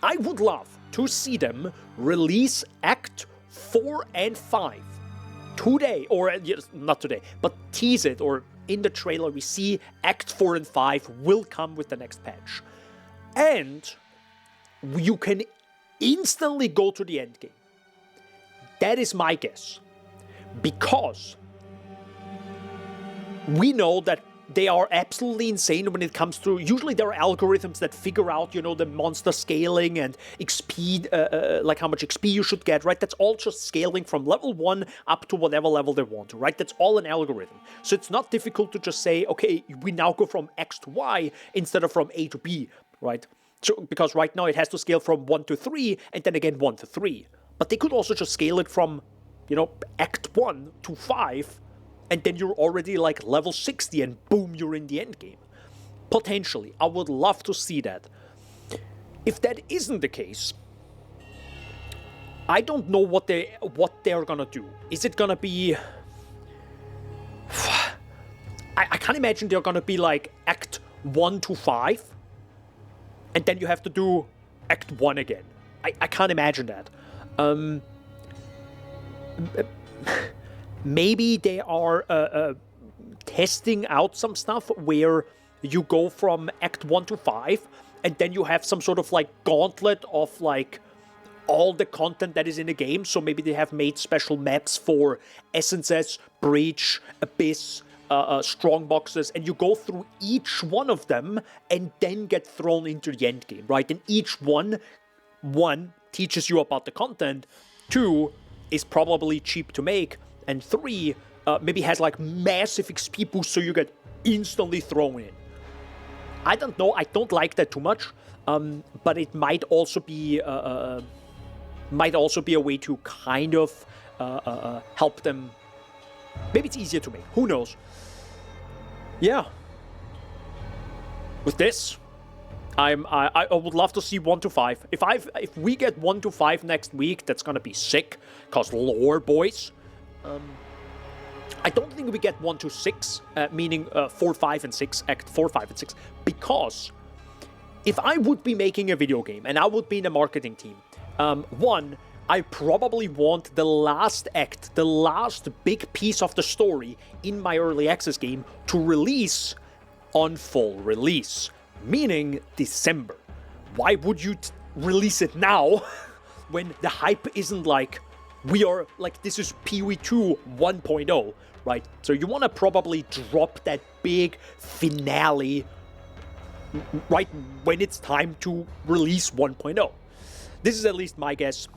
I would love to see them release Act 4 and 5 today, or not today, but tease it, or in the trailer we see Act 4 and 5 will come with the next patch. And you can instantly go to the end game. That is my guess. Because we know that they are absolutely insane when it comes to, usually there are algorithms that figure out, the monster scaling and XP, like how much XP you should get, right? That's all just scaling from level 1 up to whatever level they want to, right? That's all an algorithm. So it's not difficult to just say, okay, we now go from X to Y instead of from A to B, right? So, because right now it has to scale from 1 to 3 and then again 1 to 3. But they could also just scale it from, Act 1 to 5, and then you're already like level 60 and boom, you're in the end game. Potentially. I would love to see that. If that isn't the case, I don't know what they're gonna do. Is it gonna be... I can't imagine they're gonna be like Act 1 to 5, and then you have to do Act 1 again. I can't imagine that. Maybe they are testing out some stuff where you go from Act 1 to 5, and then you have some sort of like gauntlet of like all the content that is in the game. So maybe they have made special maps for Essences, Breach, Abyss, strong boxes, and you go through each one of them and then get thrown into the end game, right? And each one teaches you about the content, 2 is probably cheap to make, and 3 maybe has like massive XP boost, so you get instantly thrown in. I don't know, I don't like that too much, but it might also be a way to kind of help them. Maybe it's easier to make, who knows. Yeah. With this, I would love to see 1 to 5. If we get 1 to 5 next week, that's gonna be sick, cause lore, boys. I don't think we get 1 to 6, meaning 4, 5, and 6, Act 4, 5, and 6, because if I would be making a video game and I would be in a marketing team, 1, I probably want the last act, the last big piece of the story in my early access game to release on full release, meaning December. Why would you release it now when the hype isn't like, we are like, this is PoE2 1.0, right? So you want to probably drop that big finale right when it's time to release 1.0. This is at least my guess.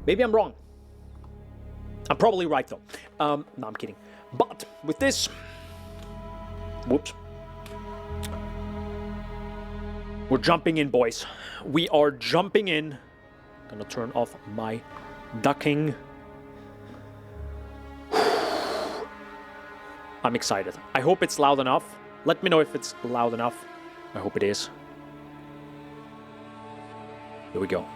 Maybe I'm wrong. I'm probably right though. No, I'm kidding. But with this, whoops. We're jumping in, boys. We are jumping in. Gonna turn off my ducking. I'm excited. I hope it's loud enough. Let me know if it's loud enough. I hope it is. Here we go.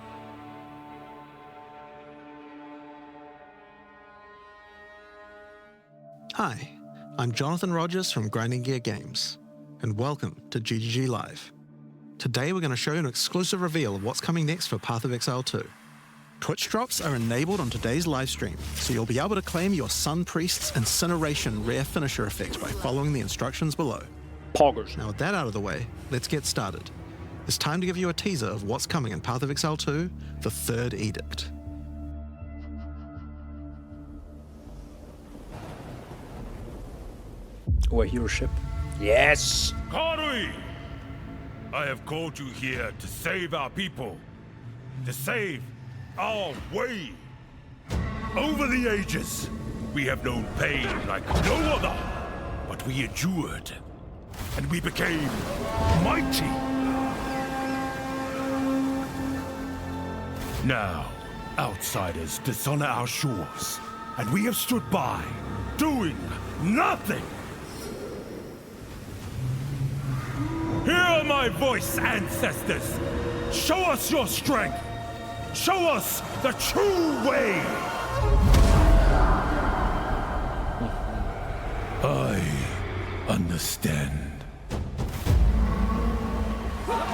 Hi, I'm Jonathan Rogers from Grinding Gear Games, and welcome to GGG Live. Today we're going to show you an exclusive reveal of what's coming next for Path of Exile 2. Twitch drops are enabled on today's live stream, so you'll be able to claim your Sun Priest's Incineration rare finisher effect by following the instructions below. Poggers. Now with that out of the way, let's get started. It's time to give you a teaser of what's coming in Path of Exile 2, the Third Edict. Or a hero ship. Yes! Karui! I have called you here to save our people. To save our way. Over the ages, we have known pain like no other. But we endured. And we became mighty. Now, outsiders dishonor our shores. And we have stood by, doing nothing. Hear my voice, ancestors! Show us your strength! Show us the true way! I understand.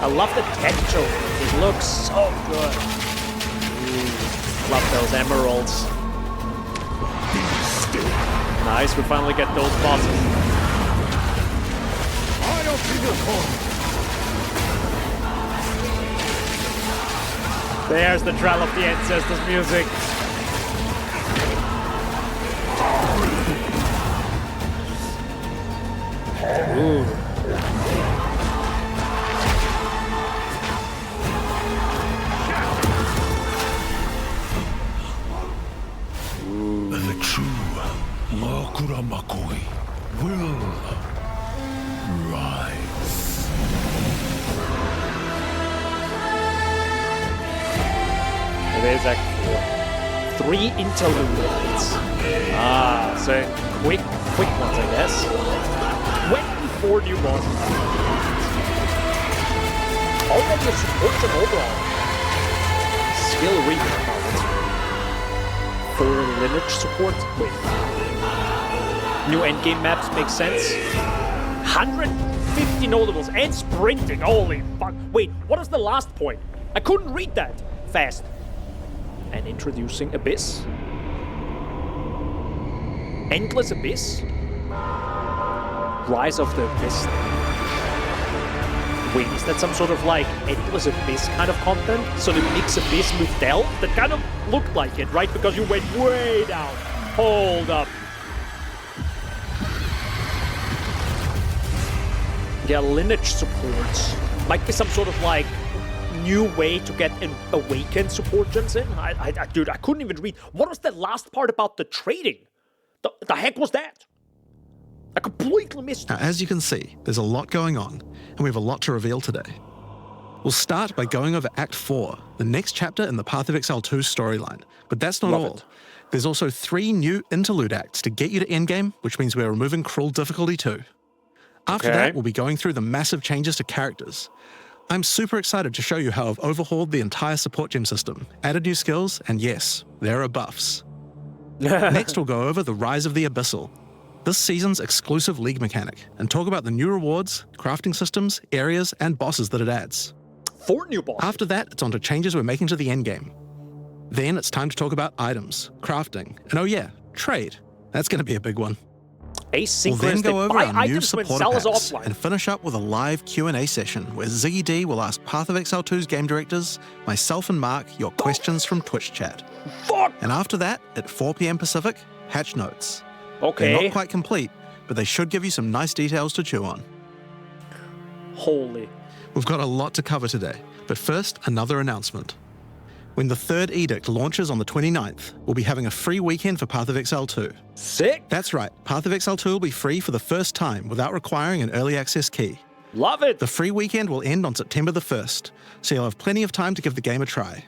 I love the texture. It looks so good. Ooh, love those emeralds. Nice, we finally get those bosses. There's the Trial of the Ancestors music. Ooh. The true Makuramakoi will rise. It is Act 4. 3 interludes. So quick ones, I guess. 24 new bosses. Already a support and overall. Skill reader. 4 lineage support. Wait. New endgame maps make sense. 150 notables and sprinting. Holy fuck. Wait, what is the last point? I couldn't read that fast. And introducing Abyss. Endless Abyss. Rise of the Abyss. Wait, is that some sort of like Endless Abyss kind of content? So they mix Abyss with Delve? That kind of looked like it, right? Because you went way down. Hold up. Yeah, lineage supports. Might be some sort of like new way to get an awakened support gens in. Dude, I couldn't even read. What was that last part about the trading? The heck was that? I completely missed it. Now, as you can see, there's a lot going on, and we have a lot to reveal today. We'll start by going over Act 4, the next chapter in the Path of Exile 2 storyline. But that's not all. There's also 3 new interlude acts to get you to endgame, which means we're removing cruel difficulty too. After that, we'll be going through the massive changes to characters. I'm super excited to show you how I've overhauled the entire support gem system, added new skills, and yes, there are buffs. Next, we'll go over the Rise of the Abyssal, this season's exclusive league mechanic, and talk about the new rewards, crafting systems, areas, and bosses that it adds. 4 new bosses. After that, it's on to changes we're making to the endgame. Then it's time to talk about items, crafting, and oh yeah, trade. That's going to be a big one. Asynchronous. We'll then go over our new supporter supporter packs offline. and finish up with a live Q&A session where Ziggy D will ask Path of Exile 2's game directors, myself and Mark, your questions from Twitch chat. Fuck! And after that, at 4 p.m. Pacific, patch notes. Okay. They're not quite complete, but they should give you some nice details to chew on. Holy. We've got a lot to cover today, but first, another announcement. When the 3rd Edict launches on the 29th, we'll be having a free weekend for Path of Exile 2. Sick! That's right, Path of Exile 2 will be free for the first time without requiring an early access key. Love it! The free weekend will end on September the 1st, so you'll have plenty of time to give the game a try.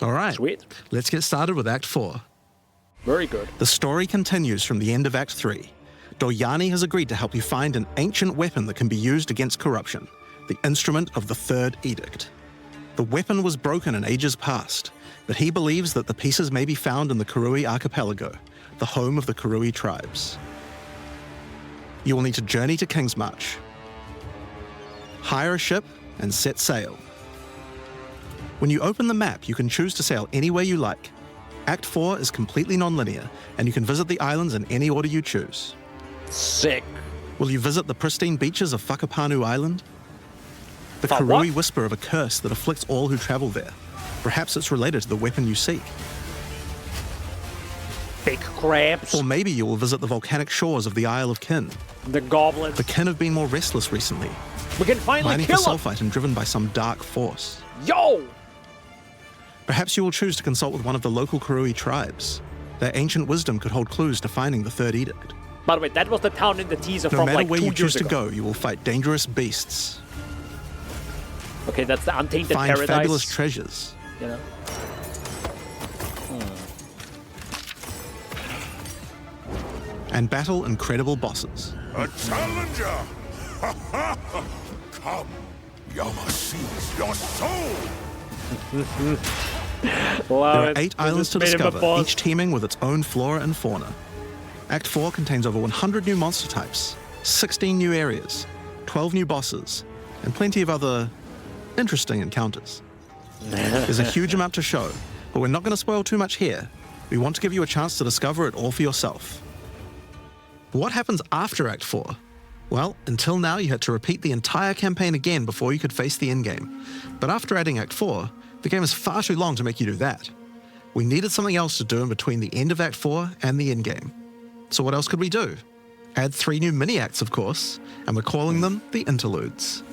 Alright, Sweet. Let's get started with Act 4. Very good. The story continues from the end of Act 3. Doryani has agreed to help you find an ancient weapon that can be used against corruption, the instrument of the 3rd Edict. The weapon was broken in ages past, but he believes that the pieces may be found in the Karui archipelago, the home of the Karui tribes. You will need to journey to Kingsmarch, hire a ship, and set sail. When you open the map, you can choose to sail anywhere you like. Act 4 is completely non-linear, and you can visit the islands in any order you choose. Sick. Will you visit the pristine beaches of Whakapanu Island? The Karui what? whisper of a curse that afflicts all who travel there. Perhaps it's related to the weapon you seek. Big crabs. Or maybe you will visit the volcanic shores of the Isle of Kin. The goblins. The Kin have been more restless recently, We can finally mining for kill them. sulfite and driven by some dark force. Yo! Perhaps you will choose to consult with one of the local Karui tribes. Their ancient wisdom could hold clues to finding the 3rd Edict. By the way, that was the town in the teaser No from matter like where 2 you years choose to ago. go, you will fight dangerous beasts, Okay, that's the untainted find paradise. fabulous treasures, You know? and battle incredible bosses. A challenger! Come, Yama sees your soul! Love There are it. 8 We islands just to made him a discover, boss. each teeming with its own flora and fauna. Act 4 contains over 100 new monster types, 16 new areas, 12 new bosses, and plenty of other interesting encounters. There's a huge amount to show, but we're not going to spoil too much here. We want to give you a chance to discover it all for yourself. What happens after Act 4? Well, until now you had to repeat the entire campaign again before you could face the endgame. But after adding Act 4, the game is far too long to make you do that. We needed something else to do in between the end of Act 4 and the endgame. So what else could we do? Add 3 new mini-acts, of course, and we're calling them the Interludes.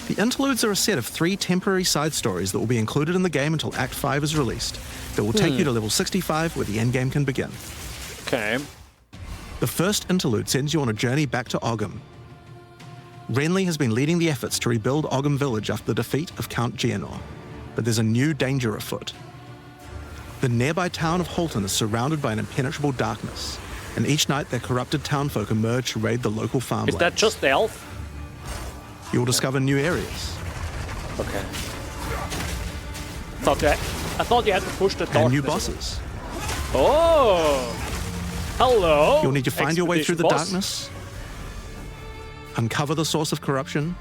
The Interludes are a set of 3 temporary side stories that will be included in the game until Act 5 is released, that will take you to level 65 where the endgame can begin. Okay. The first interlude sends you on a journey back to Ogham. Renly has been leading the efforts to rebuild Ogham Village after the defeat of Count Geonor, but there's a new danger afoot. The nearby town of Halton is surrounded by an impenetrable darkness, and each night their corrupted townfolk emerge to raid the local farmlands. Is that just the elf? You'll discover new areas. Okay. I thought you had to push the darkness. And new bosses. Oh! Hello! You'll need to find your way through the Expedition darkness, uncover the source of corruption,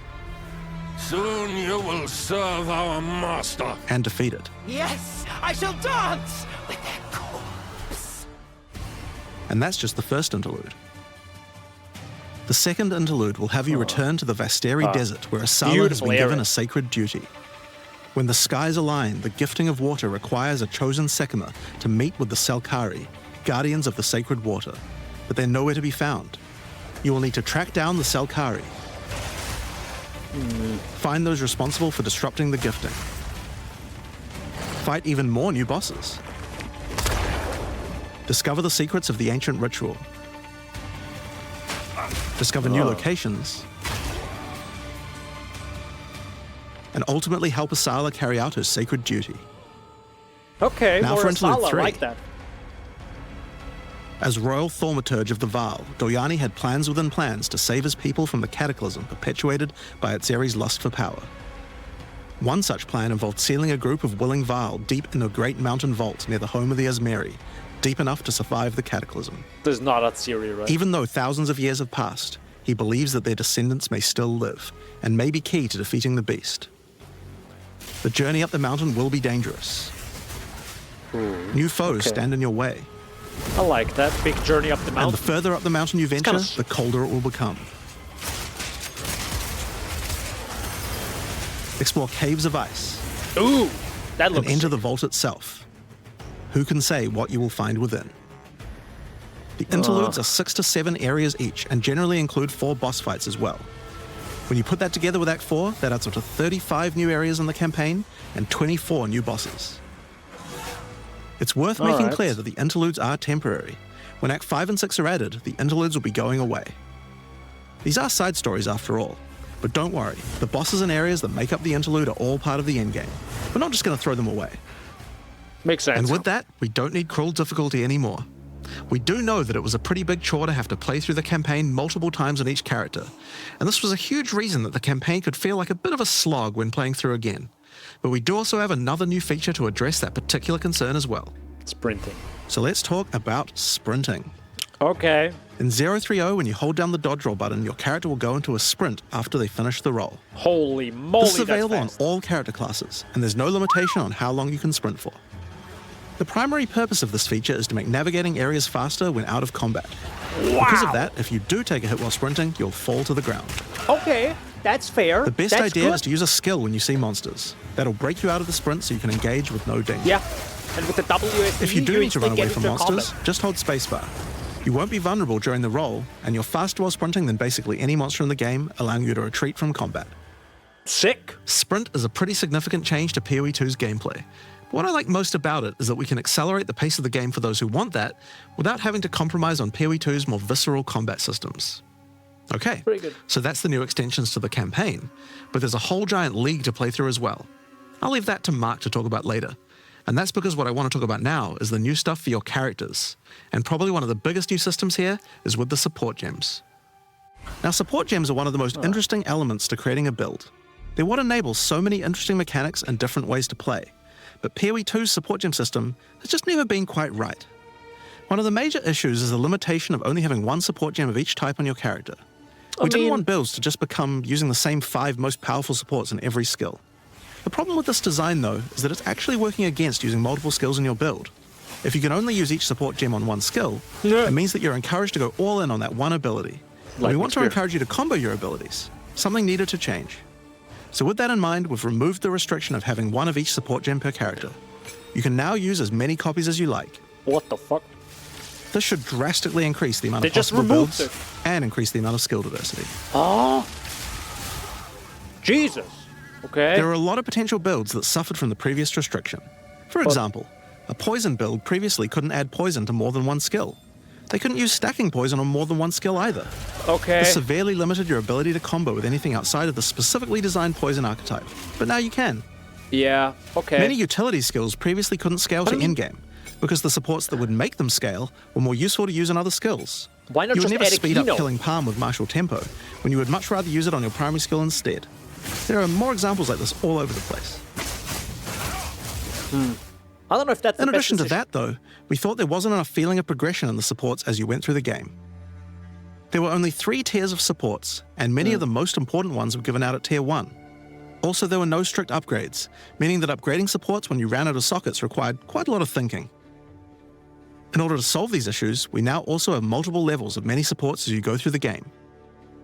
Soon you will serve our master. and defeat it. Yes, I shall dance with their corpse. And that's just the first interlude. The second interlude will have you return to the Vasteri Desert, where Asala has Beautiful been given area. a sacred duty. When the skies align, the gifting of water requires a chosen Sekima to meet with the Selkari, guardians of the sacred water, but they're nowhere to be found. You will need to track down the Selkari, find those responsible for disrupting the gifting, fight even more new bosses, discover the secrets of the ancient ritual, discover new locations, and ultimately help Asala carry out her sacred duty. Okay, Now more for interlude Asala, 3. like that. As royal thaumaturge of the Vaal, Doyani had plans within plans to save his people from the cataclysm perpetuated by Etzeri's lust for power. One such plan involved sealing a group of willing Vaal deep in a great mountain vault near the home of the Asmeri, deep enough to survive the cataclysm. There's not a theory, right? Even though thousands of years have passed, he believes that their descendants may still live, and may be key to defeating the beast. The journey up the mountain will be dangerous. New foes stand in your way, I like that. Big journey up the and mountain. the further up the mountain you venture, kinda the colder it will become. Explore caves of ice, Ooh, that and looks enter sick. the vault itself. Who can say what you will find within? The interludes are 6 to 7 areas each, and generally include 4 boss fights as well. When you put that together with Act 4, that adds up to 35 new areas in the campaign, and 24 new bosses. It's worth making Alright. clear that the interludes are temporary. When Act 5 and 6 are added, the interludes will be going away. These are side stories after all, but don't worry, the bosses and areas that make up the interlude are all part of the endgame. We're not just going to throw them away. Makes sense. And with that, we don't need cruel difficulty anymore. We do know that it was a pretty big chore to have to play through the campaign multiple times on each character, and this was a huge reason that the campaign could feel like a bit of a slog when playing through again. But we do also have another new feature to address that particular concern as well. Sprinting. So let's talk about sprinting. Okay. In 030, when you hold down the dodge roll button, your character will go into a sprint after they finish the roll. Holy moly, This is available on that's fast. all character classes, and there's no limitation on how long you can sprint for. The primary purpose of this feature is to make navigating areas faster when out of combat. Because of that, if you do take a hit while sprinting, you'll fall to the ground. Okay, that's fair. The best that's idea good. is to use a skill when you see monsters. That'll break you out of the sprint so you can engage with no danger. Yeah, and with the WSD, If you do need to run instantly away get from into monsters, combat. just hold spacebar. You won't be vulnerable during the roll, and you're faster while sprinting than basically any monster in the game, allowing you to retreat from combat. Sick. Sprint is a pretty significant change to PoE 2's gameplay. But what I like most about it is that we can accelerate the pace of the game for those who want that, without having to compromise on PoE 2's more visceral combat systems. Okay, Pretty good. so that's the new extensions to the campaign, but there's a whole giant league to play through as well. I'll leave that to Mark to talk about later. And that's because what I want to talk about now is the new stuff for your characters. And probably one of the biggest new systems here is with the support gems. Now, support gems are one of the most interesting elements to creating a build. They're what enables so many interesting mechanics and different ways to play. But PoE 2's support gem system has just never been quite right. One of the major issues is the limitation of only having one support gem of each type on your character. We didn't want builds to just become using the same 5 most powerful supports in every skill. The problem with this design, though, is that it's actually working against using multiple skills in your build. If you can only use each support gem on one skill, it means that you're encouraged to go all in on that one ability. And we want to encourage you to combo your abilities, something needed to change. So with that in mind, we've removed the restriction of having one of each support gem per character. You can now use as many copies as you like. What the fuck? This should drastically increase the amount of possible builds and increase the amount of skill diversity. Oh, Jesus. Okay. There are a lot of potential builds that suffered from the previous restriction. For example, a poison build previously couldn't add poison to more than one skill. They couldn't use stacking poison on more than one skill either. Okay. This severely limited your ability to combo with anything outside of the specifically designed poison archetype. But now you can. Yeah, okay. Many utility skills previously couldn't scale to endgame because the supports that would make them scale were more useful to use on other skills. Why not you would just never add a speed up keynote? killing Palm with martial tempo when you would much rather use it on your primary skill instead. There are more examples like this all over the place. I don't know if that's In the best addition to decision. that, though, we thought there wasn't enough feeling of progression in the supports as you went through the game. There were only 3 tiers of supports, and many of the most important ones were given out at Tier 1. Also, there were no strict upgrades, meaning that upgrading supports when you ran out of sockets required quite a lot of thinking. In order to solve these issues, we now also have multiple levels of many supports as you go through the game.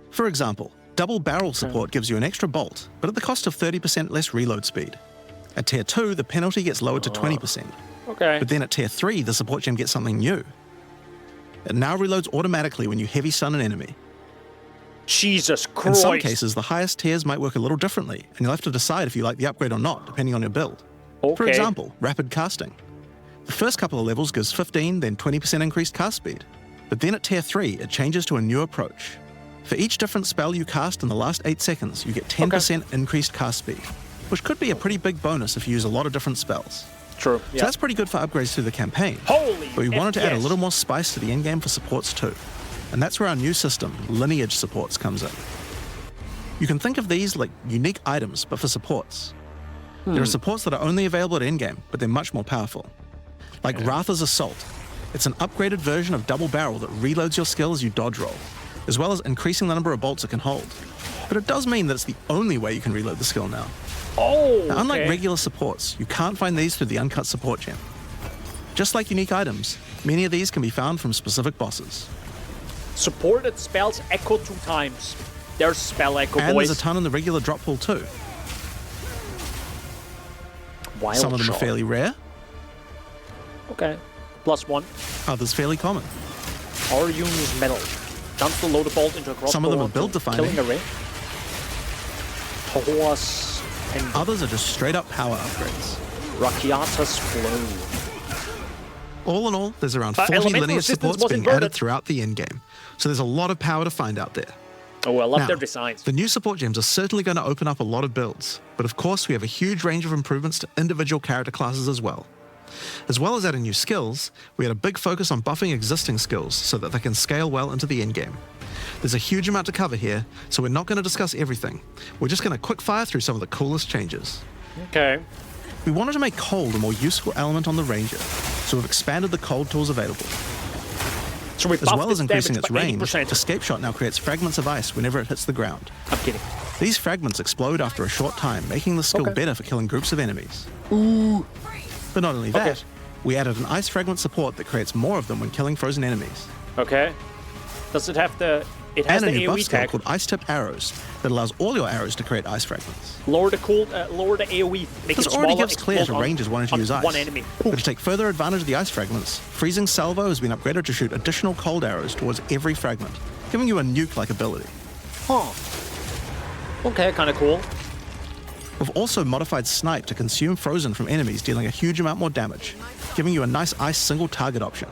For example, double barrel support gives you an extra bolt, but at the cost of 30% less reload speed. At Tier 2, the penalty gets lowered to 20%. Okay. But then at Tier 3, the support gem gets something new. It now reloads automatically when you heavy stun an enemy. Jesus In Christ. some cases, the highest tiers might work a little differently, and you'll have to decide if you like the upgrade or not, depending on your build. For Okay. example, rapid casting. The first couple of levels gives 15, then 20% increased cast speed. But then at Tier 3, it changes to a new approach. For each different spell you cast in the last 8 seconds, you get 10% increased cast speed, which could be a pretty big bonus if you use a lot of different spells. True. So Yeah. that's pretty good for upgrades through the campaign. Holy But we wanted to add a FPS. little more spice to the endgame for supports too. And that's where our new system, lineage supports, comes in. You can think of these like unique items, but for supports. There are supports that are only available at endgame, but they're much more powerful. Like Ratha's Assault. It's an upgraded version of Double Barrel that reloads your skill as you dodge roll, as well as increasing the number of bolts it can hold. But it does mean that it's the only way you can reload the skill now. Oh, Now, unlike okay. regular supports, you can't find these through the uncut support gem. Just like unique items, many of these can be found from specific bosses. Supported spells echo 2 times. There's spell echo, And boys. there's a ton in the regular drop pool too. Wild Some of them shot. are fairly rare, Okay. +1. others fairly common. Our Union's metal. Dumps the loader bolt into a crossbow. Some of them are until build-defining. killing array. Horse and Others are just straight up power upgrades. Rakiata's flow. All in all, there's around 40 elemental lineage resistance supports was being inverted. added throughout the endgame, so there's a lot of power to find out there. Oh, I love Now, their designs. the new support gems are certainly going to open up a lot of builds, but of course we have a huge range of improvements to individual character classes as well. As well as adding new skills, we had a big focus on buffing existing skills so that they can scale well into the endgame. There's a huge amount to cover here, so we're not going to discuss everything. We're just going to quick fire through some of the coolest changes. Okay. We wanted to make cold a more useful element on the Ranger, so we've expanded the cold tools available. So we As buffed well as its increasing damage its by range, 80%. Escape Shot now creates fragments of ice whenever it hits the ground. I'm kidding. These fragments explode after a short time, making the skill Okay. better for killing groups of enemies. Ooh. But not only that, Okay. we added an ice fragment support that creates more of them when killing frozen enemies. Okay. Does it have the... It has And a the new buff AoE skill tag. called Ice Tip Arrows that allows all your arrows to create ice fragments. Lower the AoE. Make This it already smaller, gives clear to explode on- rangers wanting to on use ice. one enemy. But to take further advantage of the ice fragments, Freezing Salvo has been upgraded to shoot additional cold arrows towards every fragment, giving you a nuke-like ability. Huh. Okay, kind of cool. We've also modified Snipe to consume frozen from enemies, dealing a huge amount more damage, giving you a nice ice single target option.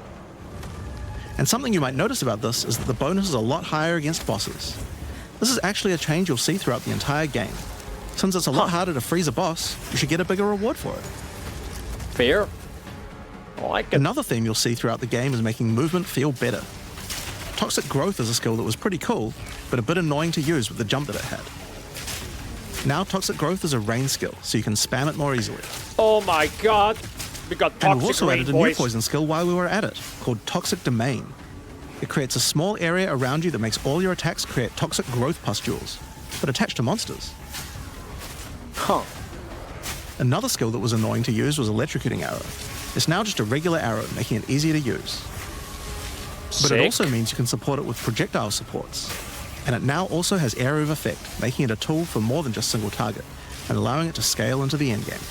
And something you might notice about this is that the bonus is a lot higher against bosses. This is actually a change you'll see throughout the entire game. Since it's a lot harder to freeze a boss, you should get a bigger reward for it. Fair. I like it. Another theme you'll see throughout the game is making movement feel better. Toxic Growth is a skill that was pretty cool, but a bit annoying to use with the jump that it had. Now Toxic Growth is a rain skill, so you can spam it more easily. Oh my god. We got And toxic we've also rain, added a new boys. poison skill while we were at it, called Toxic Domain. It creates a small area around you that makes all your attacks create toxic growth pustules, but attached to monsters. Huh. Another skill that was annoying to use was Electrocuting Arrow. It's now just a regular arrow, making it easier to use. But it also means you can support it with projectile supports. And it now also has Area of Effect, making it a tool for more than just single target, and allowing it to scale into the endgame.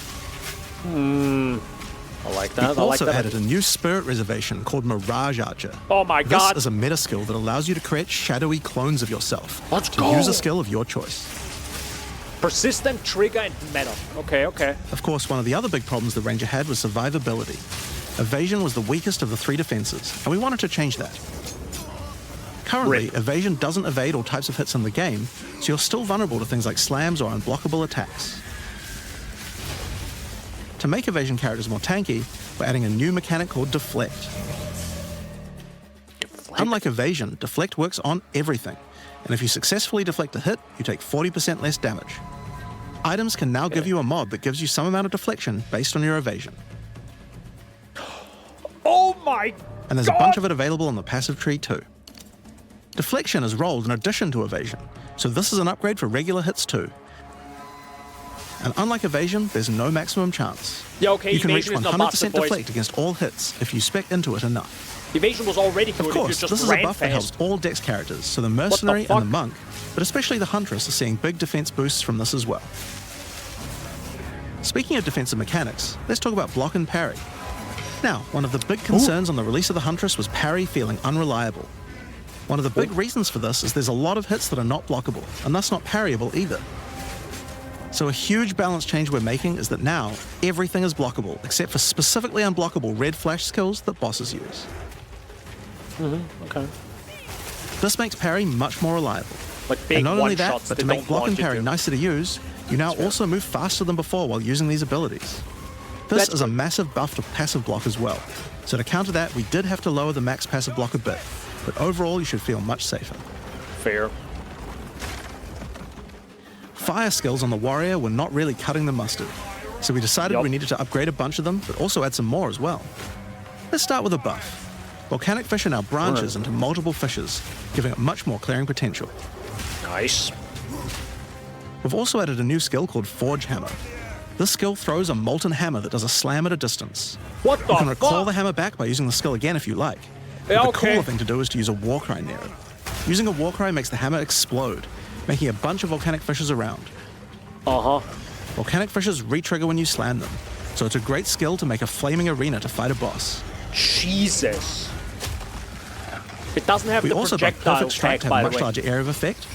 I like that. We also added a new spirit reservation called Mirage Archer. Oh my god. This is a meta skill that allows you to create shadowy clones of yourself. Let's to go. use a skill of your choice. Persistent, trigger, and meta. Okay, okay. Of course, one of the other big problems the Ranger had was survivability. Evasion was the weakest of the 3 defenses, and we wanted to change that. Currently, evasion doesn't evade all types of hits in the game, so you're still vulnerable to things like slams or unblockable attacks. To make evasion characters more tanky, we're adding a new mechanic called Deflect. Unlike evasion, Deflect works on everything, and if you successfully deflect a hit, you take 40% less damage. Items can now give you a mod that gives you some amount of deflection based on your evasion. Oh my And there's a bunch of it available on the passive tree too. Deflection is rolled in addition to evasion, so this is an upgrade for regular hits too. And unlike evasion, there's no maximum chance. Yeah, okay, you can reach evasion is not 100% busted, boys. deflect against all hits if you spec into it enough. Evasion was already good Of course, if you this just is a ran buff that helps fast. all dex characters, so the mercenary and fuck? the monk, but especially the huntress, are seeing big defense boosts from this as well. Speaking of defensive mechanics, let's talk about block and parry. Now, one of the big concerns on the release of the huntress was parry feeling unreliable. One of the big reasons for this is there's a lot of hits that are not blockable, and thus not parryable either. So a huge balance change we're making is that now everything is blockable, except for specifically unblockable red flash skills that bosses use. Okay. This makes parry much more reliable. Like big And not only that, one-shots but that to make don't block want and you parry to. nicer to use, you now also move faster than before while using these abilities. This That's is a good. massive buff to passive block as well. So to counter that, we did have to lower the max passive block a bit, but overall you should feel much safer. Fair. Fire skills on the warrior were not really cutting the mustard, so we decided Yup. we needed to upgrade a bunch of them, but also add some more as well. Let's start with a buff. Volcanic Fissure now branches into multiple fissures, giving it much more clearing potential. Nice. We've also added a new skill called Forge Hammer. This skill throws a molten hammer that does a slam at a distance. What the You can recall fuck? the hammer back by using the skill again if you like. But Yeah, the okay. cooler thing to do is to use a war cry near it. Using a war cry makes the hammer explode, making a bunch of volcanic fissures around. Uh-huh. Volcanic fissures re-trigger when you slam them, so it's a great skill to make a flaming arena to fight a boss. Jesus. It doesn't have We the also buffed projectile Perfect Strike tag, to have by a the much way. larger area of effect,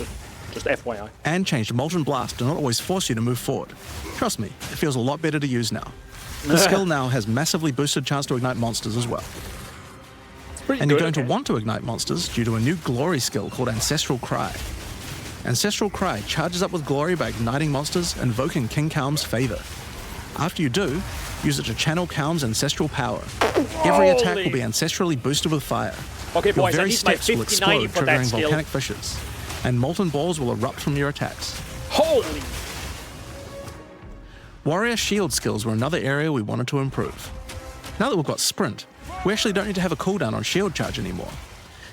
Just FYI. and changed Molten Blast to not always force you to move forward. Trust me, it feels a lot better to use now. The skill now has massively boosted chance to ignite monsters as well. It's pretty And good, you're going okay. to want to ignite monsters due to a new glory skill called Ancestral Cry. Ancestral Cry charges up with glory by igniting monsters, invoking King Kaum's favor. After you do, use it to channel Kaum's ancestral power. Every attack will be ancestrally boosted with fire. Okay, Your boys, I very need my steps will 50-90 explode, for that triggering skill. volcanic fissures, and molten balls will erupt from your attacks. Holy! Warrior shield skills were another area we wanted to improve. Now that we've got sprint, we actually don't need to have a cooldown on shield charge anymore.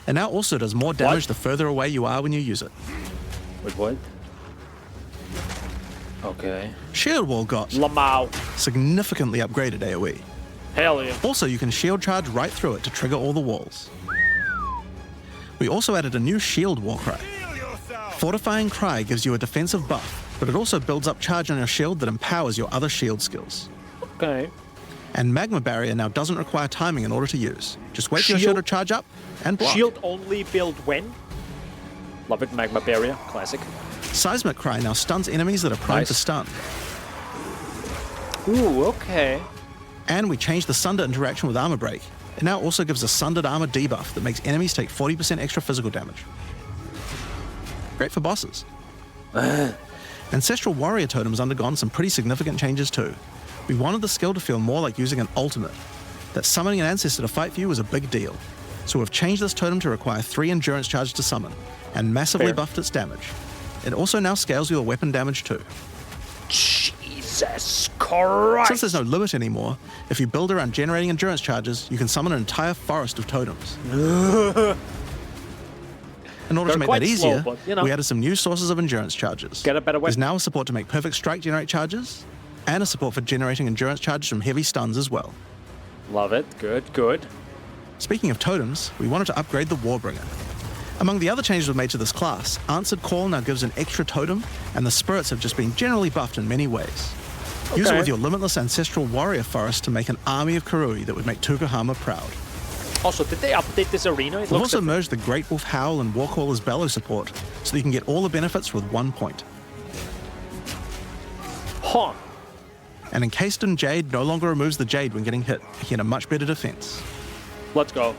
And now also does more damage the further away you are when you use it. Wait, what? Okay. Shield wall got Lamau. significantly upgraded AoE. Hell yeah. Also, you can shield charge right through it to trigger all the walls. We also added a new shield war cry. Fortifying Cry gives you a defensive buff, but it also builds up charge on your shield that empowers your other shield skills. Okay. And Magma Barrier now doesn't require timing in order to use. Just wait for your Shield- shield to charge up and block. Shield only build when? Love it, Magma Barrier. Classic. Seismic Cry now stuns enemies that are primed Nice. to stun. Ooh, okay. And we changed the Sunder interaction with Armor Break. It now also gives a Sundered Armor debuff that makes enemies take 40% extra physical damage. Great for bosses. Ancestral Warrior Totem has undergone some pretty significant changes too. We wanted the skill to feel more like using an ultimate. That summoning an ancestor to fight for you was a big deal. So we've changed this totem to require 3 endurance charges to summon, and massively Fair. buffed its damage. It also now scales your weapon damage too. Jesus Christ. Since there's no limit anymore, if you build around generating endurance charges, you can summon an entire forest of totems. In order They're to make quite that slow, easier, but, you know. we added some new sources of endurance charges. Get a better There's weapon. now a support to make perfect strike generate charges, and a support for generating endurance charges from heavy stuns as well. Love it. Good, good. Speaking of totems, we wanted to upgrade the Warbringer. Among the other changes we've made to this class, Answered Call now gives an extra totem, and the spirits have just been generally buffed in many ways. Use it Okay. with your limitless ancestral warrior forest to make an army of Karui that would make Tukahama proud. Also, did they update this arena? It We've looks also different. merged the Great Wolf Howl and Warcaller's Bellow support, so that you can get all the benefits with 1 point. Huh. And Encased in Jade no longer removes the Jade when getting hit, making it a much better defense. Let's go.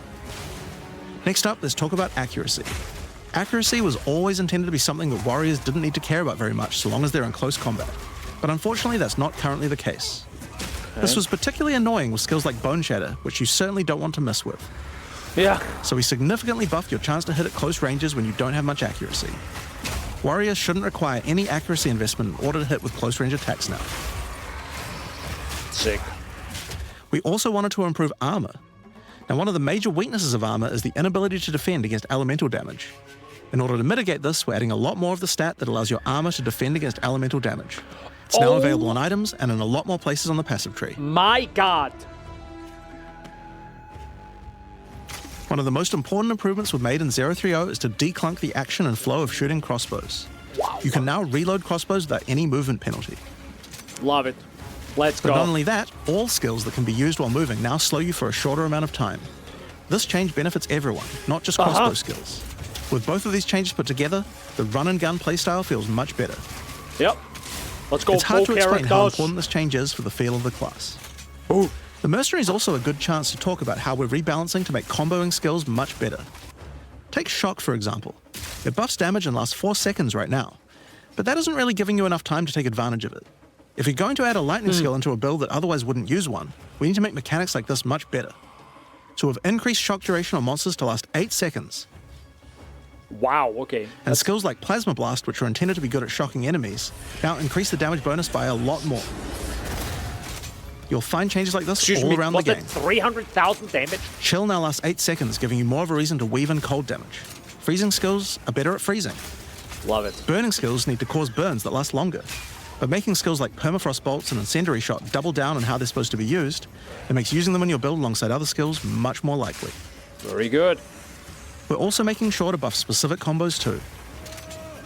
Next up, let's talk about accuracy. Accuracy was always intended to be something that warriors didn't need to care about very much so long as they're in close combat. But unfortunately, that's not currently the case. This was particularly annoying with skills like Bone Shatter, which you certainly don't want to mess with. Yeah. So we significantly buffed your chance to hit at close ranges when you don't have much accuracy. Warriors shouldn't require any accuracy investment in order to hit with close range attacks now. Sick. We also wanted to improve armor. Now, one of the major weaknesses of armor is the inability to defend against elemental damage. In order to mitigate this, we're adding a lot more of the stat that allows your armor to defend against elemental damage. It's now available on items and in a lot more places on the passive tree. My God. One of the most important improvements we've made in 030 is to declunk the action and flow of shooting crossbows. Wow. You can now reload crossbows without any movement penalty. Love it. Let's But go. not only that, all skills that can be used while moving now slow you for a shorter amount of time. This change benefits everyone, not just crossbow skills. With both of these changes put together, the run and gun playstyle feels much better. Yep. Let's go. It's hard to full explain how characters. important this change is for the feel of the class. Ooh. The Mercenary is also a good chance to talk about how we're rebalancing to make comboing skills much better. Take Shock, for example. It buffs damage and lasts 4 seconds right now, but that isn't really giving you enough time to take advantage of it. If you're going to add a lightning skill into a build that otherwise wouldn't use one, we need to make mechanics like this much better. So we've increased shock duration on monsters to last 8 seconds, Wow. Okay. and skills like Plasma Blast, which are intended to be good at shocking enemies, now increase the damage bonus by a lot more. You'll find changes like this Excuse all me. around Was the it game. 300,000 damage? Chill now lasts 8 seconds, giving you more of a reason to weave in cold damage. Freezing skills are better at freezing. Love it. Burning skills need to cause burns that last longer. But making skills like Permafrost Bolts and Incendiary Shot double down on how they're supposed to be used, it makes using them in your build alongside other skills much more likely. Very good. We're also making sure to buff specific combos too.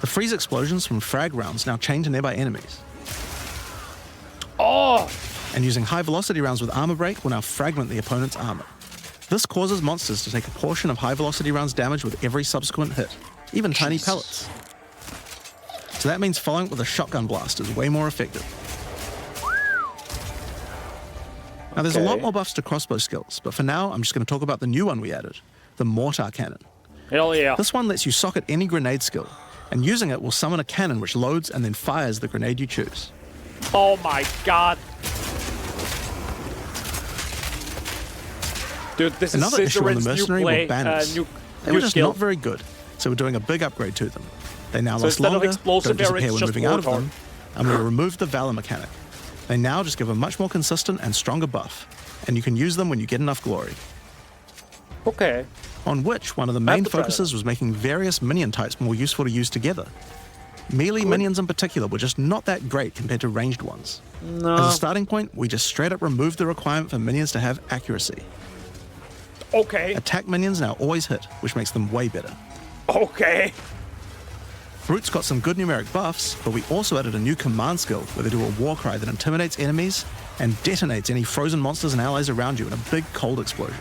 The freeze explosions from frag rounds now chain to nearby enemies. Oh. And using high velocity rounds with Armor Break will now fragment the opponent's armor. This causes monsters to take a portion of high velocity rounds damage with every subsequent hit, even tiny pellets. So that means following it with a shotgun blast is way more effective. Now there's a lot Okay. more buffs to crossbow skills, but for now I'm just going to talk about the new one we added, the Mortar Cannon. Hell yeah. This one lets you socket any grenade skill, and using it will summon a cannon which loads and then fires the grenade you choose. Oh my God. Dude, this Another is issue on the Scissorin's new Mercenary play, were banners. new They were just skill. not very good, so we're doing a big upgrade to them. They now So last instead of longer, explosive don't arrow, disappear it's when just moving out of mortar. them, and we removed the Valor mechanic. They now just give a much more consistent and stronger buff, and you can use them when you get enough glory. Okay. On which, one of the main to try focuses was making various minion types more useful to use together. Melee minions in particular were just not that great compared to ranged ones. No. As a starting point, we just straight up removed the requirement for minions to have accuracy. Okay. Attack minions now always hit, which makes them way better. Okay. Brutes got some good numeric buffs, but we also added a new command skill where they do a war cry that intimidates enemies and detonates any frozen monsters and allies around you in a big cold explosion.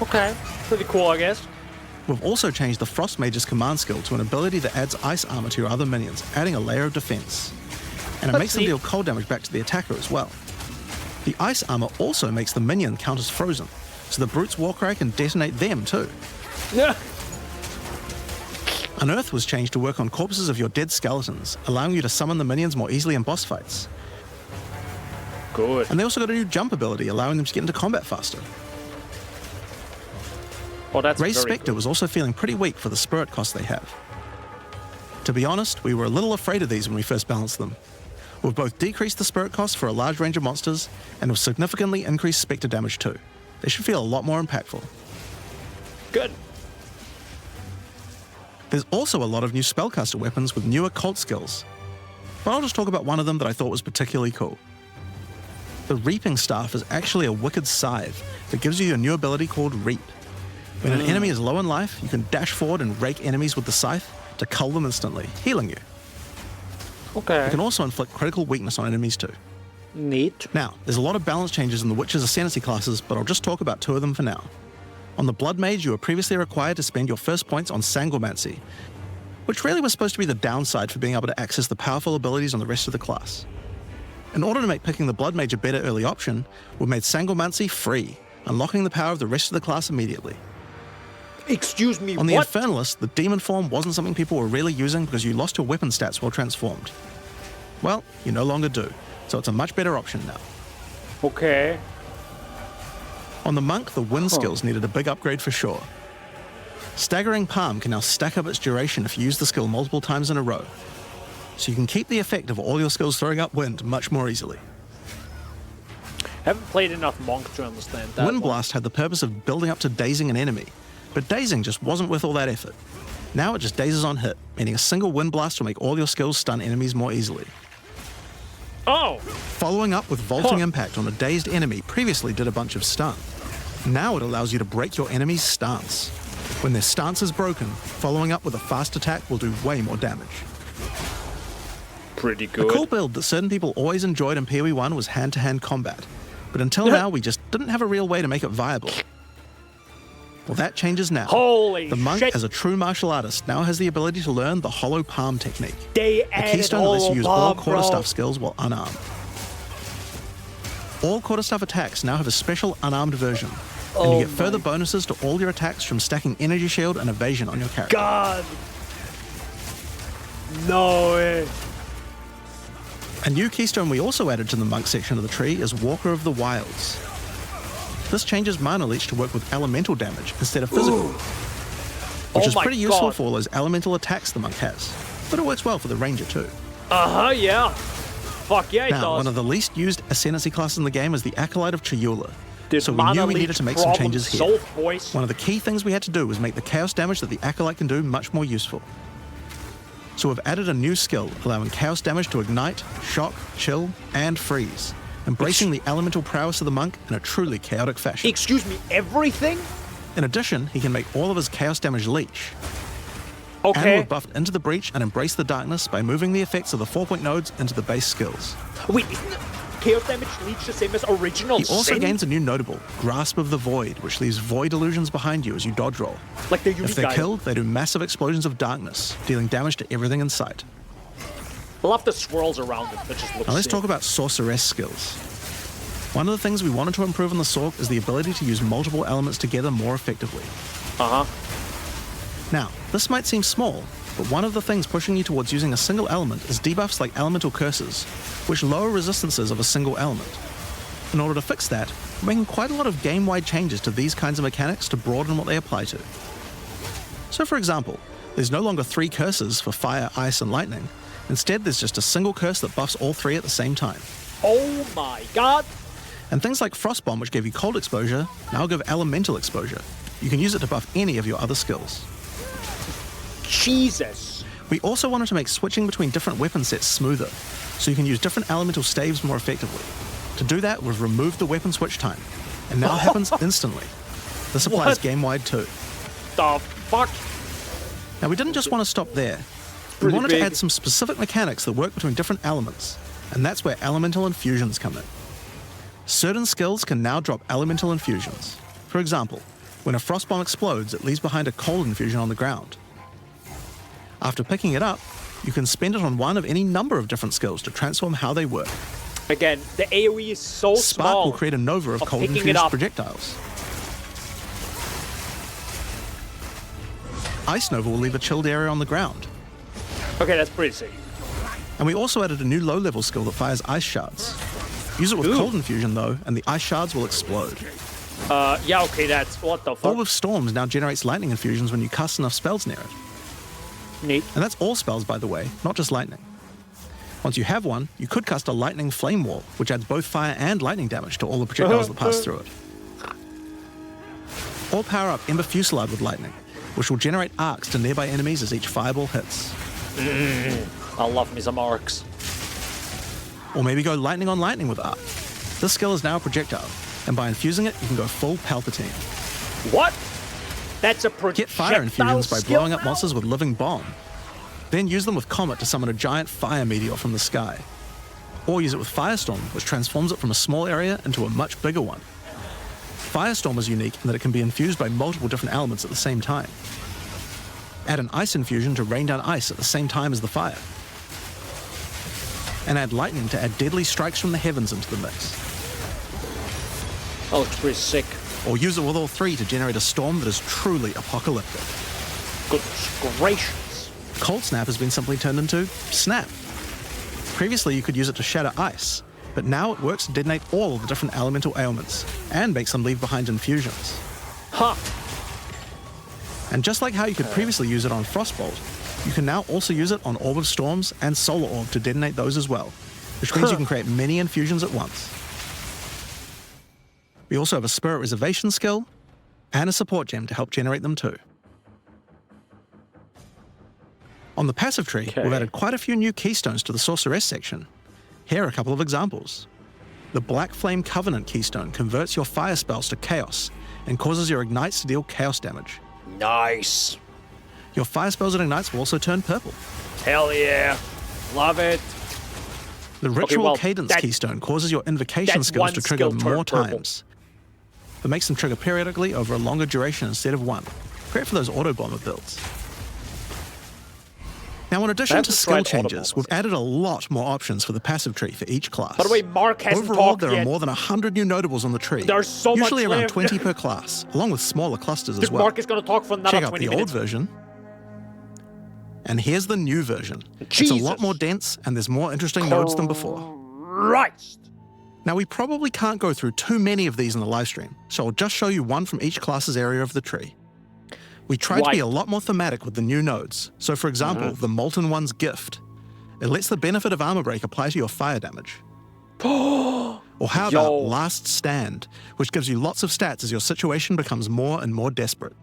Okay. Pretty cool, I guess. We've also changed the Frost Mage's command skill to an ability that adds ice armor to your other minions, adding a layer of defense. And it Let's makes them see. deal cold damage back to the attacker as well. The ice armor also makes the minion count as frozen, so the Brute's war cry can detonate them too. Yeah. Unearth was changed to work on corpses of your dead skeletons, allowing you to summon the minions more easily in boss fights. Good. And they also got a new jump ability, allowing them to get into combat faster. Oh, that's Ray's very Spectre good. was also feeling pretty weak for the spirit cost they have. To be honest, we were a little afraid of these when we first balanced them. We've both decreased the spirit cost for a large range of monsters, and have significantly increased Spectre damage too. They should feel a lot more impactful. Good. There's also a lot of new spellcaster weapons with newer cult skills, but I'll just talk about one of them that I thought was particularly cool. The Reaping Staff is actually a wicked scythe that gives you a new ability called Reap. When an enemy is low in life, you can dash forward and rake enemies with the scythe to cull them instantly, healing you. Okay. You can also inflict critical weakness on enemies too. Neat. Now, there's a lot of balance changes in the Witcher's Ascendancy classes, but I'll just talk about 2 of them for now. On the Blood Mage, you were previously required to spend your first points on Sangomancy, which really was supposed to be the downside for being able to access the powerful abilities on the rest of the class. In order to make picking the Blood Mage a better early option, we've made Sangomancy free, unlocking the power of the rest of the class immediately. Excuse me, On the what? Infernalist, the Demon form wasn't something people were really using because you lost your weapon stats while transformed. Well, you no longer do, so it's a much better option now. Okay. On the Monk, the Wind skills needed a big upgrade for sure. Staggering Palm can now stack up its duration if you use the skill multiple times in a row, so you can keep the effect of all your skills throwing up wind much more easily. Haven't played enough Monk to understand that. Wind one. Blast had the purpose of building up to dazing an enemy, but dazing just wasn't worth all that effort. Now it just dazes on hit, meaning a single Wind Blast will make all your skills stun enemies more easily. Oh! Following up with Vaulting Impact on a dazed enemy previously did a bunch of stun. Now it allows you to break your enemy's stance. When their stance is broken, following up with a fast attack will do way more damage. Pretty A good. cool build that certain people always enjoyed in PoE 1 was hand-to-hand combat, but until now we just didn't have a real way to make it viable. Well, that changes now. Holy The Monk, shit. as a true martial artist, now has the ability to learn the Hollow Palm technique. They The added keystone that lets you use all Palm, quarterstaff bro. skills while unarmed. All quarterstaff attacks now have a special unarmed version, and you get further bonuses to all your attacks from stacking Energy Shield and Evasion on your character. God! No way. A new keystone we also added to the Monk section of the tree is Walker of the Wilds. This changes Mana Leech to work with elemental damage instead of physical, which Oh is my pretty useful God. for all those elemental attacks the Monk has, but it works well for the Ranger too. Uh-huh, yeah. Fuck yeah, it Now, does. one of the least used Ascendancy classes in the game is the Acolyte of Chayula, This so we Mana knew we Leech needed to make some problem changes here. solved, boys. One of the key things we had to do was make the chaos damage that the Acolyte can do much more useful. So we've added a new skill, allowing chaos damage to ignite, shock, chill, and freeze, embracing the elemental prowess of the Monk in a truly chaotic fashion. Excuse me, everything? In addition, he can make all of his chaos damage leech. And Okay. we've buffed Into the Breach and Embrace the Darkness by moving the effects of the 4-point nodes into the base skills. Wait, isn't it Chaos Damage Leech the same as original He also Sin? gains a new notable, Grasp of the Void, which leaves void illusions behind you as you dodge roll. Like the unique If they're guy. killed, they do massive explosions of darkness, dealing damage to everything in sight. I love the swirls around it. That just looks Now let's sick. talk about Sorceress skills. One of the things we wanted to improve on the Sorc is the ability to use multiple elements together more effectively. Uh-huh. Now, this might seem small, but one of the things pushing you towards using a single element is debuffs like Elemental Curses, which lower resistances of a single element. In order to fix that, we're making quite a lot of game-wide changes to these kinds of mechanics to broaden what they apply to. So for example, there's no longer 3 curses for fire, ice, and lightning. Instead, there's just a single curse that buffs all 3 at the same time. Oh my god! And things like Frostbomb, which gave you cold exposure, now give elemental exposure. You can use it to buff any of your other skills. Jesus! We also wanted to make switching between different weapon sets smoother, so you can use different elemental staves more effectively. To do that, we've removed the weapon switch time, and now it happens instantly. This applies What? game-wide too. The fuck? Now, we didn't just want to stop there. We Pretty wanted big. to add some specific mechanics that work between different elements, and that's where elemental infusions come in. Certain skills can now drop elemental infusions. For example, when a frostbomb explodes, it leaves behind a cold infusion on the ground. After picking it up, you can spend it on one of any number of different skills to transform how they work. Again, the AoE is so Spark small. will create a nova of of cold picking it infused up. projectiles. Ice Nova will leave a chilled area on the ground. Okay, that's pretty sick. And we also added a new low-level skill that fires ice shards. Use it with Ooh. cold infusion though, and the ice shards will explode. Yeah, okay, that's... What the fuck? Orb of Storms now generates lightning infusions when you cast enough spells near it. Neat. And that's all spells, by the way, not just lightning. Once you have one, you could cast a lightning flame wall, which adds both fire and lightning damage to all the projectiles that pass through it. Or power up Ember Fusillade with lightning, which will generate arcs to nearby enemies as each fireball hits. I love me some arcs. Or maybe go lightning on lightning with arc. This skill is now a projectile, and by infusing it, you can go full Palpatine. What? That's a projectile Get fire infusions by skill blowing up now? monsters with living bomb. Then use them with Comet to summon a giant fire meteor from the sky. Or use it with Firestorm, which transforms it from a small area into a much bigger one. Firestorm is unique in that it can be infused by multiple different elements at the same time. Add an ice infusion to rain down ice at the same time as the fire. And add lightning to add deadly strikes from the heavens into the mix. That looks pretty sick. Or use it with all three to generate a storm that is truly apocalyptic. Goodness gracious. Cold Snap has been simply turned into Snap. Previously you could use it to shatter ice, but now it works to detonate all of the different elemental ailments, and makes them leave behind infusions. Ha! And just like how you could previously use it on Frostbolt, you can now also use it on Orb of Storms and Solar Orb to detonate those as well, which means you can create many infusions at once. We also have a Spirit Reservation skill, and a support gem to help generate them too. On the passive tree, we've added quite a few new keystones to the Sorceress section. Here are a couple of examples. The Black Flame Covenant keystone converts your fire spells to chaos and causes your ignites to deal chaos damage. Nice. Your fire spells and ignites will also turn purple. Hell yeah. Love it. The Ritual well, Cadence that- keystone causes your invocation that's skills one to trigger skill turned more purple. times. It makes them trigger periodically over a longer duration instead of one. Great for those auto-bomber builds. Now, in addition That's to the skill right changes, auto-bombers. we've added a lot more options for the passive tree for each class. By the way, Mark hasn't Overall, talked there yet. are more than 100 new notables on the tree. There's so much usually around left. 20 per class, along with smaller clusters as Because well. Mark is going to talk for another Check out 20 the minutes. old version. And here's the new version. It's a lot Jesus. more dense, and there's more interesting nodes than before. Christ. Now, we probably can't go through too many of these in the livestream, so I'll just show you one from each class's area of the tree. We tried to be Right. a lot more thematic with the new nodes. So, for example, the Molten One's Gift. It lets the benefit of Armor Break apply to your fire damage. Or how Yo. about Last Stand, which gives you lots of stats as your situation becomes more and more desperate.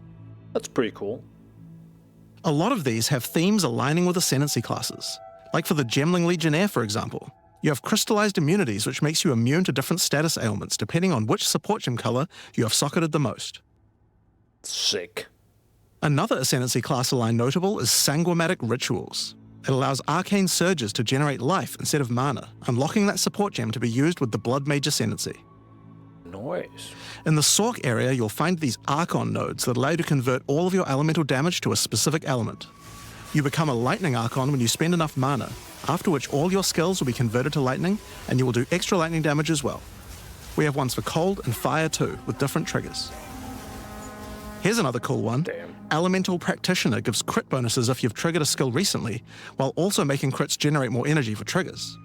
That's pretty cool. A lot of these have themes aligning with Ascendancy classes. Like for the Gemling Legionnaire, for example. You have crystallized immunities, which makes you immune to different status ailments, depending on which support gem color you have socketed the most. Sick. Another Ascendancy class aligned notable is Sanguimatic Rituals. It allows arcane surges to generate life instead of mana, unlocking that support gem to be used with the Blood Mage Ascendancy. Nice. In the Sork area, you'll find these Archon nodes that allow you to convert all of your elemental damage to a specific element. You become a Lightning Archon when you spend enough mana, after which all your skills will be converted to lightning, and you will do extra lightning damage as well. We have ones for cold and fire too, with different triggers. Here's another cool one. Damn. Elemental Practitioner gives crit bonuses if you've triggered a skill recently, while also making crits generate more energy for triggers.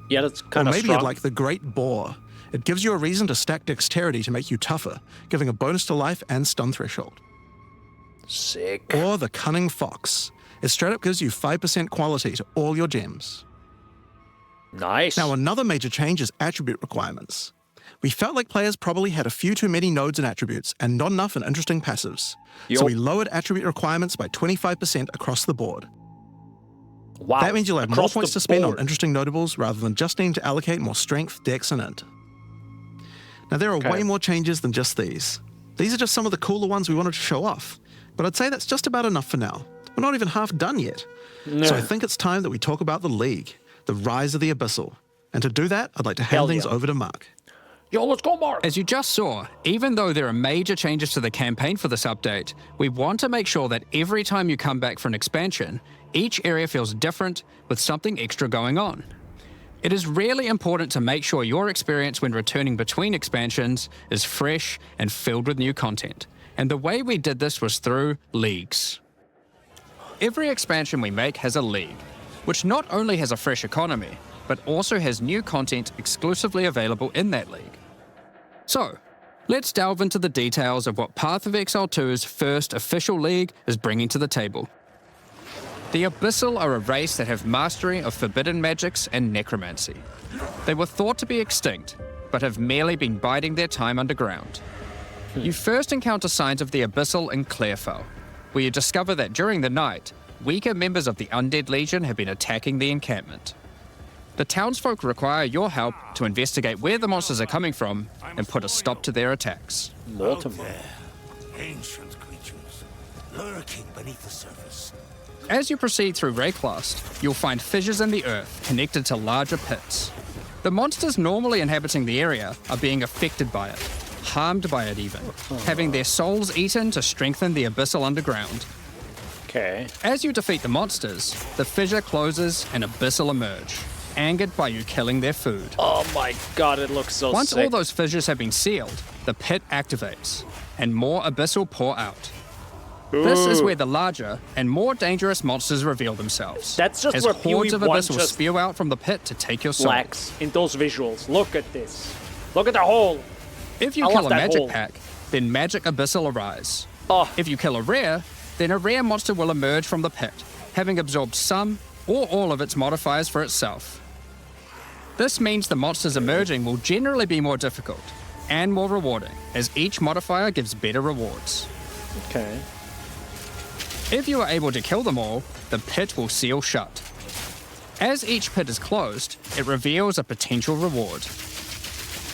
Yeah, that's Or kind of maybe strong. you'd like the Great Boar. It gives you a reason to stack dexterity to make you tougher, giving a bonus to life and stun threshold. Sick. Or the Cunning Fox. It straight up gives you 5% quality to all your gems. Nice. Now, another major change is attribute requirements. We felt like players probably had a few too many nodes and attributes, and not enough in interesting passives. Yo. So we lowered attribute requirements by 25% across the board. Wow. That means you'll have more Across points the to spend board. on interesting notables rather than just needing to allocate more strength, dex, and int. Now, there are Okay. way more changes than just these. These are just some of the cooler ones we wanted to show off, but I'd say that's just about enough for now. We're not even half done yet. So I think it's time that we talk about the League, the rise of the Abyssal. And to do that, I'd like to hand Hell things yeah. over to Mark. Yo, let's go, Mark. As you just saw, even though there are major changes to the campaign for this update, we want to make sure that every time you come back for an expansion, each area feels different with something extra going on. It is really important to make sure your experience when returning between expansions is fresh and filled with new content. And the way we did this was through leagues. Every expansion we make has a league, which not only has a fresh economy, but also has new content exclusively available in that league. So, let's delve into the details of what Path of Exile 2's first official league is bringing to the table. The Abyssal are a race that have mastery of forbidden magics and necromancy. They were thought to be extinct, but have merely been biding their time underground. You first encounter signs of the Abyssal in Clearfell, where you discover that during the night, weaker members of the Undead Legion have been attacking the encampment. The townsfolk require your help to investigate where the monsters are coming from and put a stop to their attacks. Mortimer. Ancient creatures, lurking beneath the surface. As you proceed through Rayclast, you'll find fissures in the earth connected to larger pits. The monsters normally inhabiting the area are being affected by it, harmed by it even, having their souls eaten to strengthen the abyssal underground. Okay. As you defeat the monsters, the fissure closes and abyssal emerge, angered by you killing their food. Oh my god, it looks so Once sick. all those fissures have been sealed, the pit activates, and more abyssal pour out. This is where the larger and more dangerous monsters reveal themselves. That's just as where hordes of PoE1 abyss will just spew out from the pit to take your soul. lacks in those visuals. Look at this. Look at the hole. If you I kill love a that magic hole. pack, then magic abyssal arise. Oh, If you kill a rare, then a rare monster will emerge from the pit, having absorbed some or all of its modifiers for itself. This means the monsters emerging will generally be more difficult and more rewarding, as each modifier gives better rewards. okay. If you are able to kill them all, the pit will seal shut. As each pit is closed, it reveals a potential reward.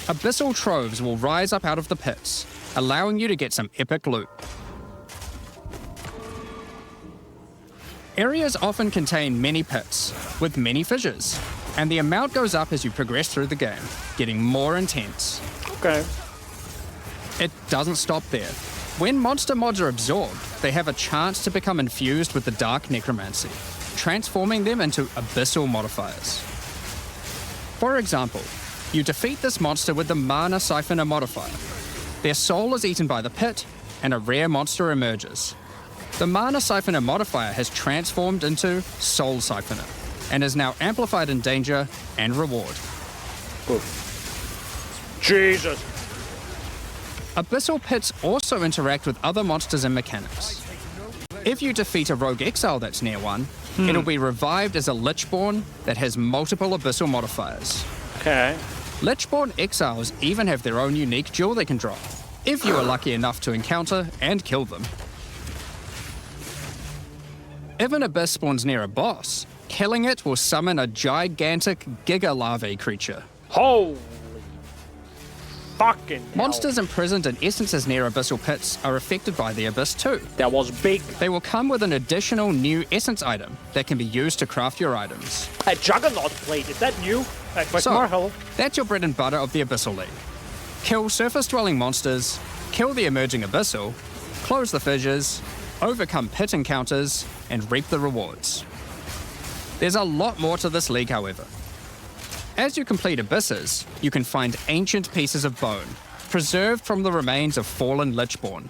Abyssal troves will rise up out of the pits, allowing you to get some epic loot. Areas often contain many pits, with many fissures, and the amount goes up as you progress through the game, getting more intense. Okay. It doesn't stop there. When monster mods are absorbed, they have a chance to become infused with the dark necromancy, transforming them into abyssal modifiers. For example, you defeat this monster with the Mana Siphoner modifier. Their soul is eaten by the pit, and a rare monster emerges. The Mana Siphoner modifier has transformed into Soul Siphoner, and is now amplified in danger and reward. Jesus. Abyssal pits also interact with other monsters and mechanics. If you defeat a rogue exile that's near one, it'll be revived as a Lichborn that has multiple abyssal modifiers. Okay. Lichborn exiles even have their own unique jewel they can drop, if you are lucky enough to encounter and kill them. If an abyss spawns near a boss, killing it will summon a gigantic Giga Larvae creature. Holy fucking hell. Monsters imprisoned in essences near abyssal pits are affected by the abyss too. That was big. They will come with an additional new essence item that can be used to craft your items. A Juggernaut plate. Is that new? So, Marhel. that's your bread and butter of the Abyssal League. Kill surface-dwelling monsters, kill the emerging abyssal, close the fissures, overcome pit encounters, and reap the rewards. There's a lot more to this league, however. As you complete abysses, you can find ancient pieces of bone, preserved from the remains of fallen Lichborn.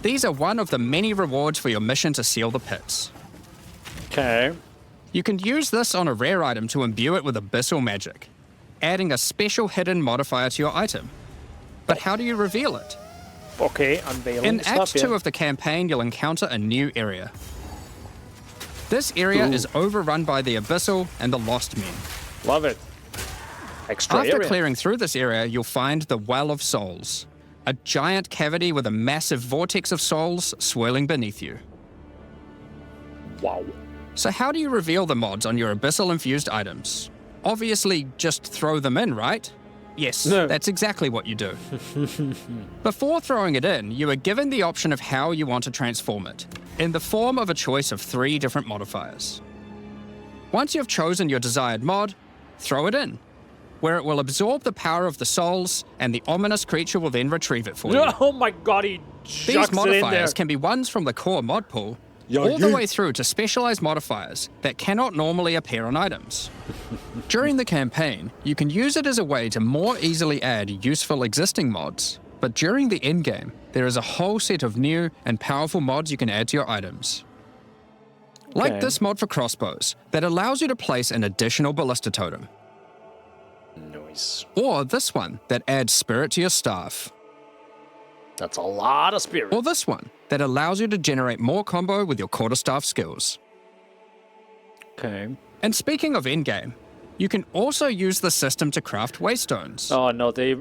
These are one of the many rewards for your mission to seal the pits. Okay. You can use this on a rare item to imbue it with abyssal magic, adding a special hidden modifier to your item. But how do you reveal it? Okay, unveiling In the Act stuff, 2 yeah. of the campaign, you'll encounter a new area. This area is overrun by the Abyssal and the Lost Men. Love it. Extra After area. clearing through this area, you'll find the Well of Souls, a giant cavity with a massive vortex of souls swirling beneath you. Wow. So how do you reveal the mods on your Abyssal-infused items? Obviously, just throw them in, right? Yes, No. that's exactly what you do. Before throwing it in, you are given the option of how you want to transform it, in the form of a choice of 3 different modifiers. Once you've chosen your desired mod, throw it in, where it will absorb the power of the souls, and the ominous creature will then retrieve it for you. Oh my god, he These chucks it in there. modifiers can be ones from the core mod pool, all the way through to specialized modifiers that cannot normally appear on items. During the campaign, you can use it as a way to more easily add useful existing mods, but during the endgame, there is a whole set of new and powerful mods you can add to your items. Like Okay. this mod for crossbows that allows you to place an additional ballista totem, Nice. or this one that adds spirit to your staff, That's a lot of spirit. or this one that allows you to generate more combo with your quarterstaff skills. Okay. And speaking of endgame, you can also use the system to craft waystones. Oh no, they...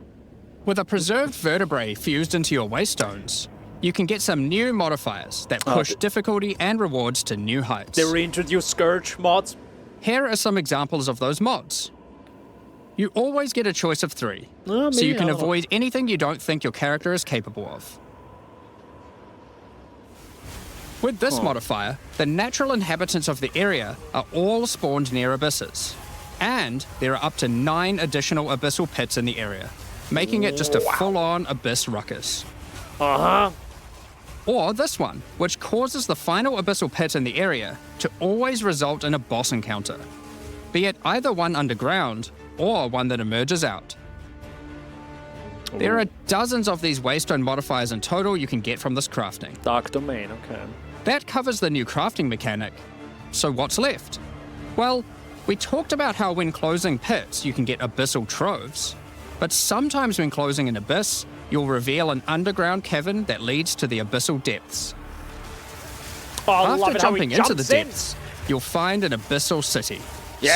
With a preserved vertebrae fused into your waystones, you can get some new modifiers that push difficulty and rewards to new heights. They reintroduced Scourge mods. Here are some examples of those mods. You always get a choice of 3, so you can avoid anything you don't think your character is capable of. With this modifier, the natural inhabitants of the area are all spawned near abysses, and there are up to 9 additional abyssal pits in the area, making it just a full-on abyss ruckus. Or this one, which causes the final abyssal pit in the area to always result in a boss encounter, be it either one underground or one that emerges out. There are dozens of these waystone modifiers in total you can get from this crafting. Dark Domain, okay. That covers the new crafting mechanic. So what's left? Well, we talked about how when closing pits you can get abyssal troves, but sometimes when closing an abyss, you'll reveal an underground cavern that leads to the abyssal depths. After jumping into the depths, you'll find an abyssal city,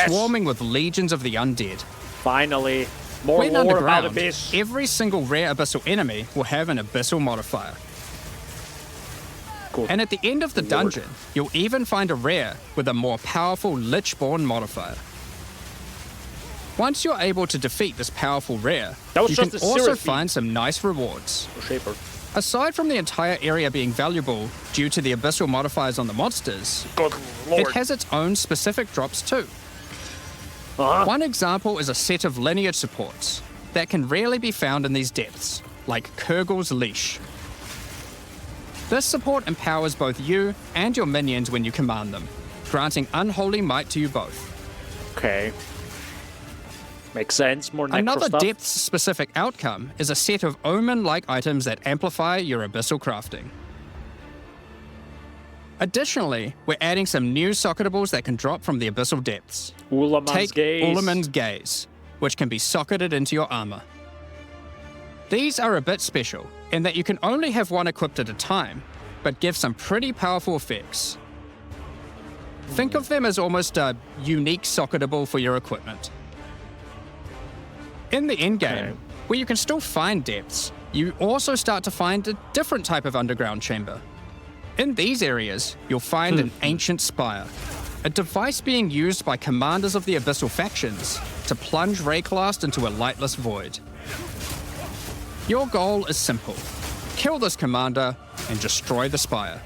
swarming with legions of the undead. Finally, more When lore about underground, Abyss. every single rare abyssal enemy will have an abyssal modifier. Good And at the end of the Lord. dungeon, you'll even find a rare with a more powerful Lichborn modifier. Once you're able to defeat this powerful rare, That was you can just a also Seraphim. find some nice rewards. Shaper. Aside from the entire area being valuable due to the abyssal modifiers on the monsters, Good lord. it has its own specific drops too. One example is a set of lineage supports that can rarely be found in these depths, like Kurgel's Leash. This support empowers both you and your minions when you command them, granting unholy might to you both. Okay. Makes sense. More necro Another stuff. depth-specific outcome is a set of omen-like items that amplify your abyssal crafting. Additionally, we're adding some new socketables that can drop from the abyssal depths. Ulaman's Take Gaze. Ulaman's Gaze, which can be socketed into your armor. These are a bit special in that you can only have one equipped at a time, but give some pretty powerful effects. Think of them as almost a unique socketable for your equipment. In the endgame, Okay. where you can still find depths, you also start to find a different type of underground chamber. In these areas, you'll find an ancient spire, a device being used by commanders of the abyssal factions to plunge Rayclast into a lightless void. Your goal is simple: kill this commander and destroy the spire.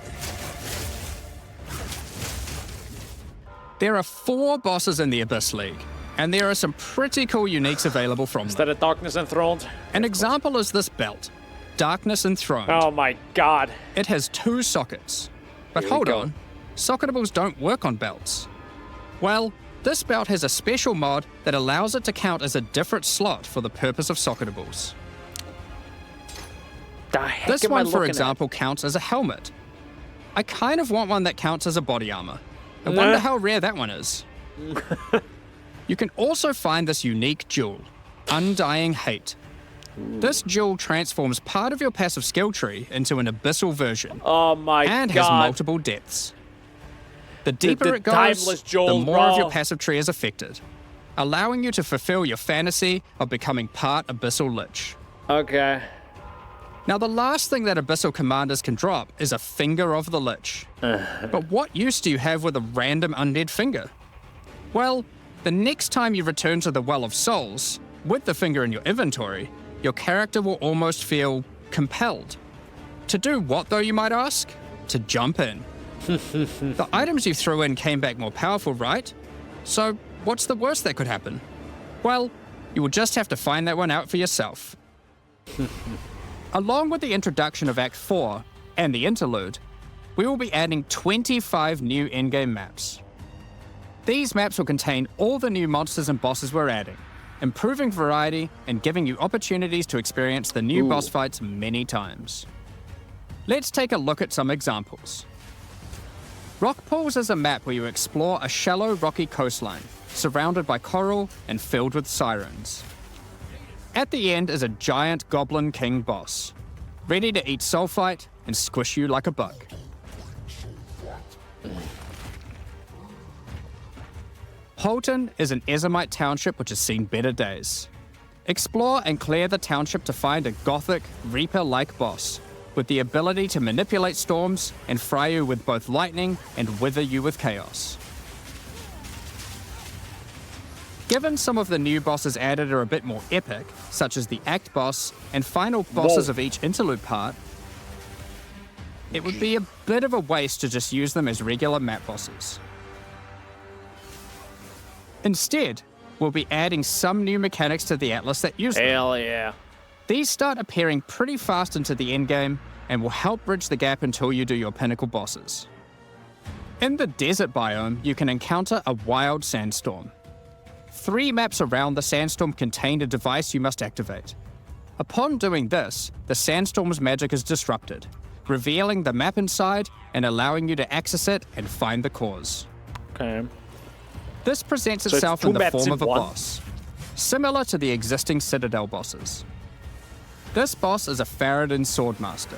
There are 4 bosses in the Abyss League, and there are some pretty cool uniques available from Is them. that a Darkness Enthroned? An example is this belt, Darkness Enthroned. Oh my god. It has 2 sockets. But Here we hold go. on, socketables don't work on belts. Well, this belt has a special mod that allows it to count as a different slot for the purpose of socketables. The heck This am I one, for looking example, counts as a helmet. I kind of want one that counts as a body armor. I wonder how rare that one is. You can also find this unique jewel, Undying Hate. This jewel transforms part of your passive skill tree into an abyssal version. Oh my And god. has multiple depths. The deeper the it goes, timeless the jewel, more of your bro. passive tree is affected, allowing you to fulfill your fantasy of becoming part Abyssal Lich. Okay. Now, the last thing that Abyssal commanders can drop is a Finger of the Lich. But what use do you have with a random undead finger? Well, the next time you return to the Well of Souls, with the finger in your inventory, your character will almost feel compelled. To do what, though, you might ask? To jump in. The items you threw in came back more powerful, right? So, what's the worst that could happen? Well, you will just have to find that one out for yourself. Along with the introduction of Act 4 and the interlude, we will be adding 25 new endgame maps. These maps will contain all the new monsters and bosses we're adding, improving variety and giving you opportunities to experience the new boss fights many times. Let's take a look at some examples. Rock Pools is a map where you explore a shallow rocky coastline, surrounded by coral and filled with sirens. At the end is a giant Goblin King boss, ready to eat sulfite and squish you like a bug. Holton is an Ezomite township which has seen better days. Explore and clear the township to find a gothic, Reaper-like boss, with the ability to manipulate storms and fry you with both lightning and wither you with chaos. Given some of the new bosses added are a bit more epic, such as the Act boss and final bosses of each interlude part, it would be a bit of a waste to just use them as regular map bosses. Instead, we'll be adding some new mechanics to the Atlas that use them. Hell yeah. These start appearing pretty fast into the endgame and will help bridge the gap until you do your pinnacle bosses. In the desert biome, you can encounter a wild sandstorm. 3 maps around the sandstorm contain a device you must activate. Upon doing this, the sandstorm's magic is disrupted, revealing the map inside and allowing you to access it and find the cause. Okay. This presents So it's itself 2 in the maps form in of a one. boss, similar to the existing Citadel bosses. This boss is a Faradin Swordmaster,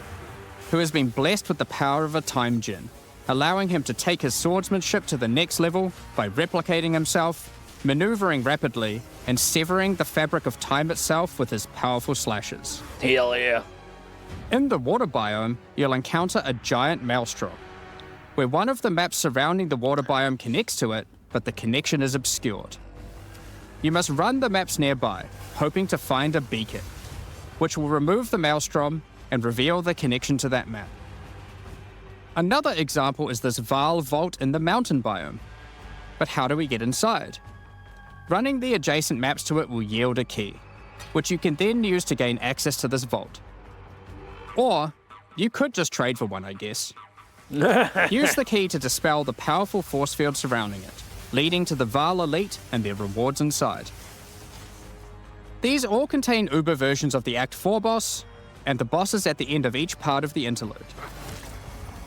who has been blessed with the power of a time gem, allowing him to take his swordsmanship to the next level by replicating himself, maneuvering rapidly, and severing the fabric of time itself with his powerful slashes. Hell yeah. In the water biome, you'll encounter a giant maelstrom, where one of the maps surrounding the water biome connects to it, but the connection is obscured. You must run the maps nearby, hoping to find a beacon, which will remove the maelstrom and reveal the connection to that map. Another example is this Vaal vault in the mountain biome. But how do we get inside? Running the adjacent maps to it will yield a key, which you can then use to gain access to this vault. Or, you could just trade for one, I guess. Use the key to dispel the powerful force field surrounding it, leading to the Vaal Elite and their rewards inside. These all contain Uber versions of the Act 4 boss, and the bosses at the end of each part of the interlude.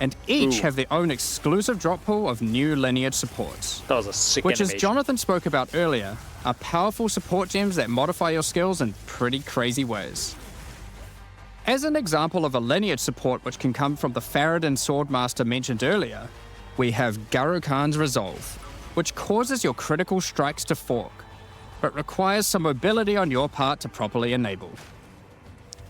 And each have their own exclusive drop pool of new lineage supports, That was a sick which, as animation. Jonathan spoke about earlier, are powerful support gems that modify your skills in pretty crazy ways. As an example of a lineage support which can come from the Faradin Swordmaster mentioned earlier, we have Garo Khan's Resolve, which causes your critical strikes to fork, but requires some mobility on your part to properly enable.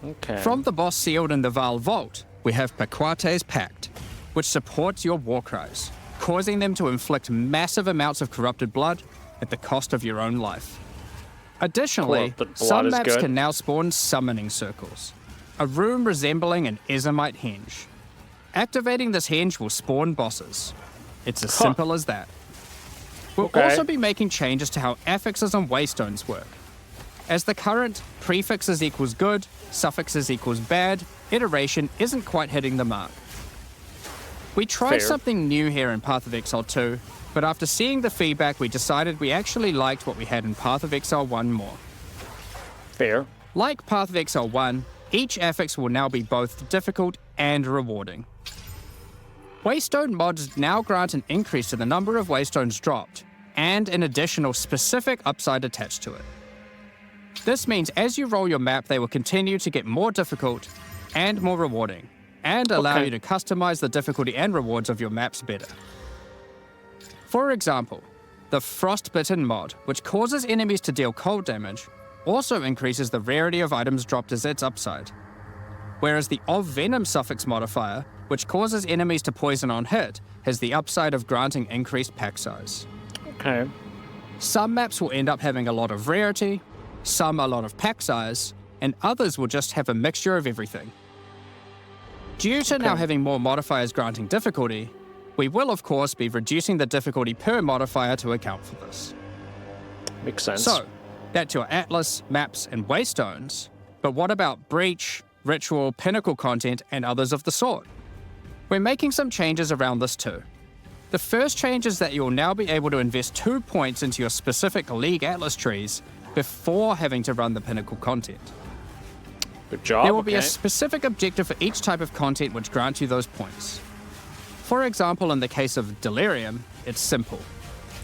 Okay. From the boss sealed in the Vaal Vault, we have Paquate's Pact, which supports your war cries, causing them to inflict massive amounts of corrupted blood at the cost of your own life. Additionally, Corrupted blood some is maps good. can now spawn summoning circles, a room resembling an Ezomite henge. Activating this henge will spawn bosses. It's as simple as that. We'll Okay. also be making changes to how affixes and waystones work. As the current prefixes equals good, suffixes equals bad iteration isn't quite hitting the mark. We tried Fair. something new here in Path of Exile 2, but after seeing the feedback, we decided we actually liked what we had in Path of Exile 1 more. Fair. Like Path of Exile 1, each affix will now be both difficult and rewarding. Waystone mods now grant an increase to the number of waystones dropped, and an additional specific upside attached to it. This means as you roll your map, they will continue to get more difficult and more rewarding, and allow Okay. you to customize the difficulty and rewards of your maps better. For example, the Frostbitten mod, which causes enemies to deal cold damage, also increases the rarity of items dropped as its upside. Whereas the Of Venom suffix modifier, which causes enemies to poison on hit, has the upside of granting increased pack size. Okay. Some maps will end up having a lot of rarity, some a lot of pack size, and others will just have a mixture of everything. Due to now having more modifiers granting difficulty, we will of course be reducing the difficulty per modifier to account for this. Makes sense. So, that's your Atlas, maps, and waystones. But what about Breach, Ritual, Pinnacle content, and others of the sort? We're making some changes around this too. The first change is that you'll now be able to invest 2 points into your specific League Atlas trees before having to run the Pinnacle content. Good job. There will be a okay. specific objective for each type of content which grants you those points. For example, in the case of Delirium, it's simple.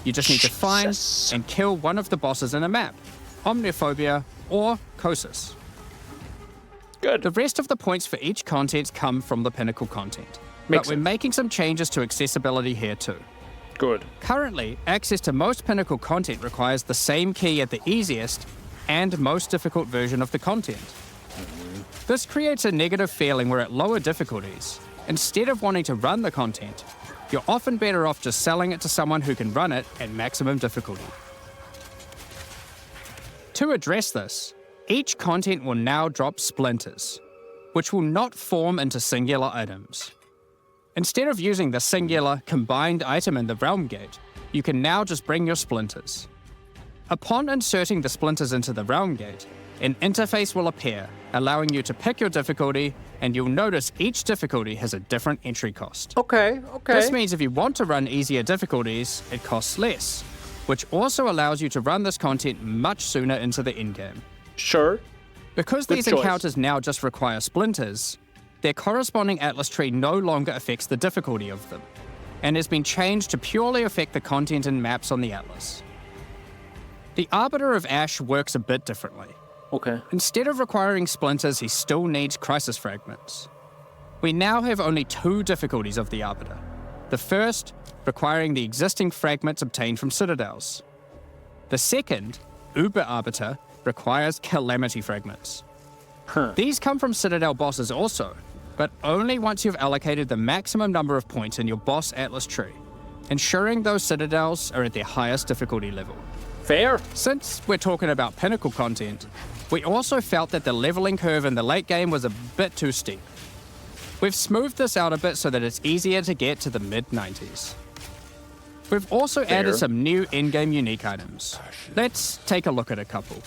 You just need to find Jesus. and kill one of the bosses in a map, Omniophobia or Kosis. Good. The rest of the points for each content come from the Pinnacle content. Makes but we're sense. making some changes to accessibility here too. Good. Currently, access to most Pinnacle content requires the same key at the easiest and most difficult version of the content. This creates a negative feeling where at lower difficulties, instead of wanting to run the content, you're often better off just selling it to someone who can run it at maximum difficulty. To address this, each content will now drop splinters, which will not form into singular items. Instead of using the singular combined item in the realm gate, you can now just bring your splinters. Upon inserting the splinters into the realm gate, an interface will appear, allowing you to pick your difficulty, and you'll notice each difficulty has a different entry cost. Okay. This means if you want to run easier difficulties, it costs less, which also allows you to run this content much sooner into the endgame. Sure. Because Good these choice. encounters now just require splinters, their corresponding atlas tree no longer affects the difficulty of them, and has been changed to purely affect the content and maps on the atlas. The Arbiter of Ash works a bit differently. Okay. Instead of requiring splinters, he still needs crisis fragments. We now have only 2 difficulties of the Arbiter. The first, requiring the existing fragments obtained from citadels. The second, Uber Arbiter, requires calamity fragments. These come from citadel bosses also, but only once you've allocated the maximum number of points in your boss atlas tree, ensuring those citadels are at their highest difficulty level. Fair. Since we're talking about pinnacle content, we also felt that the leveling curve in the late game was a bit too steep. We've smoothed this out a bit so that it's easier to get to the mid-90s. We've also added some new in-game unique items. Let's take a look at a couple.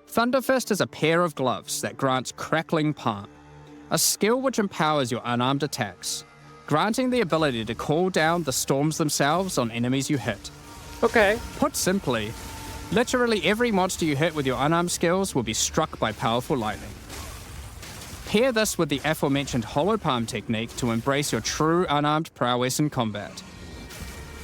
Thunderfist is a pair of gloves that grants Crackling Palm, a skill which empowers your unarmed attacks, granting the ability to call down the storms themselves on enemies you hit. Okay. Put simply, literally every monster you hit with your unarmed skills will be struck by powerful lightning. Pair this with the aforementioned Hollow Palm technique to embrace your true unarmed prowess in combat.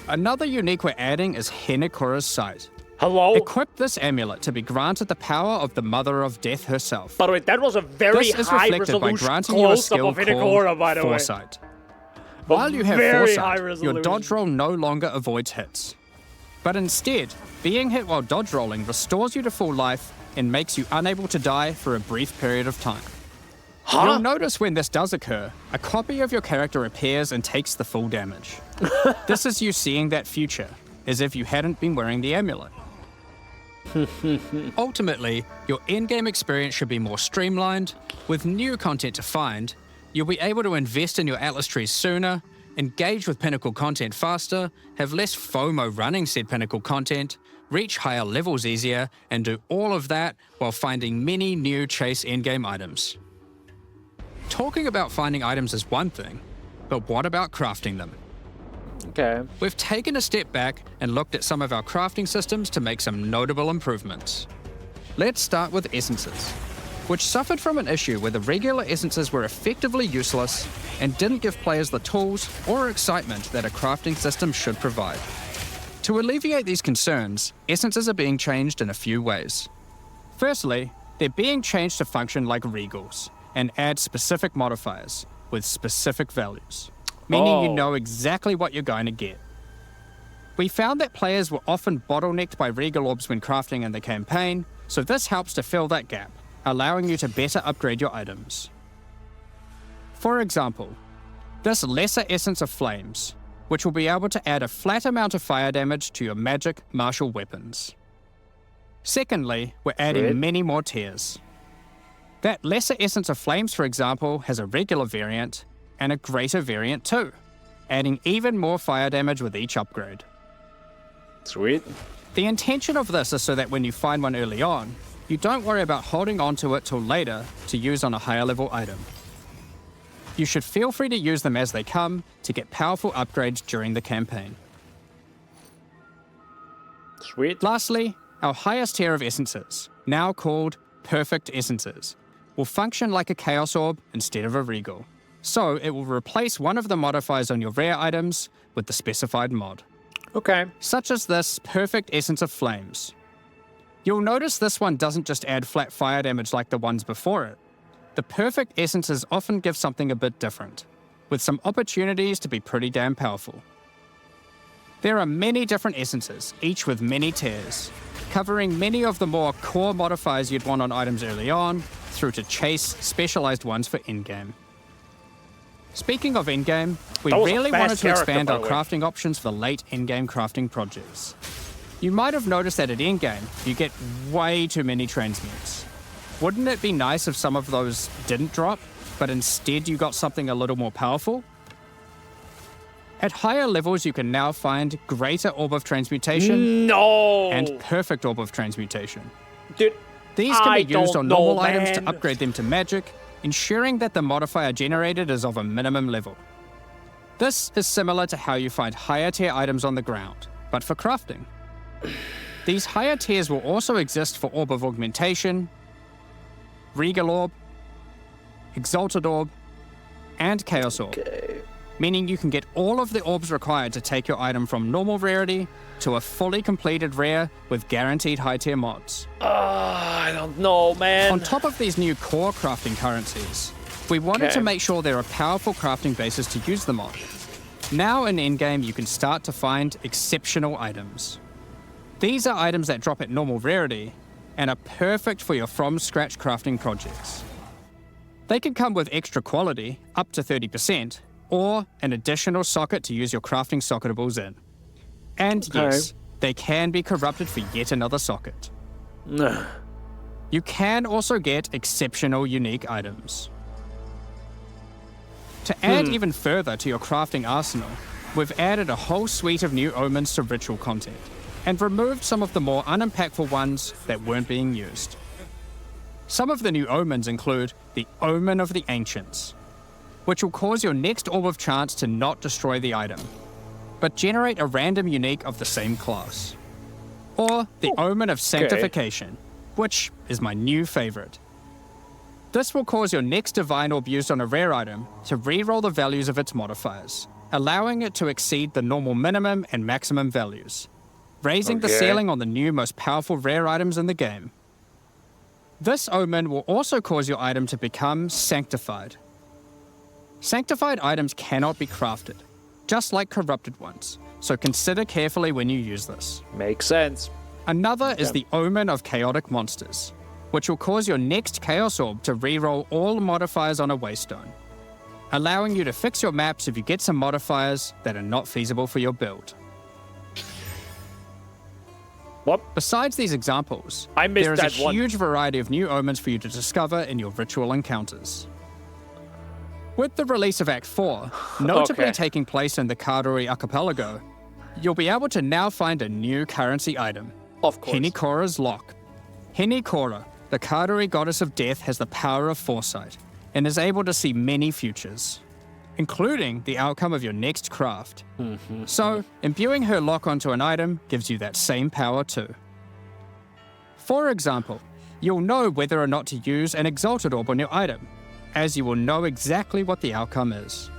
Another unique we're adding is Henekura's Sight. Hello? Equip this amulet to be granted the power of the Mother of Death herself. By the way, that was a very This is high reflected by resolution granting you a close-up skill of Henekura, called by the way. Foresight. While you have very high Foresight, resolution. your dodge roll no longer avoids hits. But instead, being hit while dodge rolling restores you to full life and makes you unable to die for a brief period of time. You'll notice when this does occur, a copy of your character appears and takes the full damage. This is you seeing that future, as if you hadn't been wearing the amulet. Ultimately, your in-game experience should be more streamlined. With new content to find, you'll be able to invest in your atlas trees sooner, engage with pinnacle content faster, have less FOMO running said pinnacle content, reach higher levels easier, and do all of that while finding many new chase endgame items. Talking about finding items is one thing, but what about crafting them? Okay. We've taken a step back and looked at some of our crafting systems to make some notable improvements. Let's start with essences, which suffered from an issue where the regular essences were effectively useless and didn't give players the tools or excitement that a crafting system should provide. To alleviate these concerns, essences are being changed in a few ways. Firstly, they're being changed to function like regals and add specific modifiers with specific values, meaning you know exactly what you're going to get. We found that players were often bottlenecked by regal orbs when crafting in the campaign, so this helps to fill that gap, allowing you to better upgrade your items. For example, this Lesser Essence of Flames, which will be able to add a flat amount of fire damage to your magic martial weapons. Secondly, we're adding many more tiers. That Lesser Essence of Flames, for example, has a regular variant and a greater variant too, adding even more fire damage with each upgrade. Sweet. The intention of this is so that when you find one early on, you don't worry about holding on to it till later to use on a higher level item. You should feel free to use them as they come to get powerful upgrades during the campaign. Sweet. Lastly, our highest tier of essences, now called Perfect Essences, will function like a Chaos Orb instead of a Regal. So it will replace one of the modifiers on your rare items with the specified mod, Okay. such as this Perfect Essence of Flames. You'll notice this one doesn't just add flat fire damage like the ones before it. The Perfect Essences often give something a bit different, with some opportunities to be pretty damn powerful. There are many different essences, each with many tiers, covering many of the more core modifiers you'd want on items early on, through to chase specialized ones for in-game. Speaking of in-game, we That was a really fast wanted to character, expand by our the way. crafting options for late in-game crafting projects. You might have noticed that at in-game, you get way too many transmutes. Wouldn't it be nice if some of those didn't drop, but instead you got something a little more powerful? At higher levels, you can now find Greater Orb of Transmutation No! and Perfect Orb of Transmutation. Dude, These can I be used don't on normal know, items man. to upgrade them to magic, ensuring that the modifier generated is of a minimum level. This is similar to how you find higher tier items on the ground, but for crafting. These higher tiers will also exist for Orb of Augmentation, Regal Orb, Exalted Orb, and Chaos Orb, meaning you can get all of the orbs required to take your item from normal rarity to a fully completed rare with guaranteed high tier mods. I don't know, man. On top of these new core crafting currencies, we wanted Okay. to make sure there are powerful crafting bases to use them on. Now in endgame, you can start to find exceptional items. These are items that drop at normal rarity and are perfect for your from-scratch crafting projects. They can come with extra quality, up to 30%, or an additional socket to use your crafting socketables in. And yes, they can be corrupted for yet another socket. You can also get exceptional unique items. To add even further to your crafting arsenal, we've added a whole suite of new omens to ritual content, and removed some of the more unimpactful ones that weren't being used. Some of the new omens include the Omen of the Ancients, which will cause your next Orb of Chance to not destroy the item, but generate a random unique of the same class. Or the Omen of Sanctification, which is my new favorite. This will cause your next Divine Orb used on a rare item to reroll the values of its modifiers, allowing it to exceed the normal minimum and maximum values, raising the ceiling on the new most powerful rare items in the game. This Omen will also cause your item to become sanctified. Sanctified items cannot be crafted, just like corrupted ones, so consider carefully when you use this. Makes sense. Another is the Omen of Chaotic Monsters, which will cause your next Chaos Orb to reroll all modifiers on a Waystone, allowing you to fix your maps if you get some modifiers that are not feasible for your build. What? Besides these examples, I missed there is that a one. huge variety of new omens for you to discover in your ritual encounters. With the release of Act 4, notably Okay. taking place in the Karori Archipelago, you'll be able to now find a new currency item, Of course. Henikora's Lock. Henikora, the Karori goddess of death, has the power of foresight and is able to see many futures, including the outcome of your next craft. So, imbuing her lock onto an item gives you that same power too. For example, you'll know whether or not to use an Exalted Orb on your item, as you will know exactly what the outcome is.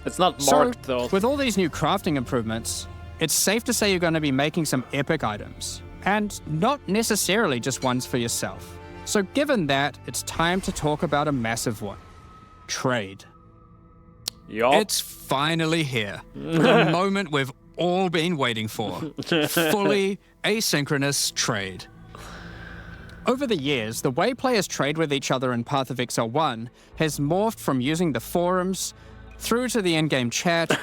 It's not So, marked, though. with all these new crafting improvements, it's safe to say you're going to be making some epic items, and not necessarily just ones for yourself. So given that, it's time to talk about a massive one. Trade. Yup. It's finally here. The moment we've all been waiting for. Fully asynchronous trade. Over the years, the way players trade with each other in Path of Exile 1 has morphed from using the forums, through to the in-game chat,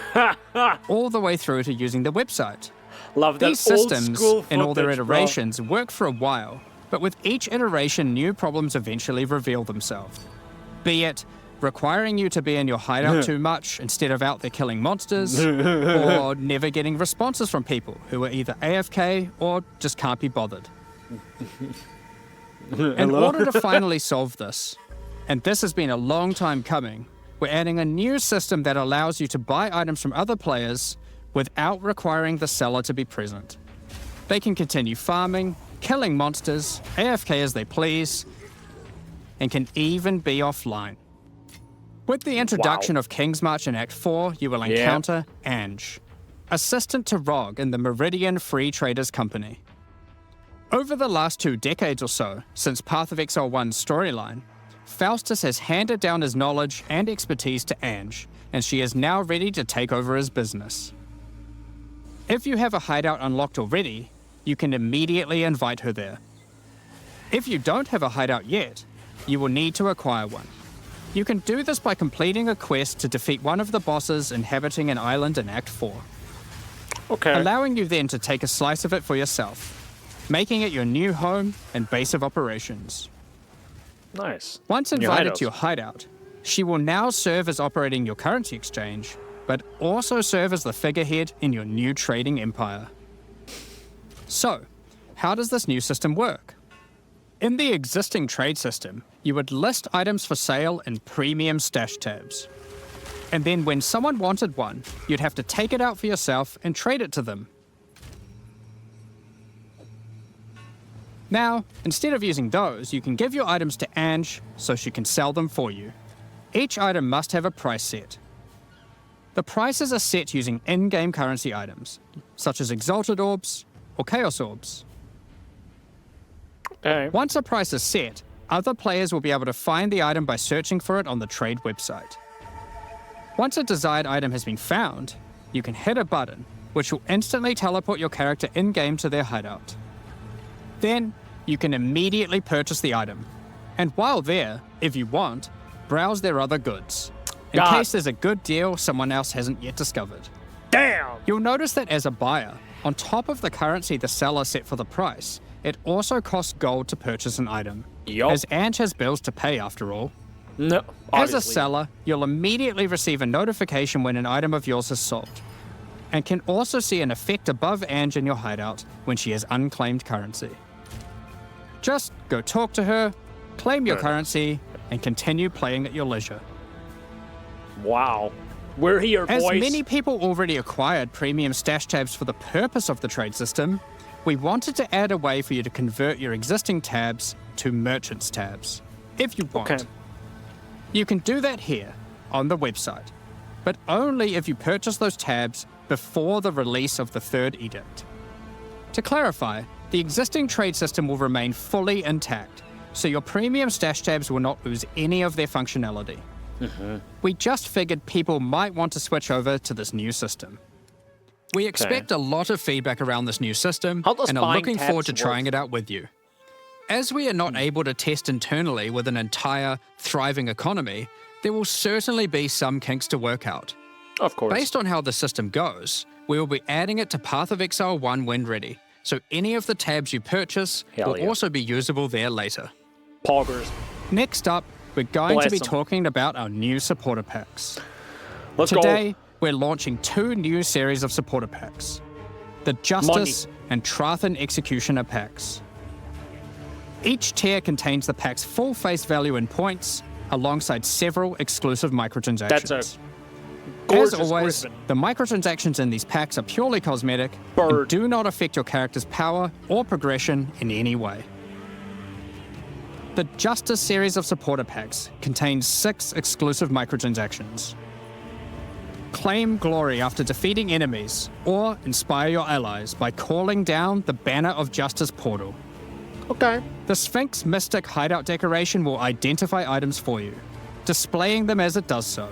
all the way through to using the website. Love that These old systems, school in all their footage, bro. iterations, work for a while, but with each iteration, new problems eventually reveal themselves. Be it requiring you to be in your hideout too much instead of out there killing monsters, or never getting responses from people who are either AFK or just can't be bothered. In order to finally solve this, and this has been a long time coming, we're adding a new system that allows you to buy items from other players without requiring the seller to be present. They can continue farming, killing monsters, AFK as they please, and can even be offline. With the introduction of King's March in Act 4, you will encounter Ange, assistant to Rog in the Meridian Free Traders Company. Over the last 2 decades or so, since Path of Exile 1's storyline, Faustus has handed down his knowledge and expertise to Ange, and she is now ready to take over his business. If you have a hideout unlocked already, you can immediately invite her there. If you don't have a hideout yet, you will need to acquire one. You can do this by completing a quest to defeat one of the bosses inhabiting an island in Act 4. Okay. Allowing you then to take a slice of it for yourself, making it your new home and base of operations. Nice. Once New invited hideout. to your hideout, she will now serve as operating your currency exchange, but also serve as the figurehead in your new trading empire. So, how does this new system work? In the existing trade system, you would list items for sale in premium stash tabs. And then when someone wanted one, you'd have to take it out for yourself and trade it to them. Now, instead of using those, you can give your items to Ange so she can sell them for you. Each item must have a price set. The prices are set using in-game currency items, such as Exalted Orbs or Chaos Orbs. Okay. Once a price is set, other players will be able to find the item by searching for it on the trade website. Once a desired item has been found, you can hit a button, which will instantly teleport your character in-game to their hideout. Then, you can immediately purchase the item, and while there, if you want, browse their other goods, in God. case there's a good deal someone else hasn't yet discovered. Damn! You'll notice that as a buyer, on top of the currency the seller set for the price, it also costs gold to purchase an item, Yup. as Ange has bills to pay after all. No, As a obviously. seller, you'll immediately receive a notification when an item of yours is sold, and can also see an effect above Ange in your hideout when she has unclaimed currency. Just go talk to her, claim your currency, and continue playing at your leisure. Wow. We're here, As boys. many people already acquired premium stash tabs for the purpose of the trade system, we wanted to add a way for you to convert your existing tabs to merchants tabs, if you want. Okay. You can do that here, on the website, but only if you purchase those tabs before the release of the third edict. To clarify, the existing trade system will remain fully intact, so your premium stash tabs will not lose any of their functionality. We just figured people might want to switch over to this new system. We expect a lot of feedback around this new system How does and are buying looking forward to tabs trying work? it out with you. As we are not able to test internally with an entire, thriving economy, there will certainly be some kinks to work out. Of course. Based on how the system goes, we will be adding it to Path of Exile 1 when ready, so any of the tabs you purchase Hell will yeah. also be usable there later. Poggers. Next up, we're going to Bless be 'em. talking about our new supporter packs. Let's Today, go. we're launching 2 new series of supporter packs. The Justice and Trathan Executioner packs. Each tier contains the pack's full face value in points, alongside several exclusive microtransactions. That's a As gorgeous always, griffin. the microtransactions in these packs are purely cosmetic Bird. and do not affect your character's power or progression in any way. The Justice series of supporter packs contains 6 exclusive microtransactions. Claim glory after defeating enemies, or inspire your allies by calling down the Banner of Justice portal. Okay. The Sphinx Mystic hideout decoration will identify items for you, displaying them as it does so.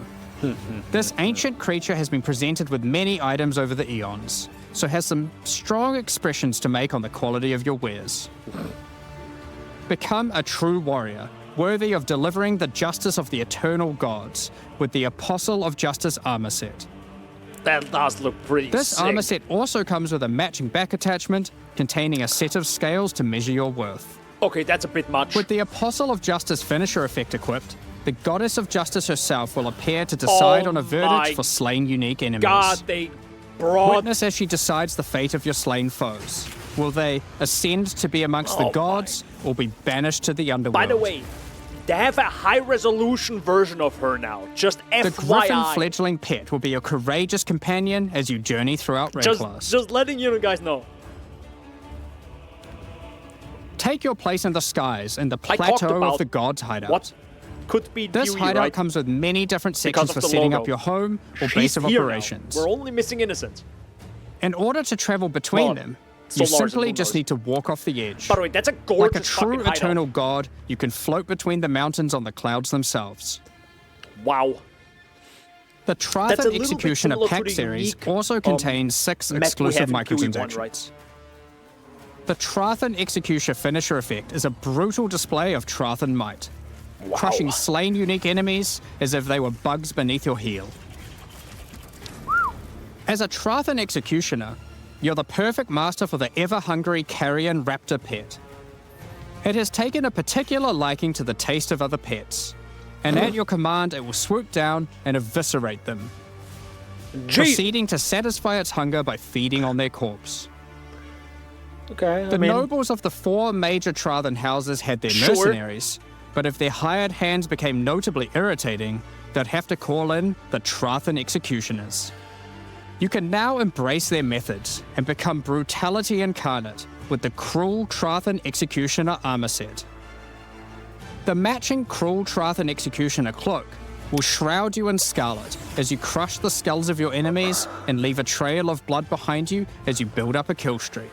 This ancient creature has been presented with many items over the eons, so has some strong expressions to make on the quality of your wares. Become a true warrior, worthy of delivering the justice of the eternal gods, with the Apostle of Justice armor set. That does look pretty This sick. armor set also comes with a matching back attachment, containing a set of scales to measure your worth. Okay, that's a bit much. With the Apostle of Justice finisher effect equipped, the Goddess of Justice herself will appear to decide Oh on a my verdict for slain unique enemies. God, they brought... Witness as she decides the fate of your slain foes. Will they ascend to be amongst Oh the gods, or be banished to the underworld? By the way, they have a high-resolution version of her now. Just the Griffin FYI. fledgling pet will be your courageous companion as you journey throughout Red Class. Just letting you guys know. Take your place in the skies in the I talked plateau about of the gods hideout. What could be This Dewey, hideout right? comes with many different sections Because for of the setting logo. up your home or She's base of here now. operations. We're only missing Innocent. In order to travel between Well, them, so you large simply and just luminous. need to walk off the edge. By the way, that's a Like gorgeous a true fucking hideout. eternal god, you can float between the mountains on the clouds themselves. Wow. The That's a Trathan little bit Executioner similar to pack the series unique, also contains 6 mech we exclusive have in QE1, microtransactions. right? The Trathan Executioner finisher effect is a brutal display of Trathan might, crushing slain unique enemies as if they were bugs beneath your heel. As a Trathan Executioner, you're the perfect master for the ever-hungry carrion raptor pet. It has taken a particular liking to the taste of other pets, and at your command it will swoop down and eviscerate them, proceeding to satisfy its hunger by feeding on their corpse. Okay, The nobles of the 4 major Trathan houses had their mercenaries, but if their hired hands became notably irritating, they'd have to call in the Trathan Executioners. You can now embrace their methods and become brutality incarnate with the Cruel Trathan Executioner armor set. The matching Cruel Trathan Executioner cloak will shroud you in scarlet as you crush the skulls of your enemies and leave a trail of blood behind you as you build up a kill streak.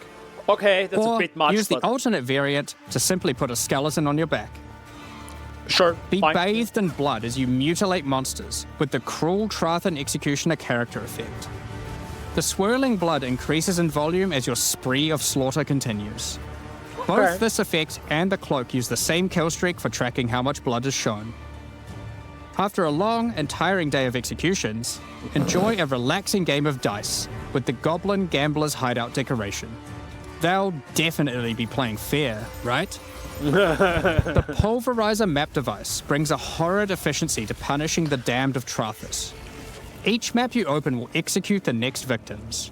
Okay, that's Or a bit much. use the but alternate variant to simply put a skeleton on your back. sure, Be fine. bathed in blood as you mutilate monsters with the Cruel Trathan Executioner character effect. The swirling blood increases in volume as your spree of slaughter continues. Both this effect and the cloak use the same kill streak for tracking how much blood is shown. After a long and tiring day of executions, enjoy a relaxing game of dice with the Goblin Gambler's Hideout decoration. They'll definitely be playing fair, right? The Pulverizer map device brings a horrid efficiency to punishing the damned of Trathis. Each map you open will execute the next victims.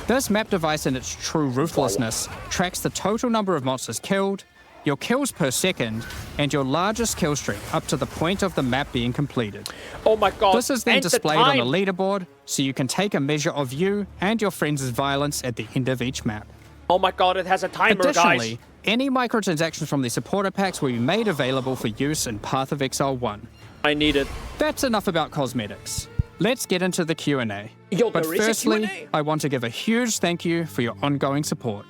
This map device in its true ruthlessness tracks the total number of monsters killed, your kills per second, and your largest kill streak up to the point of the map being completed. Oh my god. This is then and displayed on the time. leaderboard, so you can take a measure of you and your friends' violence at the end of each map. Oh my god, it has a timer, Additionally, guys. any microtransactions from the supporter packs will be made available for use in Path of Exile 1. I need it. That's enough about cosmetics. Let's get into the Q&A. Yo, But there is a firstly, Q&A? I want to give a huge thank you for your ongoing support.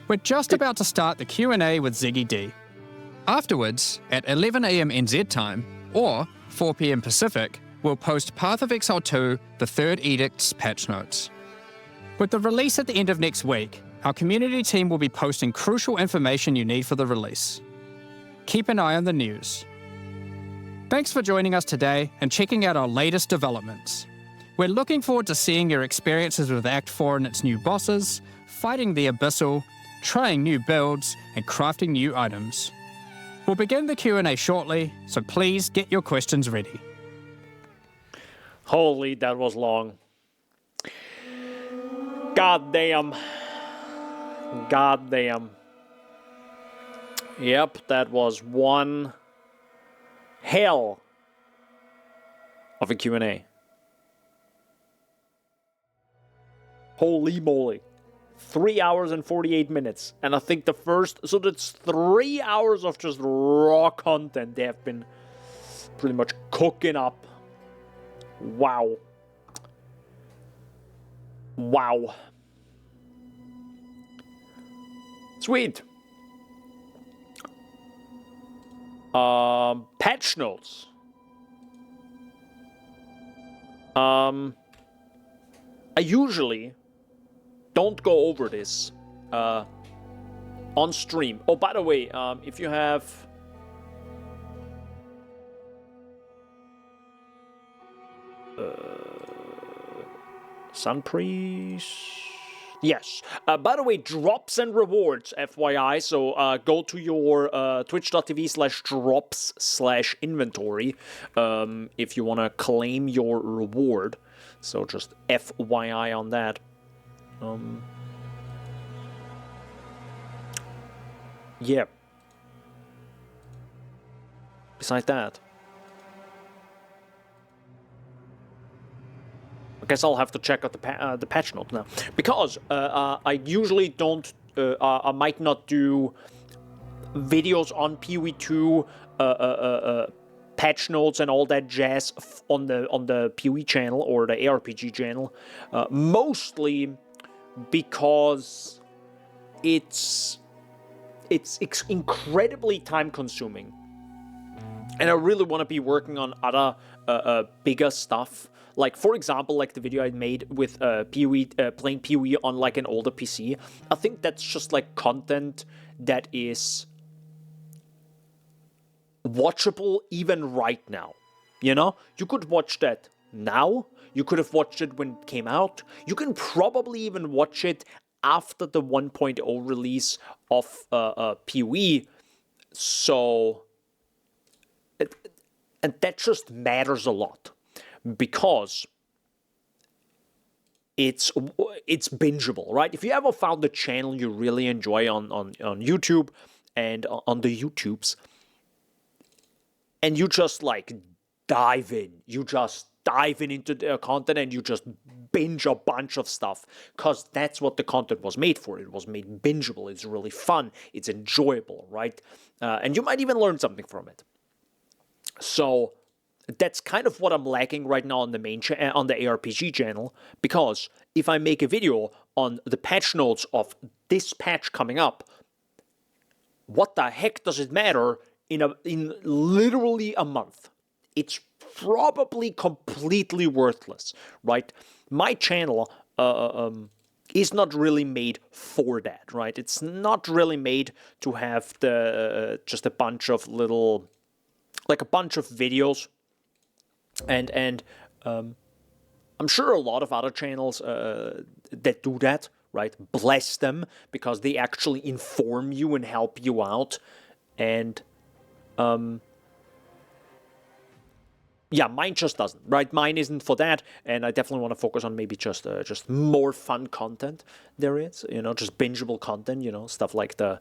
We're just about to start the Q&A with Ziggy D. Afterwards, at 11 AM NZ time, or 4 PM Pacific, we'll post Path of Exile 2, the Third Edict's patch notes. With the release at the end of next week, our community team will be posting crucial information you need for the release. Keep an eye on the news. Thanks for joining us today and checking out our latest developments. We're looking forward to seeing your experiences with Act 4 and its new bosses, fighting the Abyssal, trying new builds, and crafting new items. We'll begin the Q&A shortly, so please get your questions ready. Holy, that was long. God damn. God damn. Yep, that was one hell of a Q&A. Holy moly. 3 hours and 48 minutes. And I think the first... So that's 3 hours of just raw content they have been pretty much cooking up. Wow. Wow. Sweet. Patch notes. I usually don't go over this on stream. Oh, by the way, if you have Sun Priest. Yes. By the way, drops and rewards, FYI. So go to your twitch.tv/drops/inventory if you want to claim your reward. So just FYI on that. Yeah. Besides that, I guess I'll have to check out the patch note now, because I usually don't. I might not do videos on PoE2 patch notes and all that jazz on the PoE channel or the ARPG channel, mostly because it's incredibly time consuming, and I really want to be working on other bigger stuff Like, for example, like the video I made with PoE, playing PoE on like an older PC. I think that's just like content that is watchable even right now. You know, you could watch that now. You could have watched it when it came out. You can probably even watch it after the 1.0 release of PoE. So, and that just matters a lot, because it's bingeable, right? If you ever found a channel you really enjoy on YouTube and on the YouTubes, and you just like dive in, into their content and you just binge a bunch of stuff, because that's what the content was made for. It was made bingeable. It's really fun. It's enjoyable, right? And you might even learn something from it. So that's kind of what I'm lacking right now on the main on the ARPG channel, because if I make a video on the patch notes of this patch coming up, what the heck does it matter in literally a month? It's probably completely worthless, right? My channel is not really made for that, right? It's not really made to have the just a bunch of little, like a bunch of videos, and I'm sure a lot of other channels that do that, right? Bless them, because they actually inform you and help you out, and yeah, mine just doesn't, right? Mine isn't for that, and I definitely want to focus on maybe just more fun content there is, you know, just bingeable content, you know, stuff like the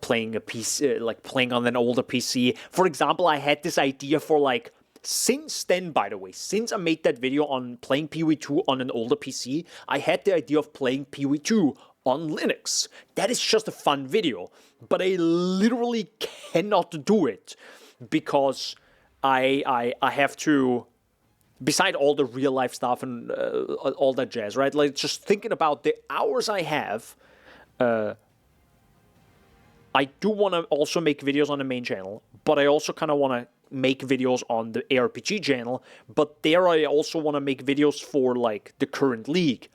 playing a PC, like playing on an older PC. For example, I had this idea for like, since then, by the way, since I made that video on playing PoE 2 on an older PC, I had the idea of playing PoE 2 on Linux. That is just a fun video, but I literally cannot do it, because I have to, beside all the real life stuff and all that jazz, right? Like, just thinking about the hours I have, I do want to also make videos on the main channel, but I also kind of want to make videos on the ARPG channel. But there I also want to make videos for like the current league,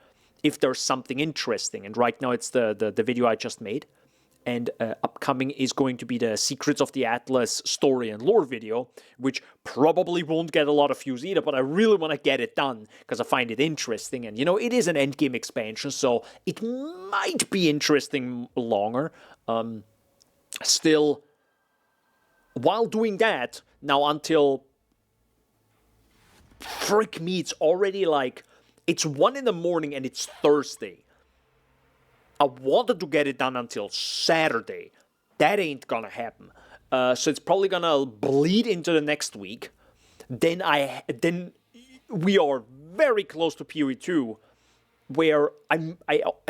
if there's something interesting. And right now it's the video I just made. And upcoming is going to be the Secrets of the Atlas story and lore video, which probably won't get a lot of views either, but I really want to get it done because I find it interesting. And, you know, it is an endgame expansion, so it might be interesting longer. Still, while doing that, now until, frick me, it's already like, it's 1 in the morning and it's Thursday. I wanted to get it done until Saturday. That ain't gonna happen. So it's probably gonna bleed into the next week. Then we are very close to PoE 2, where I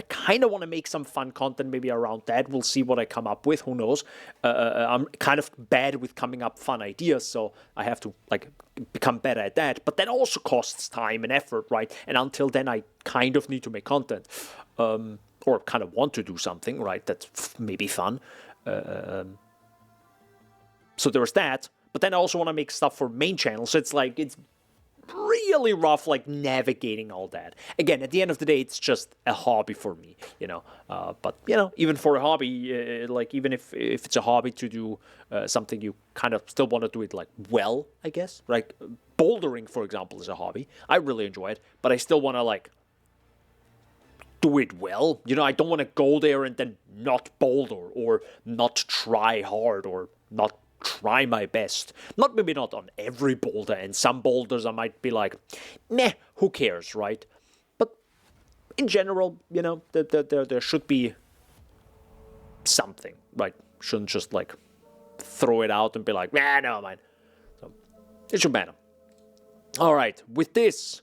kind of want to make some fun content maybe around that. We'll see what I come up with. Who knows? I'm kind of bad with coming up fun ideas, so I have to like become better at that. But that also costs time and effort, right? And until then, I kind of need to make content. Or kind of want to do something, right, that's maybe fun. So there's that. But then I also want to make stuff for main channel. So it's like, it's really rough, like, navigating all that. Again, at the end of the day, it's just a hobby for me, you know. But, you know, even for a hobby, like, even if it's a hobby to do something, you kind of still want to do it, like, well, I guess. Like, bouldering, for example, is a hobby. I really enjoy it. But I still want to, like, do it well. You know, I don't want to go there and then not boulder or not try hard or not try my best. Maybe not on every boulder, and some boulders I might be like, meh, who cares, right? But in general, you know, there should be something, right? Shouldn't just like throw it out and be like, nah, no, man. So it should matter. All right, with this,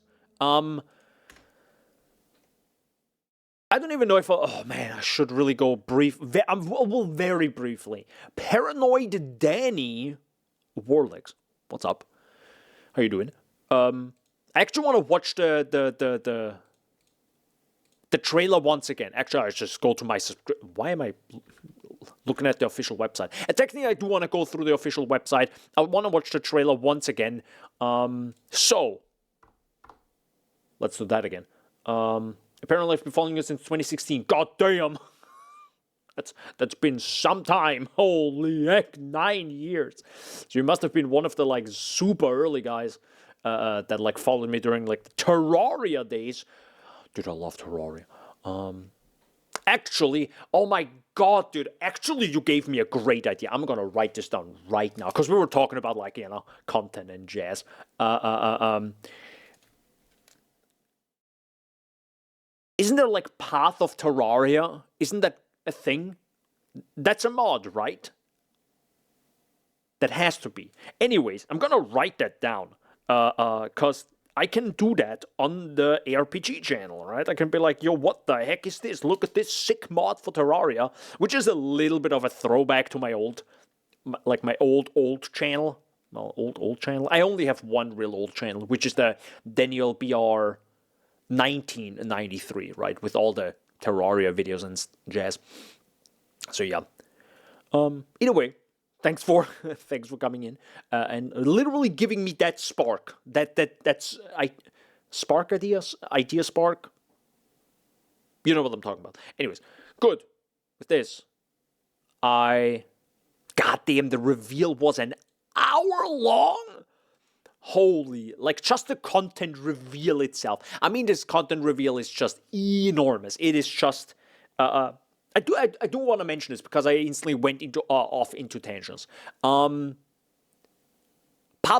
I don't even know if I should really go brief. Well, very briefly. Paranoid Danny Warlegs, what's up? How you doing? I actually want to watch the trailer once again. Actually, I just go to my why am I looking at the official website? And technically, I do want to go through the official website. I want to watch the trailer once again. So Let's do that again. Apparently, I've been following you since 2016. God damn! That's been some time. Holy heck, 9 years. So you must have been one of the like super early guys that like followed me during like the Terraria days. Dude, I love Terraria. Actually, oh my god, dude. Actually, you gave me a great idea. I'm gonna write this down right now because we were talking about like content and jazz. Isn't there like Path of Terraria? Isn't that a thing? That's a mod, right? That has to be. Anyways, I'm gonna write that down. Cause I can do that on the ARPG channel, right? I can be like, yo, what the heck is this? Look at this sick mod for Terraria, which is a little bit of a throwback to my old channel. Well, old channel. I only have one real old channel, which is the Daniel BR 1993, right? With all the Terraria videos and jazz. So yeah. Either way, thanks for coming in and literally giving me that spark. That's spark idea spark. You know what I'm talking about. Anyways, good. With this, goddamn, the reveal was an hour long. Holy, like just the content reveal itself. I mean, this content reveal is just enormous. It is just, I do want to mention this because I instantly went off into tangents. Path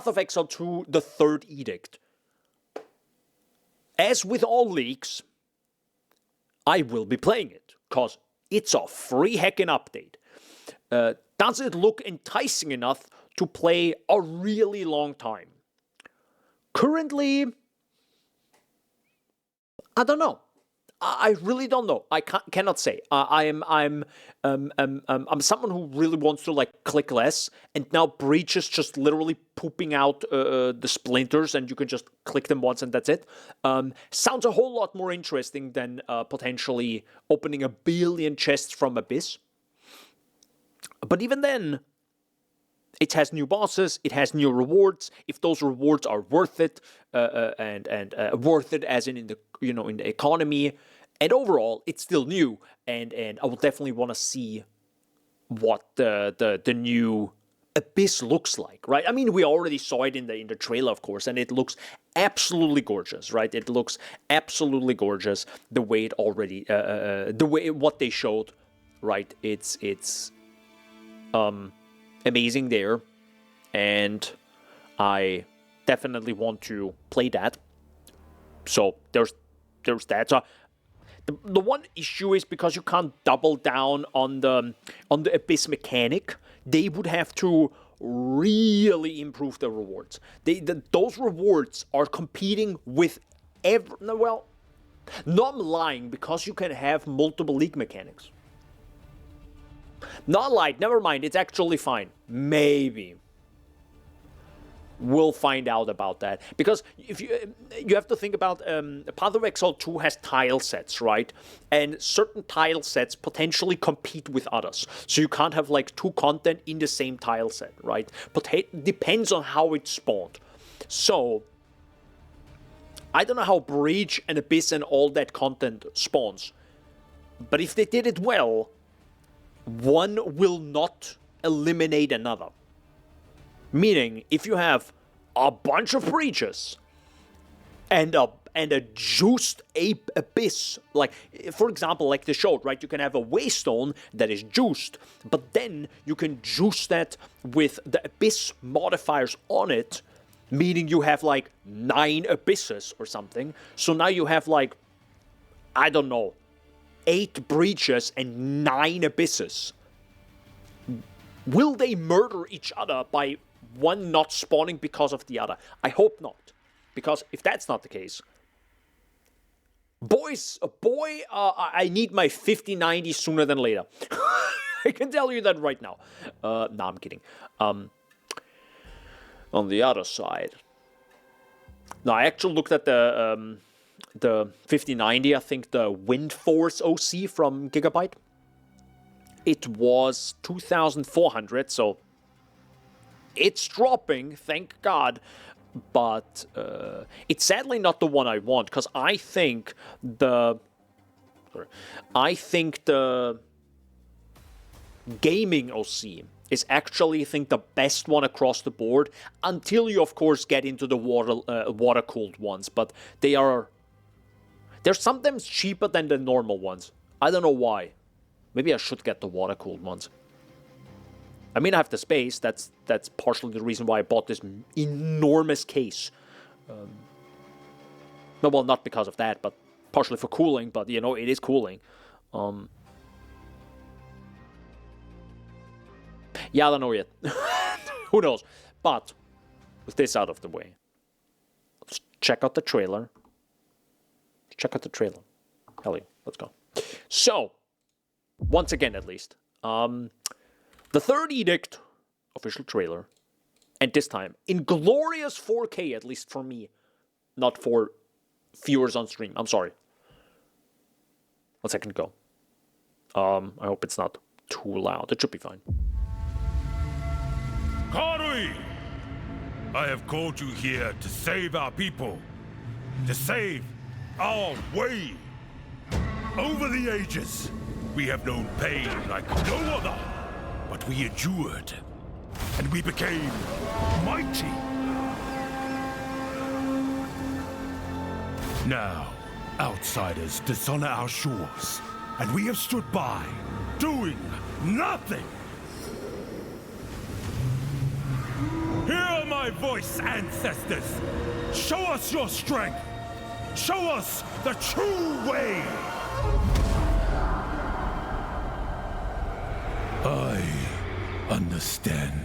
of Exile 2, the third edict. As with all leaks, I will be playing it because it's a free heckin' update. Does it look enticing enough to play a really long time? Currently, I don't know. I really don't know. I cannot say. I'm someone who really wants to like click less, and now Breach is just literally pooping out the splinters, and you can just click them once, and that's it. Sounds a whole lot more interesting than potentially opening a billion chests from Abyss. But even then, it has new bosses, it has new rewards. If those rewards are worth it, and worth it as in the in the economy, and overall it's still new, and I will definitely want to see what the new Abyss looks like, right? I mean, we already saw it in the trailer, of course, and it looks absolutely gorgeous, right? It looks absolutely gorgeous the way it already, the way what they showed, right? It's amazing there, and I definitely want to play that. So there's that. So the one issue is because you can't double down on the Abyss mechanic, they would have to really improve the rewards. Those rewards are competing with well, no, I'm lying, because you can have multiple league mechanics. Not light, never mind, it's actually fine. Maybe. We'll find out about that. Because if you have to think about, Path of Exile 2 has tile sets, right? And certain tile sets potentially compete with others. So you can't have like two content in the same tile set, right? Depends on how it's spawned. So, I don't know how Breach and Abyss and all that content spawns. But if they did it well, one will not eliminate another. Meaning, if you have a bunch of breaches and a juiced Abyss, like, for example, like they showed, right? You can have a Waystone that is juiced, but then you can juice that with the Abyss modifiers on it, meaning you have like 9 Abysses or something. So now you have like, I don't know, 8 breaches and 9 Abysses. Will they murder each other by one not spawning because of the other? I hope not. Because if that's not the case, I need my 5090 sooner than later. I can tell you that right now. No, I'm kidding. On the other side, no, I actually looked at the 5090. I think the Windforce OC from Gigabyte. It was 2,400, so it's dropping, thank God. but it's sadly not the one I want, because I think the gaming OC is actually, I think, the best one across the board, until you, of course, get into the water-cooled ones. But they're sometimes cheaper than the normal ones. I don't know why. Maybe I should get the water-cooled ones. I mean, I have the space. That's partially the reason why I bought this enormous case. No, well, not because of that, but partially for cooling. But, you know, it is cooling. Yeah, I don't know yet. Who knows? But with this out of the way, let's check out the trailer. Hell yeah, let's go. So, once again at least, the third Edict official trailer, and this time in glorious 4K, at least for me, not for viewers on stream. I'm sorry. 1 second, go. I hope it's not too loud. It should be fine. Karui! I have called you here to save our people, to save our way. Over the ages, we have known pain like no other, but we endured, and we became mighty. Now, outsiders dishonor our shores, and we have stood by, doing nothing. Hear my voice, ancestors! Show us your strength! Show us the true way! I understand.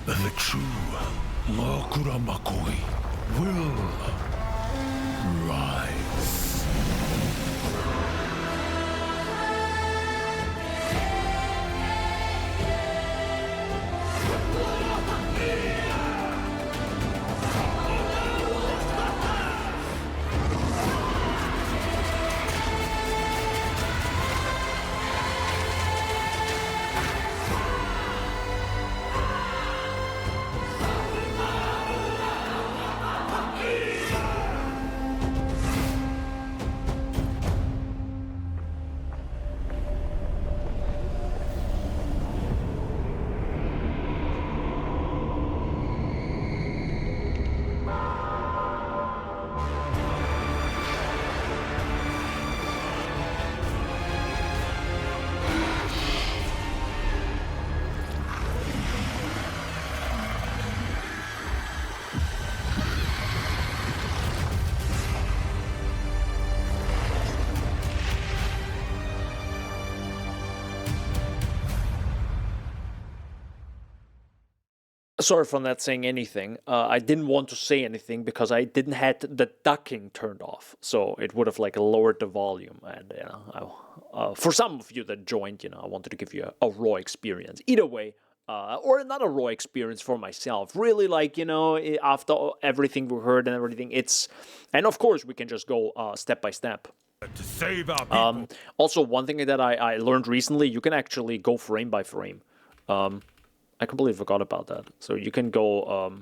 The true Makura Makoi will rise. Sorry for not saying anything. I didn't want to say anything because I didn't had the ducking turned off, so it would have like lowered the volume. And for some of you that joined, I wanted to give you a raw experience. Either way, or not a raw experience for myself. Really, like after everything we heard and everything, and of course we can just go step by step. To save our people. Also, one thing that I learned recently, you can actually go frame by frame. I completely forgot about that. So you can go,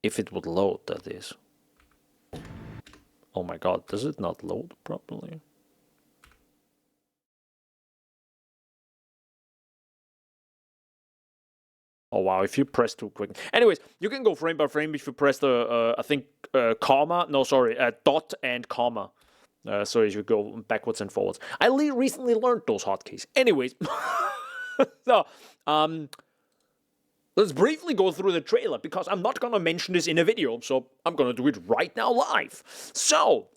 if it would load, that is. Oh my god, does it not load properly? Oh wow, if you press too quick. Anyways, you can go frame by frame if you press the, I think, dot and comma. So you go backwards and forwards. I recently learned those hotkeys. Anyways. So, let's briefly go through the trailer, because I'm not going to mention this in a video, so I'm going to do it right now live. So,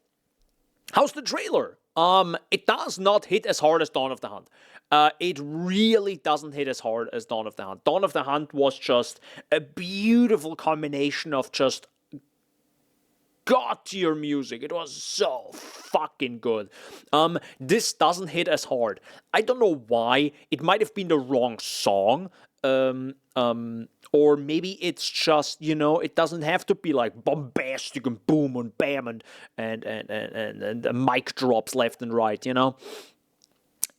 how's the trailer? It does not hit as hard as Dawn of the Hunt. It really doesn't hit as hard as Dawn of the Hunt. Dawn of the Hunt was just a beautiful combination of just god-tier music. It was so fucking good. This doesn't hit as hard. I don't know why. It might have been the wrong song. Or maybe it's just, it doesn't have to be like bombastic and boom and bam and mic drops left and right,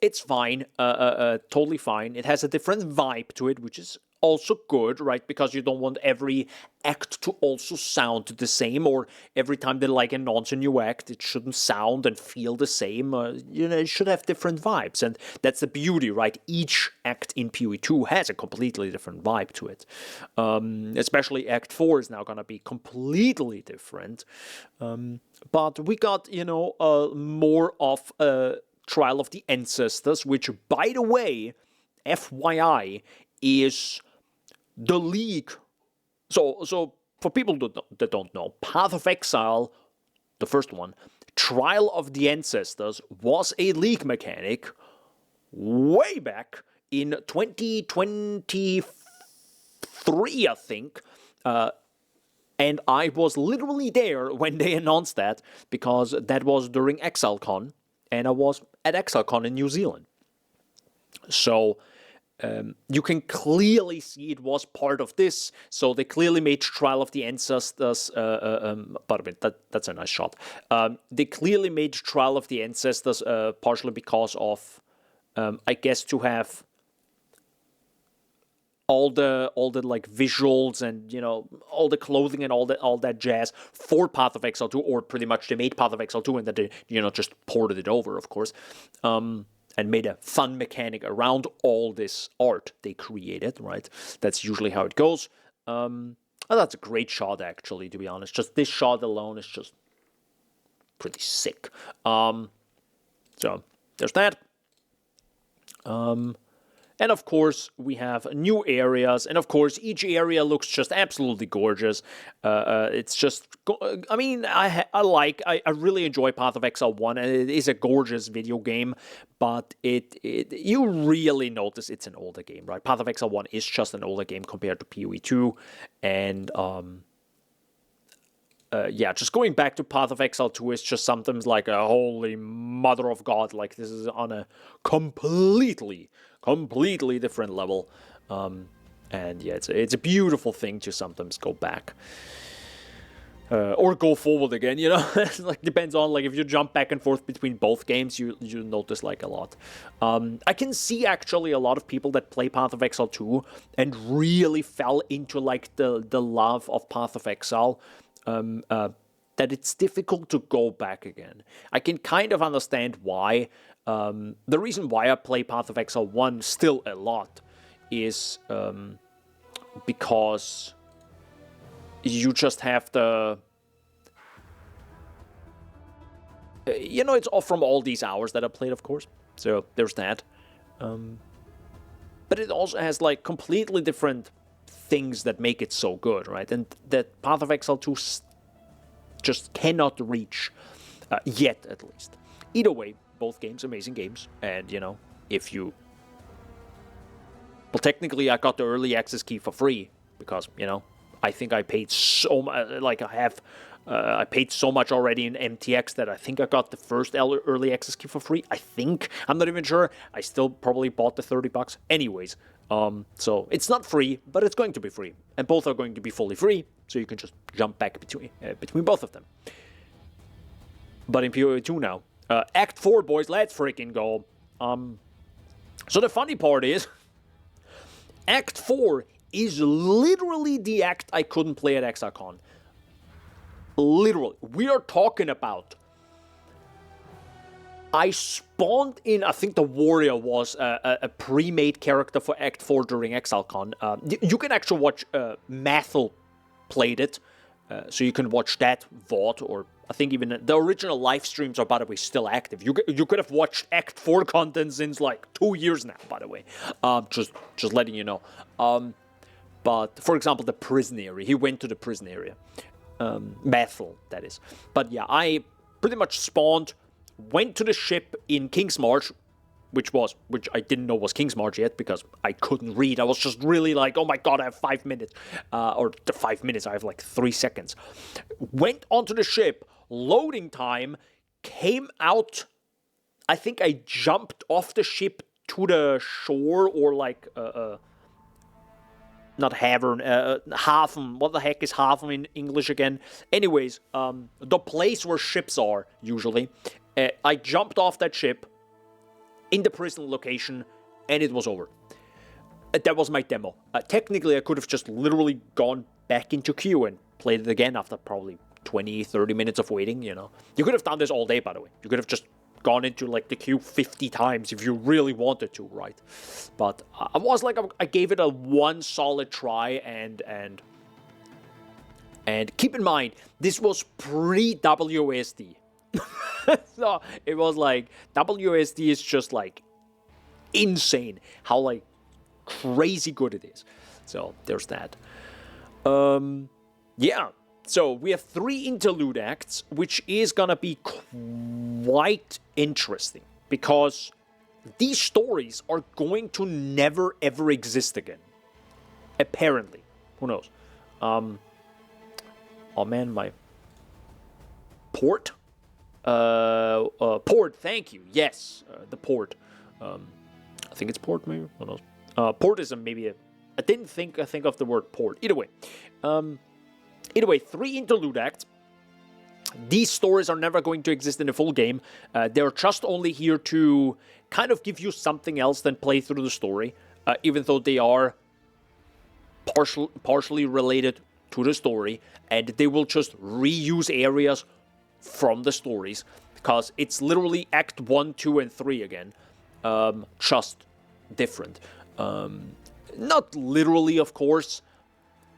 It's fine, totally fine. It has a different vibe to it, which is also good, right? Because you don't want every act to also sound the same, or every time they announce a new act, it shouldn't sound and feel the same. It should have different vibes, and that's the beauty, right? Each act in PoE 2 has a completely different vibe to it. Especially Act 4 is now gonna be completely different. But we got, more of Trial of the Ancestors, which, by the way, FYI, is the League. So for people that don't know, Path of Exile, the first one, Trial of the Ancestors, was a League mechanic way back in 2023, I think. And I was literally there when they announced that, because that was during ExileCon, and I was at ExileCon in New Zealand. So you can clearly see it was part of this. So they clearly made Trial of the Ancestors. That's a nice shot. They clearly made Trial of the Ancestors partially because of, I guess, to have all the visuals and all the clothing and all that jazz for Path of Exile 2, or pretty much they made Path of Exile 2 and then they just ported it over, of course. And made a fun mechanic around all this art they created, right? That's usually how it goes. That's a great shot, actually, to be honest. Just this shot alone is just pretty sick. So, there's that. And of course, we have new areas, and of course, each area looks just absolutely gorgeous. It's just, I really enjoy Path of Exile 1, and it is a gorgeous video game, but you really notice it's an older game, right? Path of Exile 1 is just an older game compared to PoE 2, and just going back to Path of Exile 2 is just sometimes like a holy mother of God. Like, this is on a completely different level. And yeah, it's a beautiful thing to sometimes go back. Or go forward again, It depends on, if you jump back and forth between both games, you notice, a lot. I can see, actually, a lot of people that play Path of Exile 2 and really fell into, the love of Path of Exile, that it's difficult to go back again. I can kind of understand why. The reason why I play Path of Exile 1 still a lot is because you just have the... it's all from all these hours that I played, of course. So there's that. But it also has, completely different things that make it so good, right? And that Path of Exile 2 just cannot reach, yet at least. Either way, both games, amazing games, and, if you... Well, technically, I got the early access key for free, because, I think I paid so much, I paid so much already in MTX that I think I got the first early access key for free, I think. I'm not even sure. I still probably bought the $30. Anyways, so it's not free, but it's going to be free. And both are going to be fully free, so you can just jump back between both of them. But in PoE 2 now. Act 4, boys, let's freaking go. So the funny part is, Act 4 is literally the act I couldn't play at ExileCon. Literally. We are talking about... I spawned in, I think the Warrior was a pre-made character for Act 4 during ExileCon. You can actually watch Mathel played it, so you can watch that VOD, or I think even the original live streams are, by the way, still active. You could have watched Act 4 content since 2 years now, by the way. Just letting you know. But, for example, the prison area. He went to the prison area. Mathel, that is. But yeah, I pretty much spawned, went to the ship in King's March, which I didn't know was King's March yet because I couldn't read. I was just really like, oh my god, I have 5 minutes. Or the 5 minutes, I have like 3 seconds. Went onto the ship, loading time, came out. I think I jumped off the ship to the shore, or like, not Havern, Hafen. What the heck is Hafen in English again? Anyways, the place where ships are, usually. I jumped off that ship in the prison location, and it was over. That was my demo. Technically, I could have just literally gone back into queue and played it again after probably 20, 30 minutes of waiting, you know. You could have done this all day, by the way. You could have just gone into, like, the queue 50 times if you really wanted to, right? But I was like, I gave it a one solid try, and keep in mind, this was pre-WSD. So it was like, WSD is just like insane how like crazy good it is. So there's that. Yeah, so we have 3 interlude acts, which is gonna be quite interesting because these stories are going to never ever exist again. Apparently. Who knows? Oh man, my port? Port, thank you. Yes, the port. I think it's port, maybe. Who knows? Port is maybe a. I didn't think of the word port. Either way, 3 interlude acts. These stories are never going to exist in the full game. They're just only here to kind of give you something else than play through the story, even though they are partially related to the story, and they will just reuse areas from the stories, because it's literally Act 1, 2, and 3 again, just different. Not literally, of course,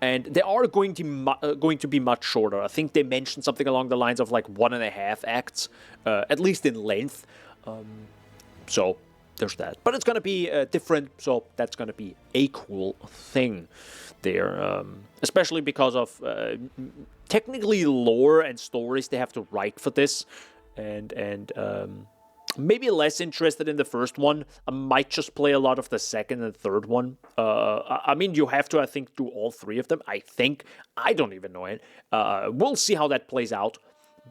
and they are going to be much shorter. I think they mentioned something along the lines of like 1.5 acts, at least in length. So there's that. But it's going to be different, so that's going to be a cool thing there, especially because of technically lore and stories they have to write for this, and maybe less interested in the first one. I might just play a lot of the second and third one. I mean, you have to, I think, do all 3 of them. I think. I don't even know it. We'll see how that plays out.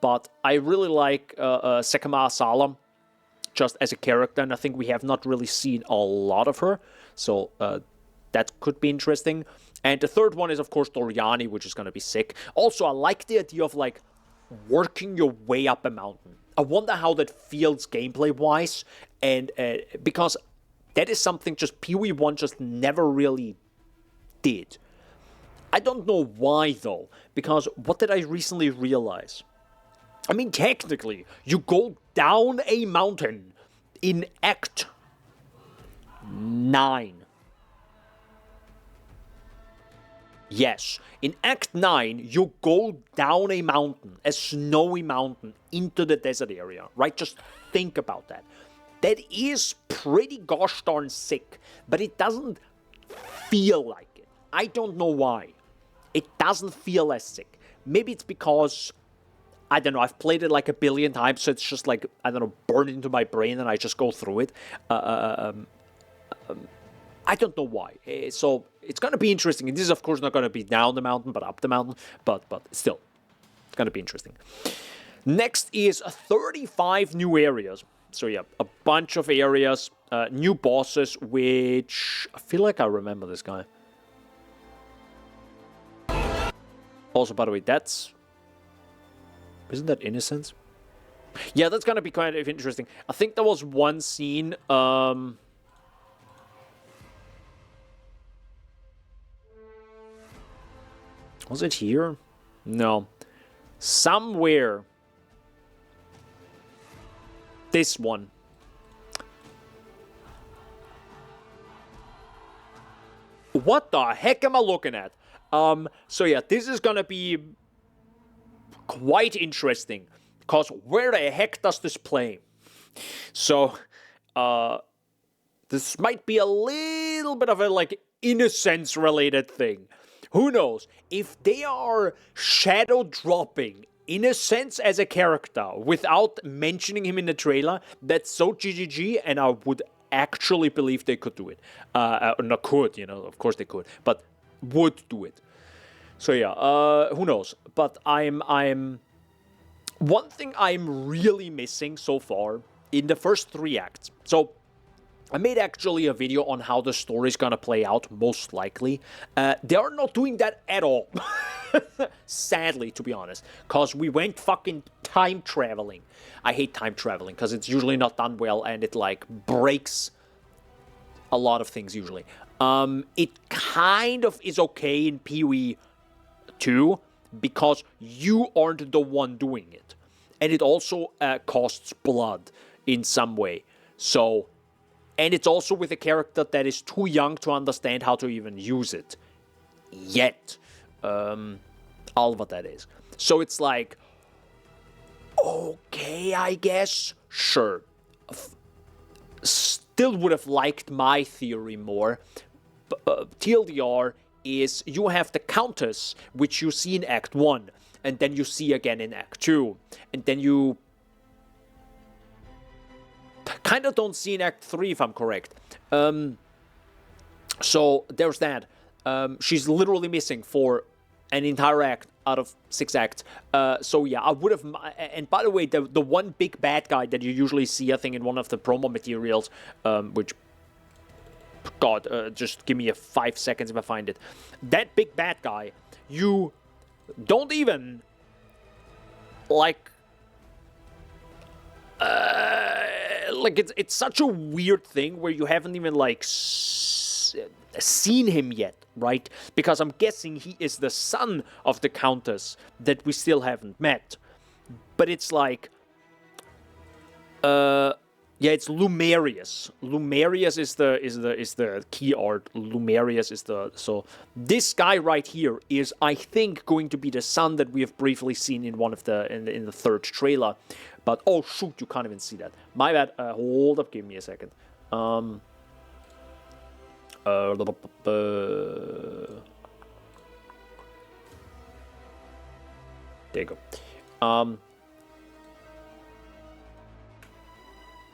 But I really like Sekama Asala just as a character, and I think we have not really seen a lot of her. So that could be interesting. And the third one is, of course, Doriani, which is going to be sick. Also, I like the idea of, like, working your way up a mountain. I wonder how that feels gameplay-wise, and because that is something just PoE1 just never really did. I don't know why, though, because what did I recently realize? I mean, technically, you go down a mountain in Act 9. Yes, in Act 9, you go down a mountain, a snowy mountain, into the desert area, right? Just think about that. That is pretty gosh darn sick, but it doesn't feel like it. I don't know why. It doesn't feel as sick. Maybe it's because, I don't know, I've played it like a billion times, so it's just like, I don't know, burned into my brain and I just go through it. I don't know why. So it's going to be interesting. And this is, of course, not going to be down the mountain, but up the mountain. But still, it's going to be interesting. Next is 35 new areas. So yeah, a bunch of areas, new bosses, which I feel like I remember this guy. Also, by the way, isn't that Innocence? Yeah, that's going to be kind of interesting. I think there was one scene, was it here? No. Somewhere. This one. What the heck am I looking at? So yeah, this is gonna be quite interesting. Because where the heck does this play? So, this might be a little bit of a, like, Innocence-related thing. Who knows? If they are shadow dropping in a sense, as a character, without mentioning him in the trailer, that's so GGG, and I would actually believe they could do it. Not could, of course they could, but would do it. So yeah, who knows? But I'm one thing I'm really missing so far in the first 3 acts. So I made actually a video on how the story is gonna play out, most likely. They are not doing that at all. Sadly, to be honest. Because we went fucking time traveling. I hate time traveling, because it's usually not done well, and it, like, breaks a lot of things, usually. It kind of is okay in PoE 2, because you aren't the one doing it. And it also costs blood in some way. So... And it's also with a character that is too young to understand how to even use it. Yet. All what that is. So it's like, okay, I guess. Sure. Still would have liked my theory more. TLDR is you have the Countess, which you see in Act 1. And then you see again in Act 2. And then you... kind of don't see in Act 3, if I'm correct. So, there's that. She's literally missing for an entire act out of 6 acts. So, yeah, I would have... And by the way, the one big bad guy that you usually see, I think, in one of the promo materials, which... God, just give me 5 seconds if I find it. That big bad guy, you don't even... Like, it's such a weird thing where you haven't even, like, seen him yet, right? Because I'm guessing he is the son of the Countess that we still haven't met. But it's like... yeah, it's Lumerius. Lumerius is the key art. Lumerius is the... So, this guy right here is, I think, going to be the son that we have briefly seen in one of the... in the 3rd trailer. But, oh shoot, you can't even see that. My bad. Hold up, give me a second. There you go.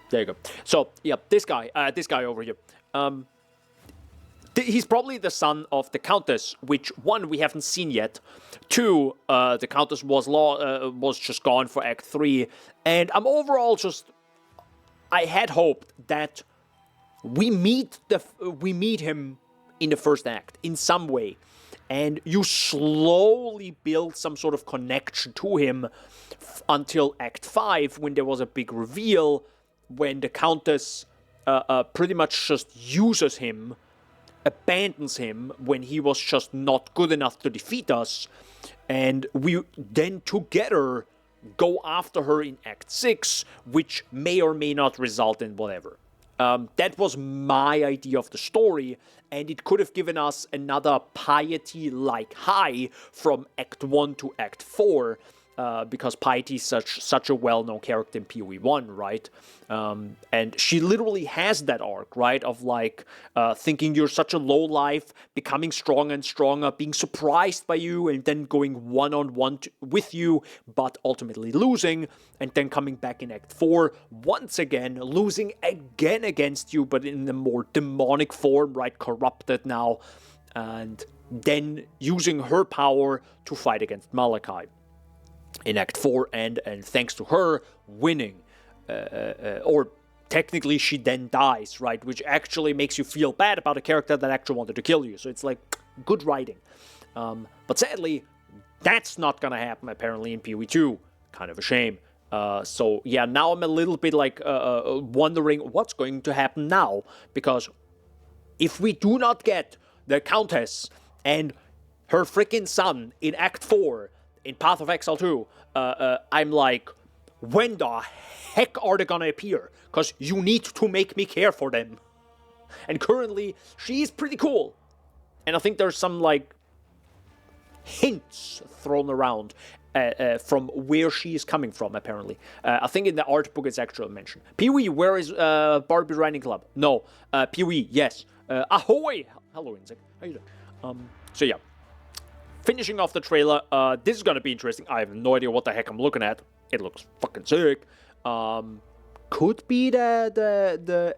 There you go. So, yeah, this guy over here. He's probably the son of the Countess, which, 1, we haven't seen yet. 2, the Countess was just gone for Act 3. And I'm overall just... I had hoped that we meet him in the first act, in some way. And you slowly build some sort of connection to him until Act 5, when there was a big reveal, when the Countess pretty much just uses him, abandons him when he was just not good enough to defeat us, and we then together go after her in Act 6, which may or may not result in whatever. That was my idea of the story, and it could have given us another Piety-like high from Act 1 to Act 4, because Piety is such a well-known character in PoE 1, right? And she literally has that arc, right? Of like, thinking you're such a low-life, becoming stronger and stronger, being surprised by you, and then going one-on-one with you, but ultimately losing, and then coming back in Act 4, once again, losing again against you, but in a more demonic form, right? Corrupted now, and then using her power to fight against Malachi in Act 4, and thanks to her, winning. Or technically she then dies, right? Which actually makes you feel bad about a character that actually wanted to kill you. So it's like, good writing. But sadly, that's not gonna happen apparently in PoE 2. Kind of a shame. So yeah, now I'm a little bit like wondering what's going to happen now. Because if we do not get the Countess and her freaking son in Act 4, in Path of Exile 2, I'm like, when the heck are they gonna appear? Because you need to make me care for them. And currently, she's pretty cool. And I think there's some, like, hints thrown around from where she is coming from, apparently. I think in the art book it's actually mentioned. PoE, where is Barbie Riding Club? No. PoE, yes. Ahoy! Hello, Insect. How you doing? So yeah. finishing off the trailer, this is gonna be interesting. I have no idea what the heck I'm looking at. It looks fucking sick. Could be the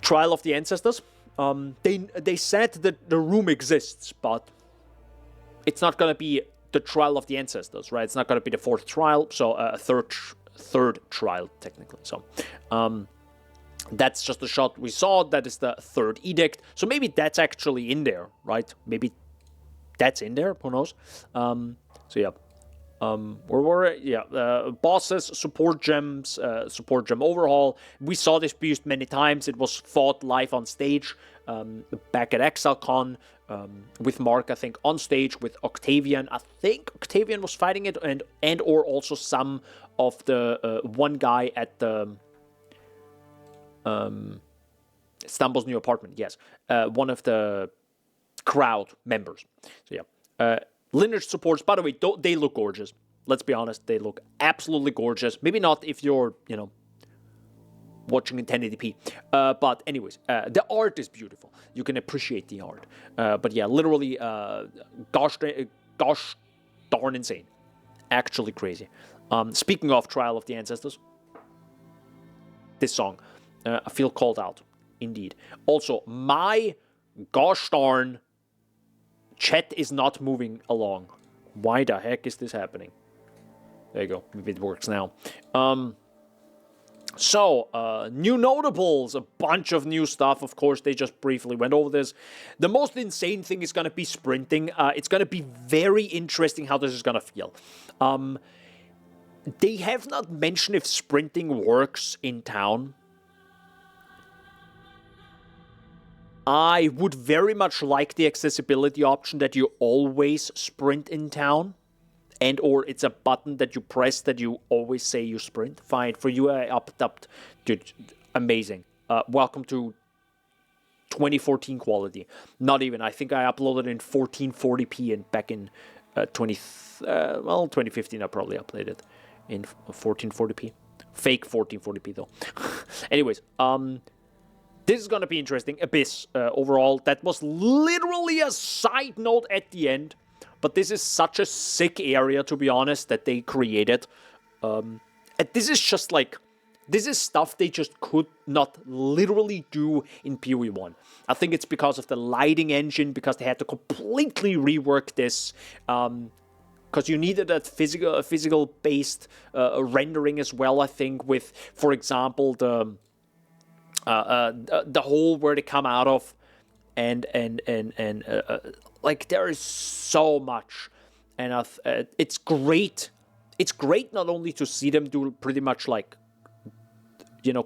Trial of the Ancestors. They said that the room exists, but it's not gonna be the Trial of the Ancestors, right? It's not gonna be the fourth trial, so a third trial technically. So, that's just a shot we saw. That is the third edict. So maybe that's actually in there, right? Maybe that's in there. Who knows? So yeah. Where were it? Yeah. Bosses, support gems, support gem overhaul. We saw this beast many times. It was fought live on stage back at ExileCon with Mark, I think, on stage with Octavian. I think Octavian was fighting it, and or also some of the one guy at the Stambo's new apartment, yes. One of the crowd members. So yeah. Lineage supports, by the way, they look gorgeous. Let's be honest, they look absolutely gorgeous. Maybe not if you're, watching in 1080p. But anyways, the art is beautiful. You can appreciate the art. But yeah, literally, gosh darn insane. Actually crazy. Speaking of Trial of the Ancestors, this song. I feel called out, indeed. Also, my gosh darn chat is not moving along. Why the heck is this happening? There you go. Maybe it works now. So, new notables, a bunch of new stuff. Of course, they just briefly went over this. The most insane thing is going to be sprinting. It's going to be very interesting how this is going to feel. They have not mentioned if sprinting works in town. I would very much like the accessibility option that you always sprint in town, and or it's a button that you press that you always say you sprint. Fine, for you I upped. Dude, amazing. Welcome to 2014 quality. Not even, I think I uploaded in 1440p and back in 2015 I probably uploaded in 1440p. Fake 1440p though. Anyways, this is going to be interesting. Abyss, overall, that was literally a side note at the end. But this is such a sick area, to be honest, that they created. And this is just like, this is stuff they just could not literally do in PoE 1. I think it's because of the lighting engine, because they had to completely rework this. Because you needed that physical-based rendering as well, I think, with, for example, the hole where they come out of, and like there is so much, and it's great. It's great not only to see them do pretty much like,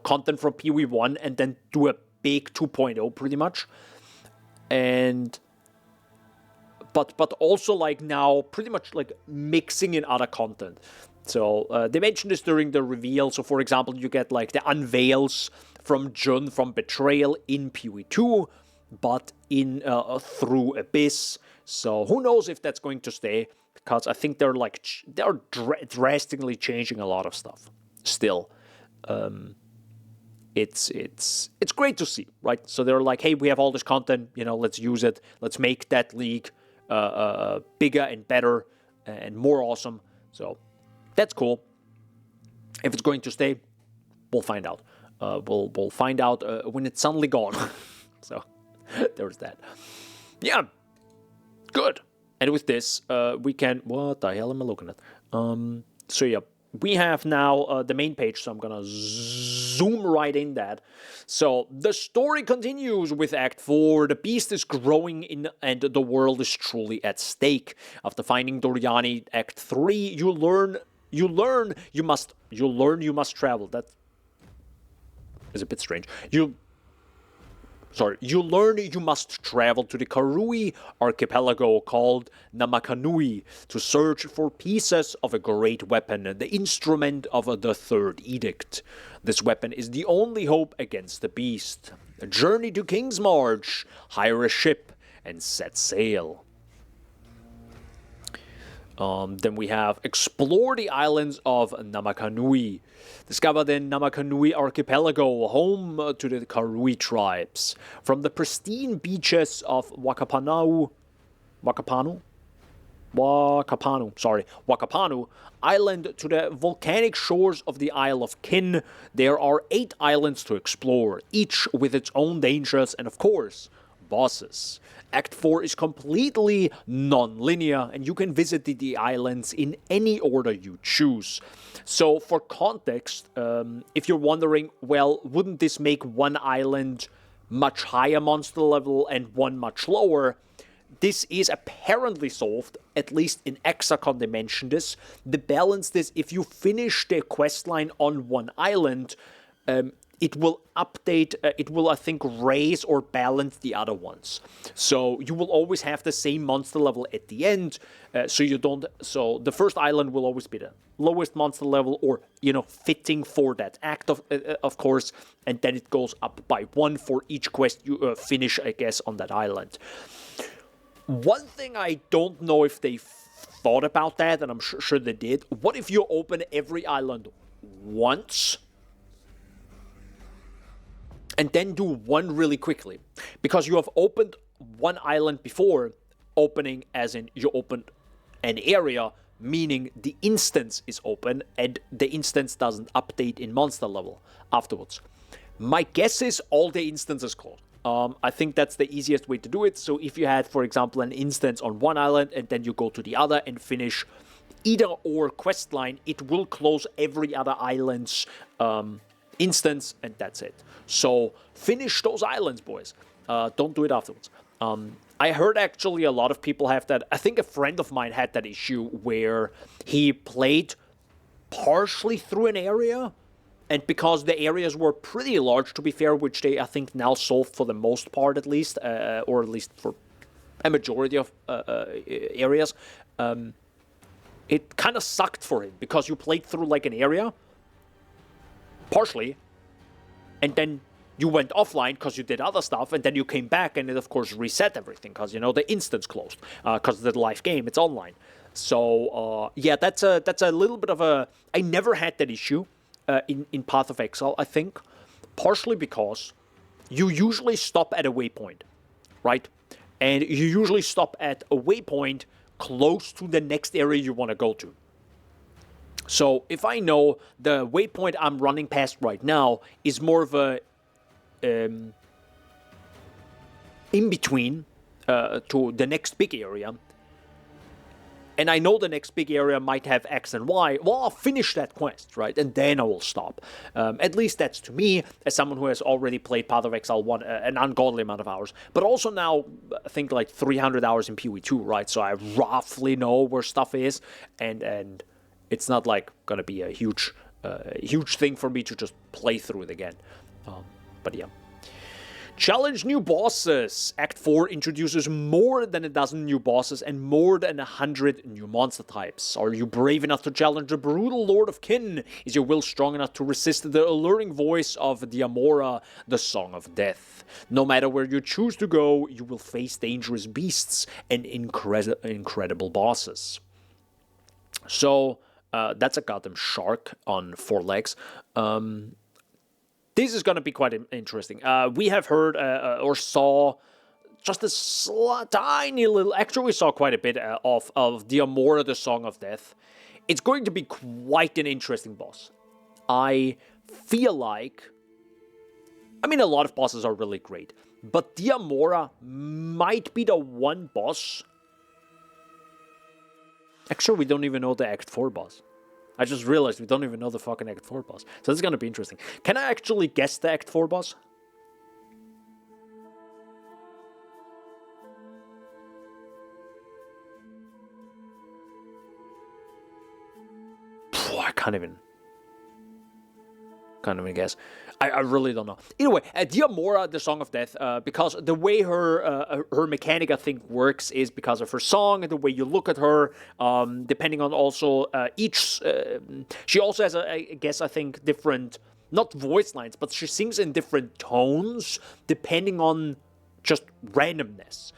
content from PoE 1 and then do a big 2.0 pretty much, and but also like now pretty much like mixing in other content. So they mentioned this during the reveal. So for example, you get like the unveils from Jun from Betrayal in PoE 2, but in through Abyss. So who knows if that's going to stay? Because I think they're drastically changing a lot of stuff. Still, it's great to see, right? So they're like, hey, we have all this content, let's use it. Let's make that league bigger and better and more awesome. So that's cool. If it's going to stay, we'll find out. We'll find out when it's suddenly gone. So there's that. Yeah, good. And with this, we can. What the hell am I looking at? So yeah, we have now the main page. So I'm gonna zoom right in that. So the story continues with Act 4. The beast is growing in, and the world is truly at stake. After finding Doriani, Act 3, you learn you must travel. That is a bit strange. You learn you must travel to the Karui archipelago called Namakanui to search for pieces of a great weapon, the instrument of the third edict. This weapon is the only hope against the beast. Journey to King's March, hire a ship, and set sail. Then we have explore the islands of Namakanui. Discover the Namakanui archipelago, home to the Karui tribes. From the pristine beaches of Wakapanu Island to the volcanic shores of the Isle of Kin, there are 8 islands to explore, each with its own dangers and, of course, bosses. Act 4 is completely non-linear, and you can visit the islands in any order you choose. So, for context, if you're wondering, well, wouldn't this make one island much higher monster level and one much lower? This is apparently solved, at least in Exile they mentioned this. The balance is, if you finish the questline on one island, it will update, it will, I think, raise or balance the other ones. So you will always have the same monster level at the end, so the first island will always be the lowest monster level, or, fitting for that act, of course, and then it goes up by 1 for each quest you finish, I guess, on that island. One thing I don't know if they thought about that, and I'm sure they did. What if you open every island once and then do one really quickly? Because you have opened one island before, opening as in you opened an area, meaning the instance is open and the instance doesn't update in monster level afterwards. My guess is all the instances closed. I think that's the easiest way to do it. So if you had, for example, an instance on one island and then you go to the other and finish either or quest line, it will close every other island's instance, and that's it. So finish those islands, boys. Don't do it afterwards. I heard actually a lot of people have that. I think a friend of mine had that issue where he played partially through an area, and because the areas were pretty large, to be fair, which they, I think, now solved for the most part at least, or at least for a majority of areas, it kind of sucked for him, because you played through like an area, partially, and then you went offline because you did other stuff, and then you came back, and it, of course, reset everything, because, the instance closed, because it's a live game, it's online. So, yeah, that's a little bit of a... I never had that issue. In Path of Exile, I think, partially because you usually stop at a waypoint, right? And you usually stop at a waypoint close to the next area you want to go to. So if I know the waypoint I'm running past right now is more of a in-between to the next big area, and I know the next big area might have X and Y, well, I'll finish that quest, right? And then I will stop. At least that's to me, as someone who has already played Path of Exile 1 an ungodly amount of hours, but also now, I think, like 300 hours in PoE 2, right? So I roughly know where stuff is, and it's not, like, going to be a huge thing for me to just play through it again. But yeah. Challenge new bosses. Act 4 introduces more than a dozen new bosses and more than 100 new monster types. Are you brave enough to challenge the brutal Lord of Kin? Is your will strong enough to resist the alluring voice of Diamora, the Song of Death? No matter where you choose to go, you will face dangerous beasts and incredible bosses. So, that's a goddamn shark on 4 legs. This is going to be quite interesting. We have heard or saw just a tiny little... Actually, we saw quite a bit of Diamora, the Song of Death. It's going to be quite an interesting boss. I feel like... I mean, a lot of bosses are really great. But Diamora might be the one boss... Actually, we don't even know the Act 4 boss. I just realized we don't even know the fucking Act 4 boss. So this is going to be interesting. Can I actually guess the Act 4 boss? I can't even guess. I really don't know. Either way, Diamora, the Song of Death, because the way her mechanic, I think, works is because of her song and the way you look at her, depending on also each... she also has, I guess, I think, different... Not voice lines, but she sings in different tones, depending on just randomness.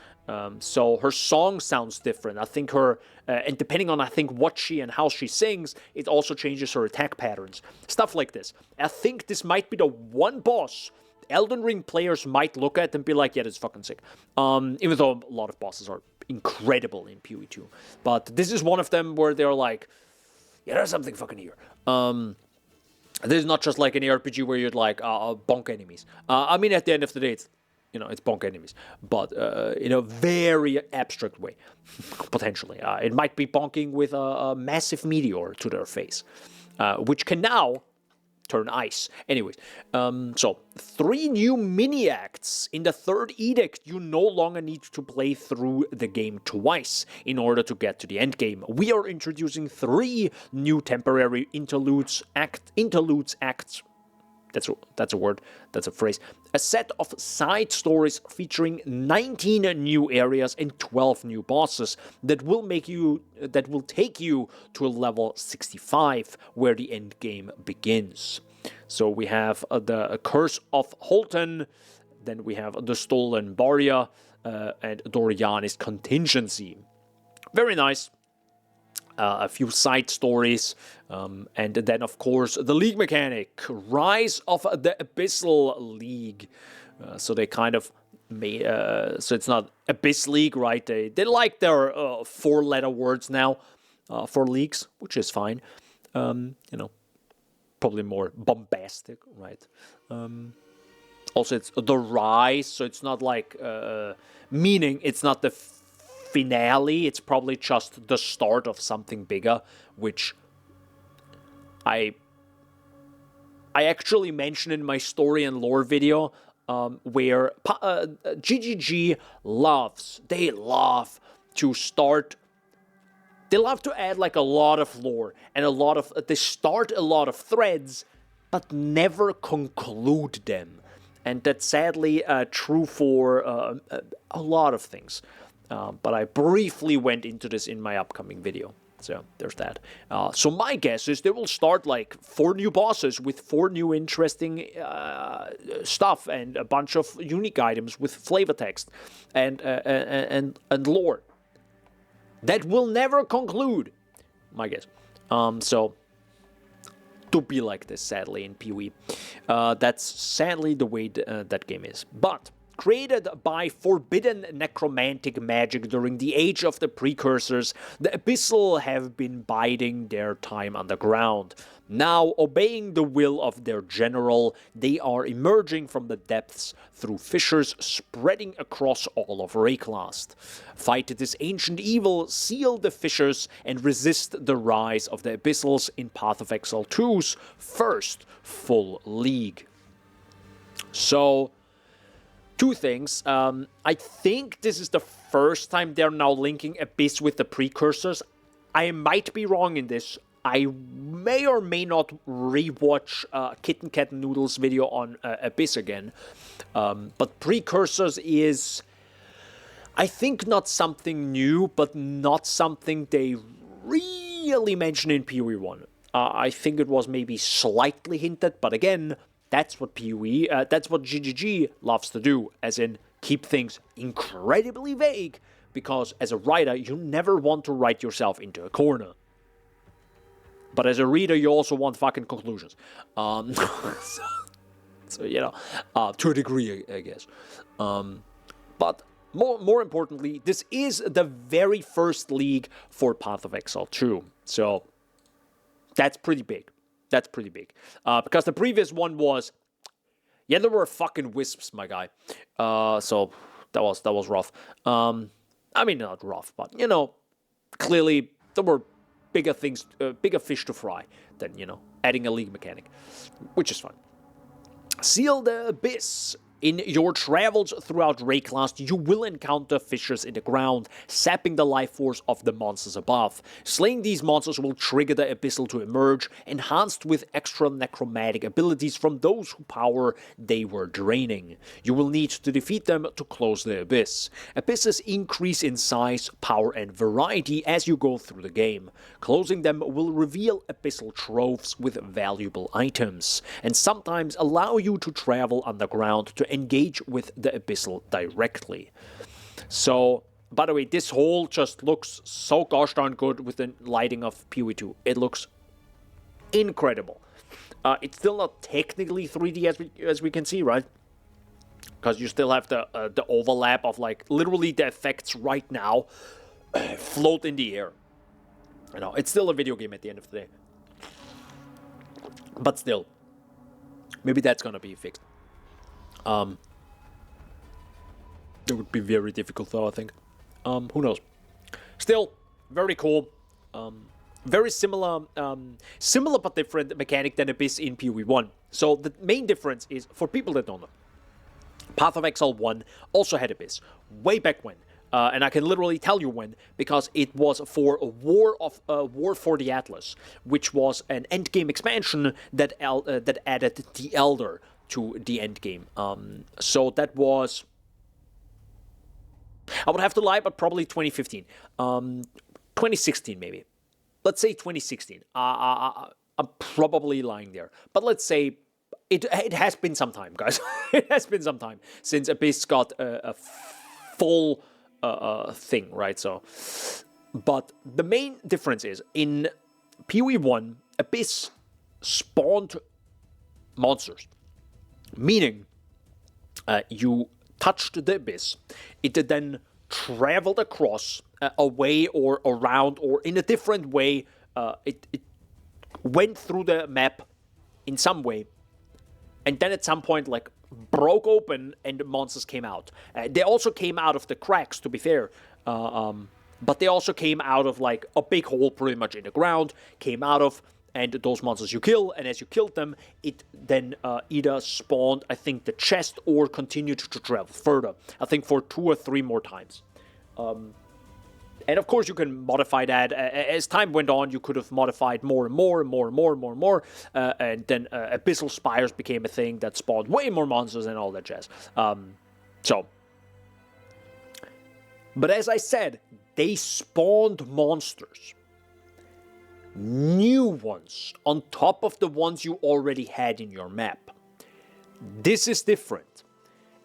So her song sounds different. I think her, and depending on, I think, what she and how she sings, it also changes her attack patterns. Stuff like this. I think this might be the one boss Elden Ring players might look at and be like, yeah, this is fucking sick. Even though a lot of bosses are incredible in PoE 2. But this is one of them where they're like, yeah, there's something fucking here. This is not just like an RPG where you'd like bonk enemies. I mean, at the end of the day, it's bonk enemies, but in a very abstract way, potentially. It might be bonking with a massive meteor to their face, which can now turn ice. Anyways, so 3 new mini-acts. In the 3rd Edict, you no longer need to play through the game twice in order to get to the end game. We are introducing 3 new temporary interludes acts. That's a word. That's a phrase. A set of side stories featuring 19 new areas and 12 new bosses that will take you to a level 65, where the end game begins. So we have the Curse of Holton, then we have the Stolen Barria, and Doriani's Contingency. Very nice. A few side stories, and then, of course, the League mechanic, Rise of the Abyssal League. So they kind of made, so it's not Abyss League, right? They like their 4-letter words now for leagues, which is fine. Probably more bombastic, right? Also, it's the Rise, so it's not like meaning it's not the finale, it's probably just the start of something bigger, which I actually mentioned in my story and lore video, where GGG they love to add like a lot of lore and they start a lot of threads, but never conclude them. And that's sadly true for a lot of things. But I briefly went into this in my upcoming video. So there's that. So my guess is they will start like 4 new bosses with 4 new interesting stuff and a bunch of unique items with flavor text and lore. That will never conclude, my guess. So to be like this, sadly, in PoE. That's sadly the way that game is. But created by forbidden necromantic magic during the Age of the Precursors, the Abyssal have been biding their time underground. Now, obeying the will of their general, they are emerging from the depths through fissures spreading across all of Rayclast. Fight this ancient evil, seal the fissures, and resist the rise of the Abyssals in Path of Exile 2's first full league. So, 2 things. I think this is the first time they're now linking Abyss with the Precursors. I might be wrong in this. I may or may not rewatch Kitten Cat Noodle's video on Abyss again. But Precursors is, I think, not something new, but not something they really mention in PoE 1. I think it was maybe slightly hinted, but again, that's what that's what GGG loves to do, as in keep things incredibly vague, because as a writer, you never want to write yourself into a corner. But as a reader, you also want fucking conclusions. So to a degree, I guess. But more importantly, this is the very first league for Path of Exile 2. So that's pretty big. Because the previous one was, there were fucking wisps, my guy. So that was rough. I mean, not rough, but clearly there were bigger fish to fry than adding a league mechanic, which is fun. Seal the Abyss. In your travels throughout Rayclast, you will encounter fissures in the ground, sapping the life force of the monsters above. Slaying these monsters will trigger the Abyssal to emerge, enhanced with extra necromantic abilities from those whose power they were draining. You will need to defeat them to close the Abyss. Abysses increase in size, power, and variety as you go through the game. Closing them will reveal Abyssal troves with valuable items, and sometimes allow you to travel underground to engage with the Abyssal directly. So, by the way, this hole just looks so gosh darn good with the lighting of PoE2. It looks incredible. It's still not technically 3D as we can see, right? Because you still have the overlap of like literally the effects right now float in the air. You know, it's still a video game at the end of the day. But still, maybe that's gonna be fixed. It would be very difficult though, I think. Who knows? Still, very cool. Very similar, similar but different mechanic than Abyss in PoE 1. So the main difference is, for people that don't know, Path of Exile 1 also had Abyss, way back when. And I can literally tell you when, because it was for War for the Atlas, which was an endgame expansion that added the Elder to the endgame. So that was, I would have to lie, but probably 2015, 2016 maybe. Let's say 2016. I'm probably lying there, but let's say it has been some time, guys. It has been some time since Abyss got a full thing, right? So, but the main difference is in PoE 1, Abyss spawned monsters, meaning you touched the Abyss, it then traveled across, away or around or in a different way. It went through the map in some way, and then at some point, like, broke open and the monsters came out. They also came out of the cracks, to be fair, but they also came out of like a big hole pretty much in the ground, came out of, and those monsters you kill, and as you killed them, it then either spawned, I think, the chest or continued to travel further, I think for 2 or 3 more times. And of course, you can modify that. As time went on, you could have modified more and more and more and more and more and more. And then Abyssal Spires became a thing that spawned way more monsters and all that jazz. But as I said, they spawned monsters. New ones on top of the ones you already had in your map. This is different.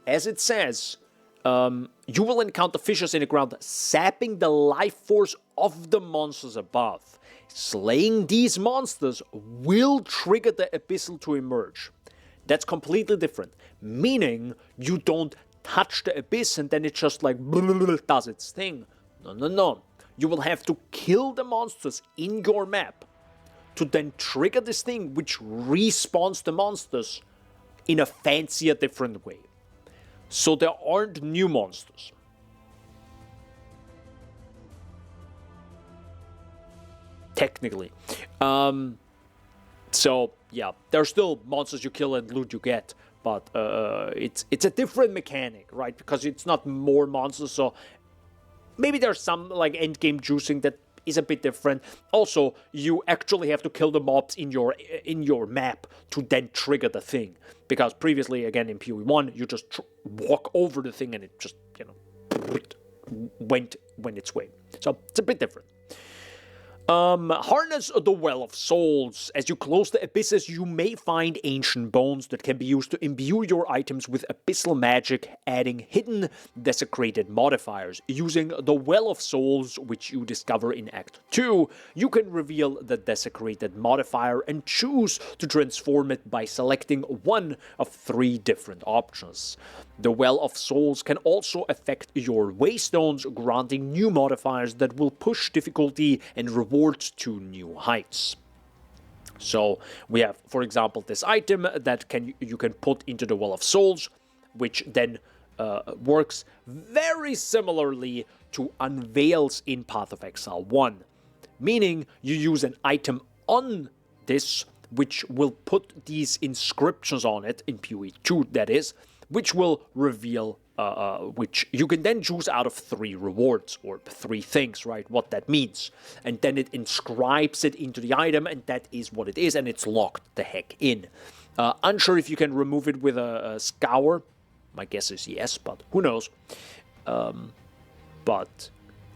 As it says, you will encounter fissures in the ground, sapping the life force of the monsters above. Slaying these monsters will trigger the abyssal to emerge. That's completely different. Meaning, you don't touch the abyss and then it just like does its thing. No. You will have to kill the monsters in your map to then trigger this thing which respawns the monsters in a fancier, different way. So there aren't new monsters. Technically. So, yeah, there's still monsters you kill and loot you get, but it's a different mechanic, right? Because it's not more monsters, so maybe there's some like endgame juicing that is a bit different. Also, you actually have to kill the mobs in your map to then trigger the thing. Because previously, again, in PoE 1, you just walk over the thing and it just, went its way. So, it's a bit different. Harness the Well of Souls. As you close the abysses, you may find ancient bones that can be used to imbue your items with abyssal magic, adding hidden desecrated modifiers. Using the Well of Souls, which you discover in Act 2, you can reveal the desecrated modifier and choose to transform it by selecting one of 3 different options. The Well of Souls can also affect your waystones, granting new modifiers that will push difficulty and rewards to new heights. So we have, for example, this item that you can put into the Well of Souls, which then works very similarly to Unveils in Path of Exile 1. Meaning you use an item on this, which will put these inscriptions on it, in PoE 2 that is, which will reveal, which you can then choose out of 3 rewards, or 3 things, right, what that means. And then it inscribes it into the item, and that is what it is, and it's locked the heck in. Unsure if you can remove it with a scour. My guess is yes, but who knows. But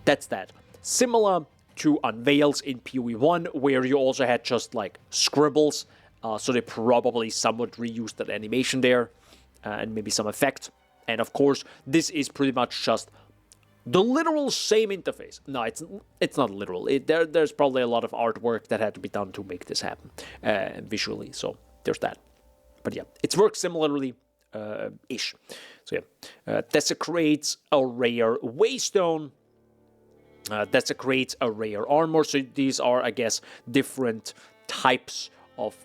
that's that. Similar to Unveils in PoE 1, where you also had just, like, scribbles, so they probably somewhat reused that animation there. And maybe some effect. And of course, this is pretty much just The literal same interface. No, it's not literal. There's probably a lot of artwork that had to be done to make this happen visually. So there's that. But yeah, it's worked similarly ish. So yeah, desecrates a rare waystone. Desecrates a rare armor. So these are, I guess, different types of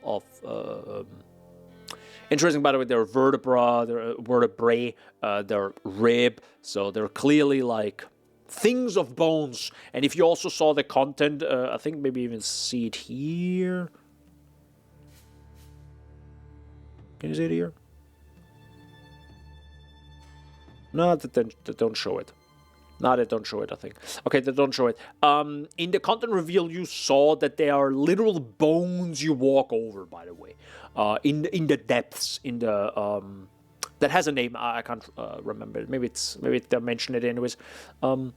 interesting, by the way. They're vertebrae, they're rib, so they're clearly like things of bones. And if you also saw the content, I think maybe even see it here. Can you see it here? No, they don't show it. No, they don't show it, I think. Okay, they don't show it. In the content reveal, you saw that there are literal bones you walk over, by the way. In the depths, in the... that has a name, I can't remember it. Maybe they'll mention it anyways. Delve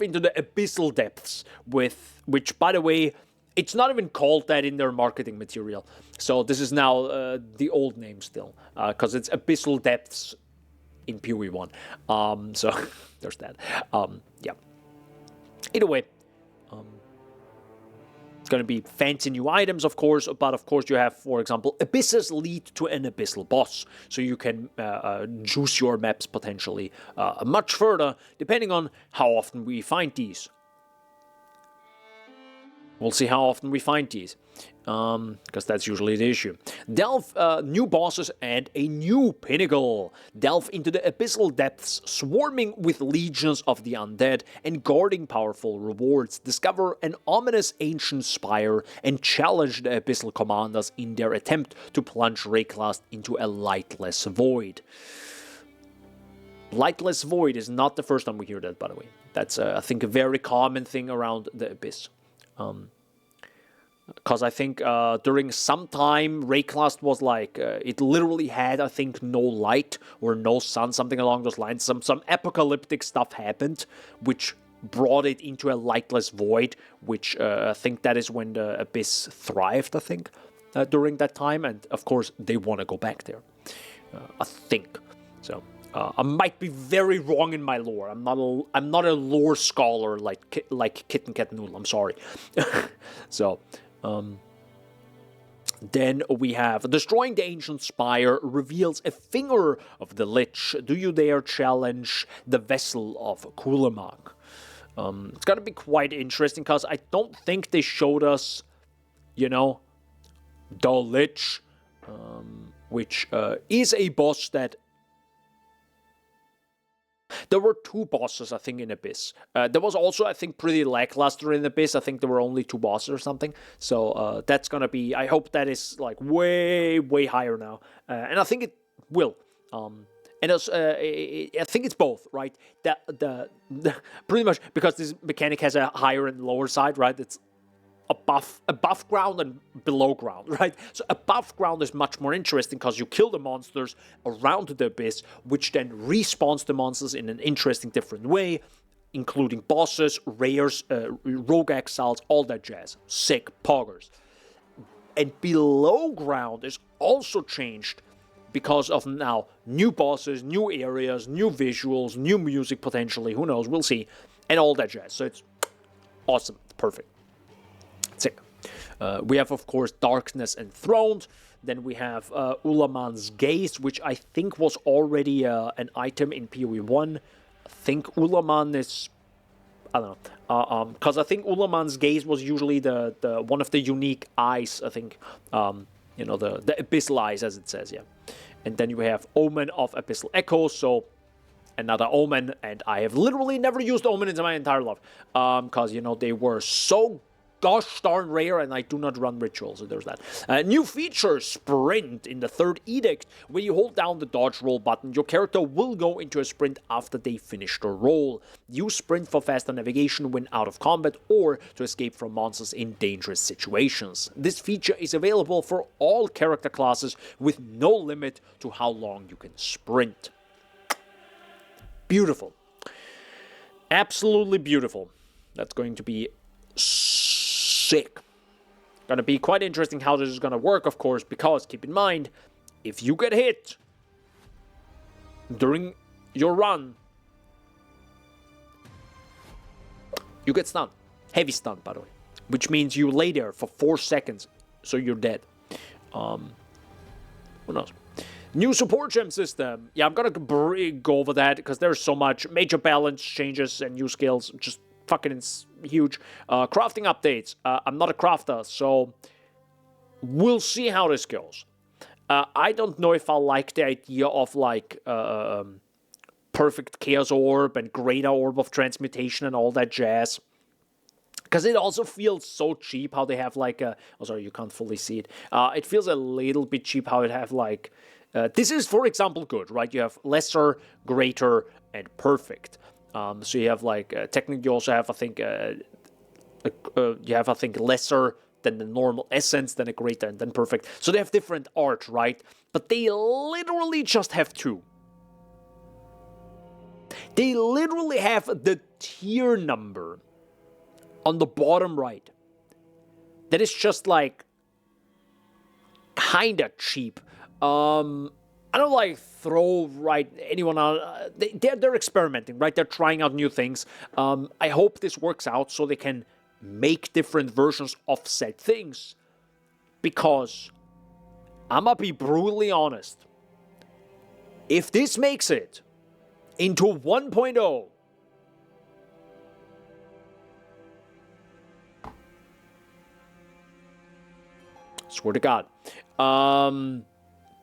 into the abyssal depths, which, by the way, it's not even called that in their marketing material. So this is now the old name still, because it's abyssal depths in PoE 1. So there's that. Yeah. Either way, it's going to be fancy new items, of course, but of course you have, for example, abysses lead to an abyssal boss, so you can juice your maps potentially much further, depending on how often we find these. We'll see how often we find these, because that's usually the issue. Delve new bosses and a new pinnacle. Delve into the abyssal depths, swarming with legions of the undead and guarding powerful rewards. Discover an ominous ancient spire and challenge the abyssal commanders in their attempt to plunge Rayclast into a lightless void. Lightless void is not the first time we hear that, by the way. That's, I think, a very common thing around the abyss. Because I think during some time, Rayclast was like, it literally had, I think, no light or no sun, something along those lines. Some apocalyptic stuff happened, which brought it into a lightless void, which I think that is when the Abyss thrived, I think, during that time. And, of course, they want to go back there, I think. So... I might be very wrong in my lore. I'm not a lore scholar like Kitten Cat Noodle. I'm sorry. So, then we have destroying the ancient spire reveals a finger of the Lich. Do you dare challenge the vessel of Kulamag? It's gonna be quite interesting because I don't think they showed us, you know, the Lich, which is a boss that. There were two bosses, I think, in Abyss. There was also, I think, pretty lackluster in Abyss. I think there were only two bosses or something. So that's going to be... I hope that is, like, way, way higher now. And I think it will. And I think it's both, right? Pretty much, because this mechanic has a higher and lower side, right? It's above ground and below ground, right? So above ground is much more interesting because you kill the monsters around the abyss, which then respawns the monsters in an interesting, different way, including bosses, rares, rogue exiles, all that jazz. Sick poggers. And below ground is also changed because of now new bosses, new areas, new visuals, new music potentially, who knows, we'll see, and all that jazz. So it's awesome, perfect. Sick. We have, of course, Darkness Enthroned. Then we have Ulaman's Gaze, which I think was already an item in PoE 1. I think Ulaman is... I don't know. Because I think Ulaman's Gaze was usually the one of the unique eyes, I think. You know, the Abyssal Eyes, as it says, yeah. And then you have Omen of Abyssal Echo, so... another Omen, and I have literally never used Omen in my entire life. Because, you know, they were so... gosh darn rare, and I do not run rituals, so there's that. New feature, Sprint, in the third Edict. When you hold down the dodge roll button, your character will go into a sprint after they finish their roll. Use Sprint for faster navigation when out of combat or to escape from monsters in dangerous situations. This feature is available for all character classes with no limit to how long you can sprint. Beautiful. Absolutely beautiful. That's going to be sick. Gonna be quite interesting how this is gonna work, of course, because keep in mind, if you get hit during your run, You get stunned. Heavy stun, by the way. Which means you lay there for 4 seconds, so you're dead. Who knows? New support gem system. Yeah, I'm gonna go over that because there's so much. Major balance changes and new skills. Just fucking huge. Crafting updates. I'm not a crafter, so we'll see how this goes. I don't know if I like the idea of like perfect Chaos Orb and Greater Orb of Transmutation and all that jazz. Because it also feels so cheap how they have like a... Oh, sorry, you can't fully see it. It feels a little bit cheap how it have like... this is, for example, good, right? You have lesser, greater, and perfect. So you have like... technically, you also have, I think... lesser than the normal essence, then a greater, and then perfect. So they have different art, right? But they literally just have 2. They literally have the tier number on the bottom right. That is just like kinda cheap. I don't like throw anyone out. They're experimenting, right? They're trying out new things. I hope this works out so they can make different versions of said things. Because I'm gonna be brutally honest. If this makes it into 1.0, swear to God.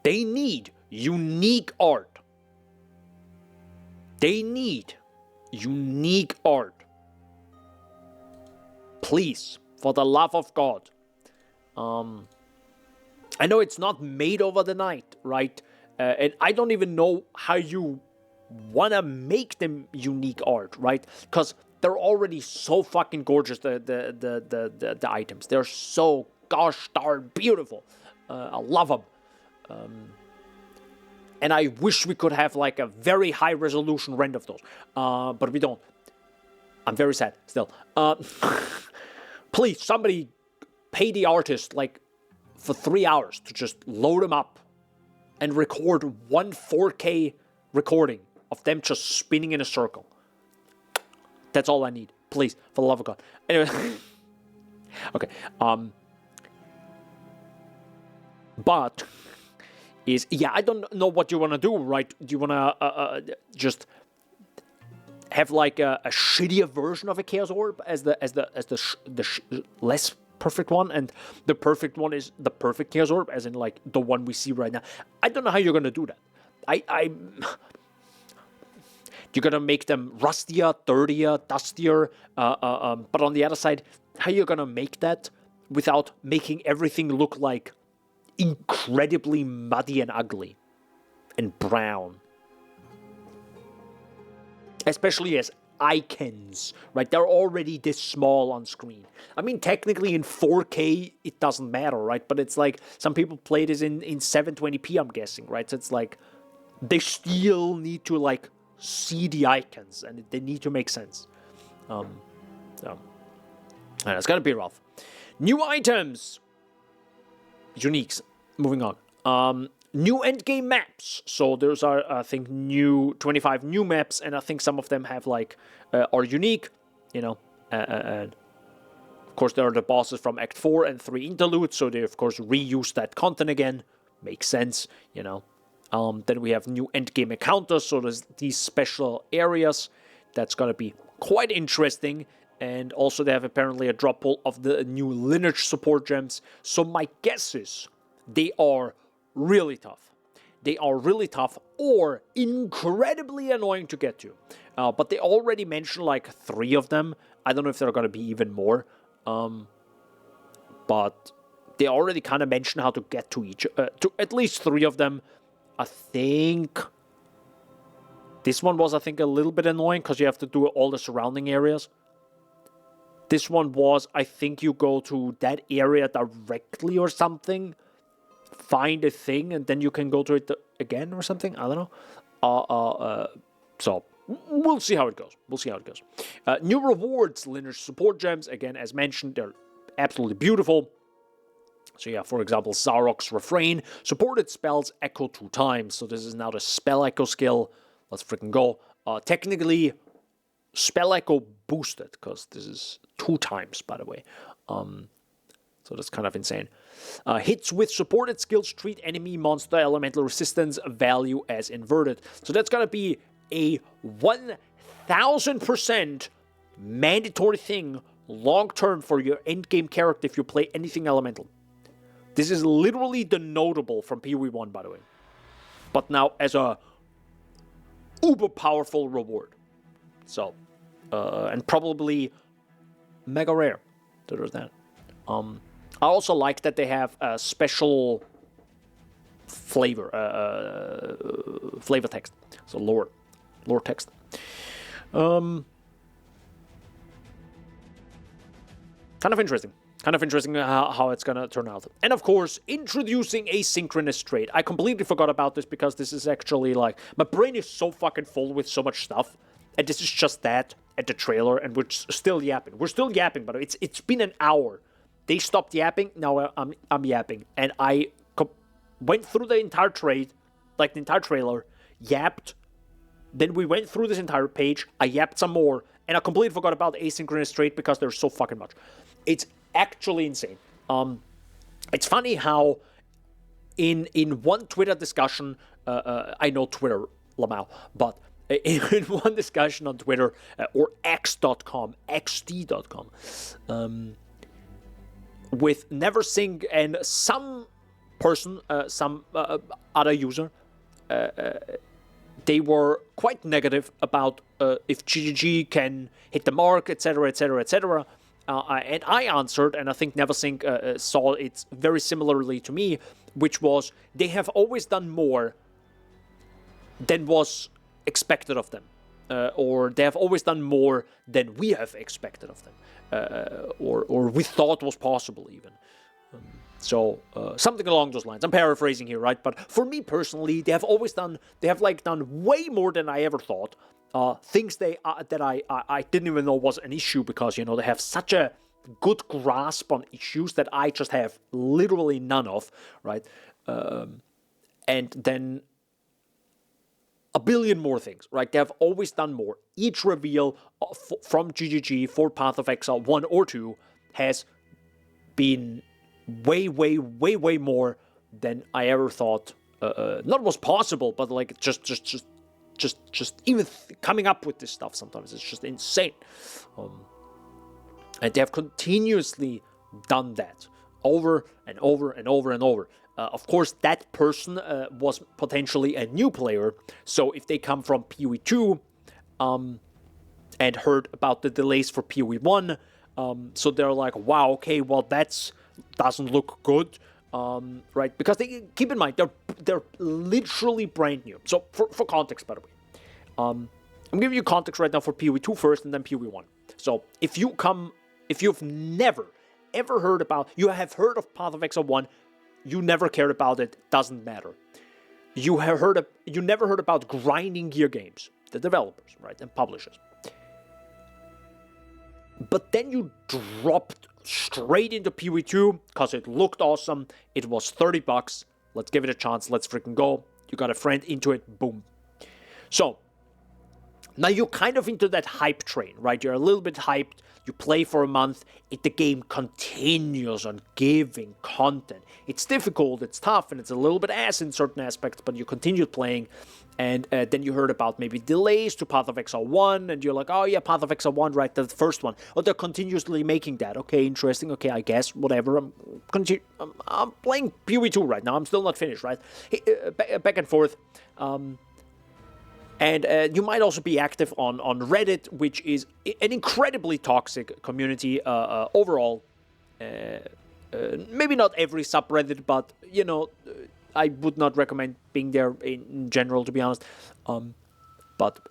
They need unique art. They need unique art. Please, for the love of God. I know it's not made over the night, right? And I don't even know how you want to make them unique art, right? Because they're already so fucking gorgeous, the items. They're so gosh darn beautiful. I love them. And I wish we could have like a very high resolution render of those. But we don't. I'm very sad still. Please, somebody pay the artist like for 3 hours to just load them up and record one 4K recording of them just spinning in a circle. That's all I need. Please, for the love of God. Anyway. Okay. But I don't know what you want to do, right? Do you want to just have like a shittier version of a Chaos Orb as the less perfect one, and the perfect one is the perfect Chaos Orb, as in like the one we see right now? I don't know how you're gonna do that. You're gonna make them rustier, dirtier, dustier, but on the other side, how you're gonna make that without making everything look like incredibly muddy and ugly and brown, especially as icons, right? They're already this small on screen. I mean, technically in 4K it doesn't matter, right? But it's like some people play this in 720p, I'm guessing, right? So it's like they still need to like see the icons and they need to make sense. So it's gonna be rough. New items. Uniques. Moving on. New endgame maps. So there's I think 25 new maps, and I think some of them have like are unique, you know. And of course there are the bosses from Act 4 and 3 interludes, so they of course reuse that content again. Makes sense, you know. Then we have new endgame encounters, so there's these special areas. That's gonna be quite interesting. And also they have apparently a drop pull of the new lineage support gems. So my guess is they are really tough. They are really tough or incredibly annoying to get to. But they already mentioned like 3 of them. I don't know if there are going to be even more. But they already kind of mentioned how to get to to at least 3 of them. I think this one was, a little bit annoying because you have to do all the surrounding areas. This one was, I think you go to that area directly or something, find a thing, and then you can go to it again or something. I don't know. So we'll see how it goes. New rewards, lineage support gems. Again, as mentioned, they're absolutely beautiful. So yeah, for example, Zarok's Refrain. Supported spells echo 2 times. So this is now the spell echo skill. Let's freaking go. Technically, spell echo boosted, because this is 2 times, by the way. So that's kind of insane. Hits with supported skills treat enemy monster elemental resistance value as inverted. So that's gonna be a 1000% mandatory thing long term for your endgame character if you play anything elemental. This is literally the notable from PoE1, by the way. But now as a uber powerful reward. So, and probably mega rare. There's that. I also like that they have a special flavor text. So lore text. Kind of interesting. Kind of interesting how it's gonna turn out. And of course, introducing asynchronous trade. I completely forgot about this because this is actually like, my brain is so fucking full with so much stuff. And this is just that at the trailer, and we're still yapping. We're still yapping, but it's been an hour. They stopped yapping, now I'm yapping. And I went through the entire trade, like the entire trailer, yapped. Then we went through this entire page, I yapped some more, and I completely forgot about asynchronous trade because there's so fucking much. It's actually insane. It's funny how in one Twitter discussion, I know Twitter, Lamau, but in one discussion on Twitter, or x.com, xd.com, with Neversing and some person, some other user, they were quite negative about if GGG can hit the mark, etc., etc., etc. And I answered, and I think Neversing saw it very similarly to me, which was they have always done more than was expected of them. Or they have always done more than we have expected of them. Or we thought was possible even. So something along those lines. I'm paraphrasing here, right? But for me personally, they have done way more than I ever thought. Things that I didn't even know was an issue because, they have such a good grasp on issues that I just have literally none of, right? And then a billion more things, right? They have always done more. Each reveal from GGG for Path of Exile 1 or 2 has been way more than I ever thought. Not was possible, but like just even coming up with this stuff sometimes it's just insane. And they have continuously done that over and over and over and over. Of course, that person was potentially a new player, so if they come from PoE2 and heard about the delays for PoE1, so they're like, wow, okay, well, doesn't look good, right? Because they keep in mind, they're literally brand new. So for context, by the way, I'm giving you context right now for PoE2 first and then PoE1. So if you've never ever heard about, you have heard of Path of Exile 1, you never cared about it, doesn't matter. You never heard about Grinding Gear Games, the developers, right, and publishers. But then you dropped straight into PoE2 because it looked awesome. It was $30. Let's give it a chance. Let's freaking go. You got a friend into it. Boom. So now you're kind of into that hype train, right? You're a little bit hyped. You play for a month. The game continues on giving content. It's difficult, it's tough, and it's a little bit ass in certain aspects, but you continue playing. And then you heard about maybe delays to Path of Exile 1, and you're like, oh yeah, Path of Exile 1, right, the first one. Oh, they're continuously making that. Okay, interesting. Okay, I guess, whatever. I'm playing PoE2 right now. I'm still not finished, right? Back and forth. And you might also be active on Reddit, which is an incredibly toxic community overall. Maybe not every subreddit, but, I would not recommend being there in general, to be honest. But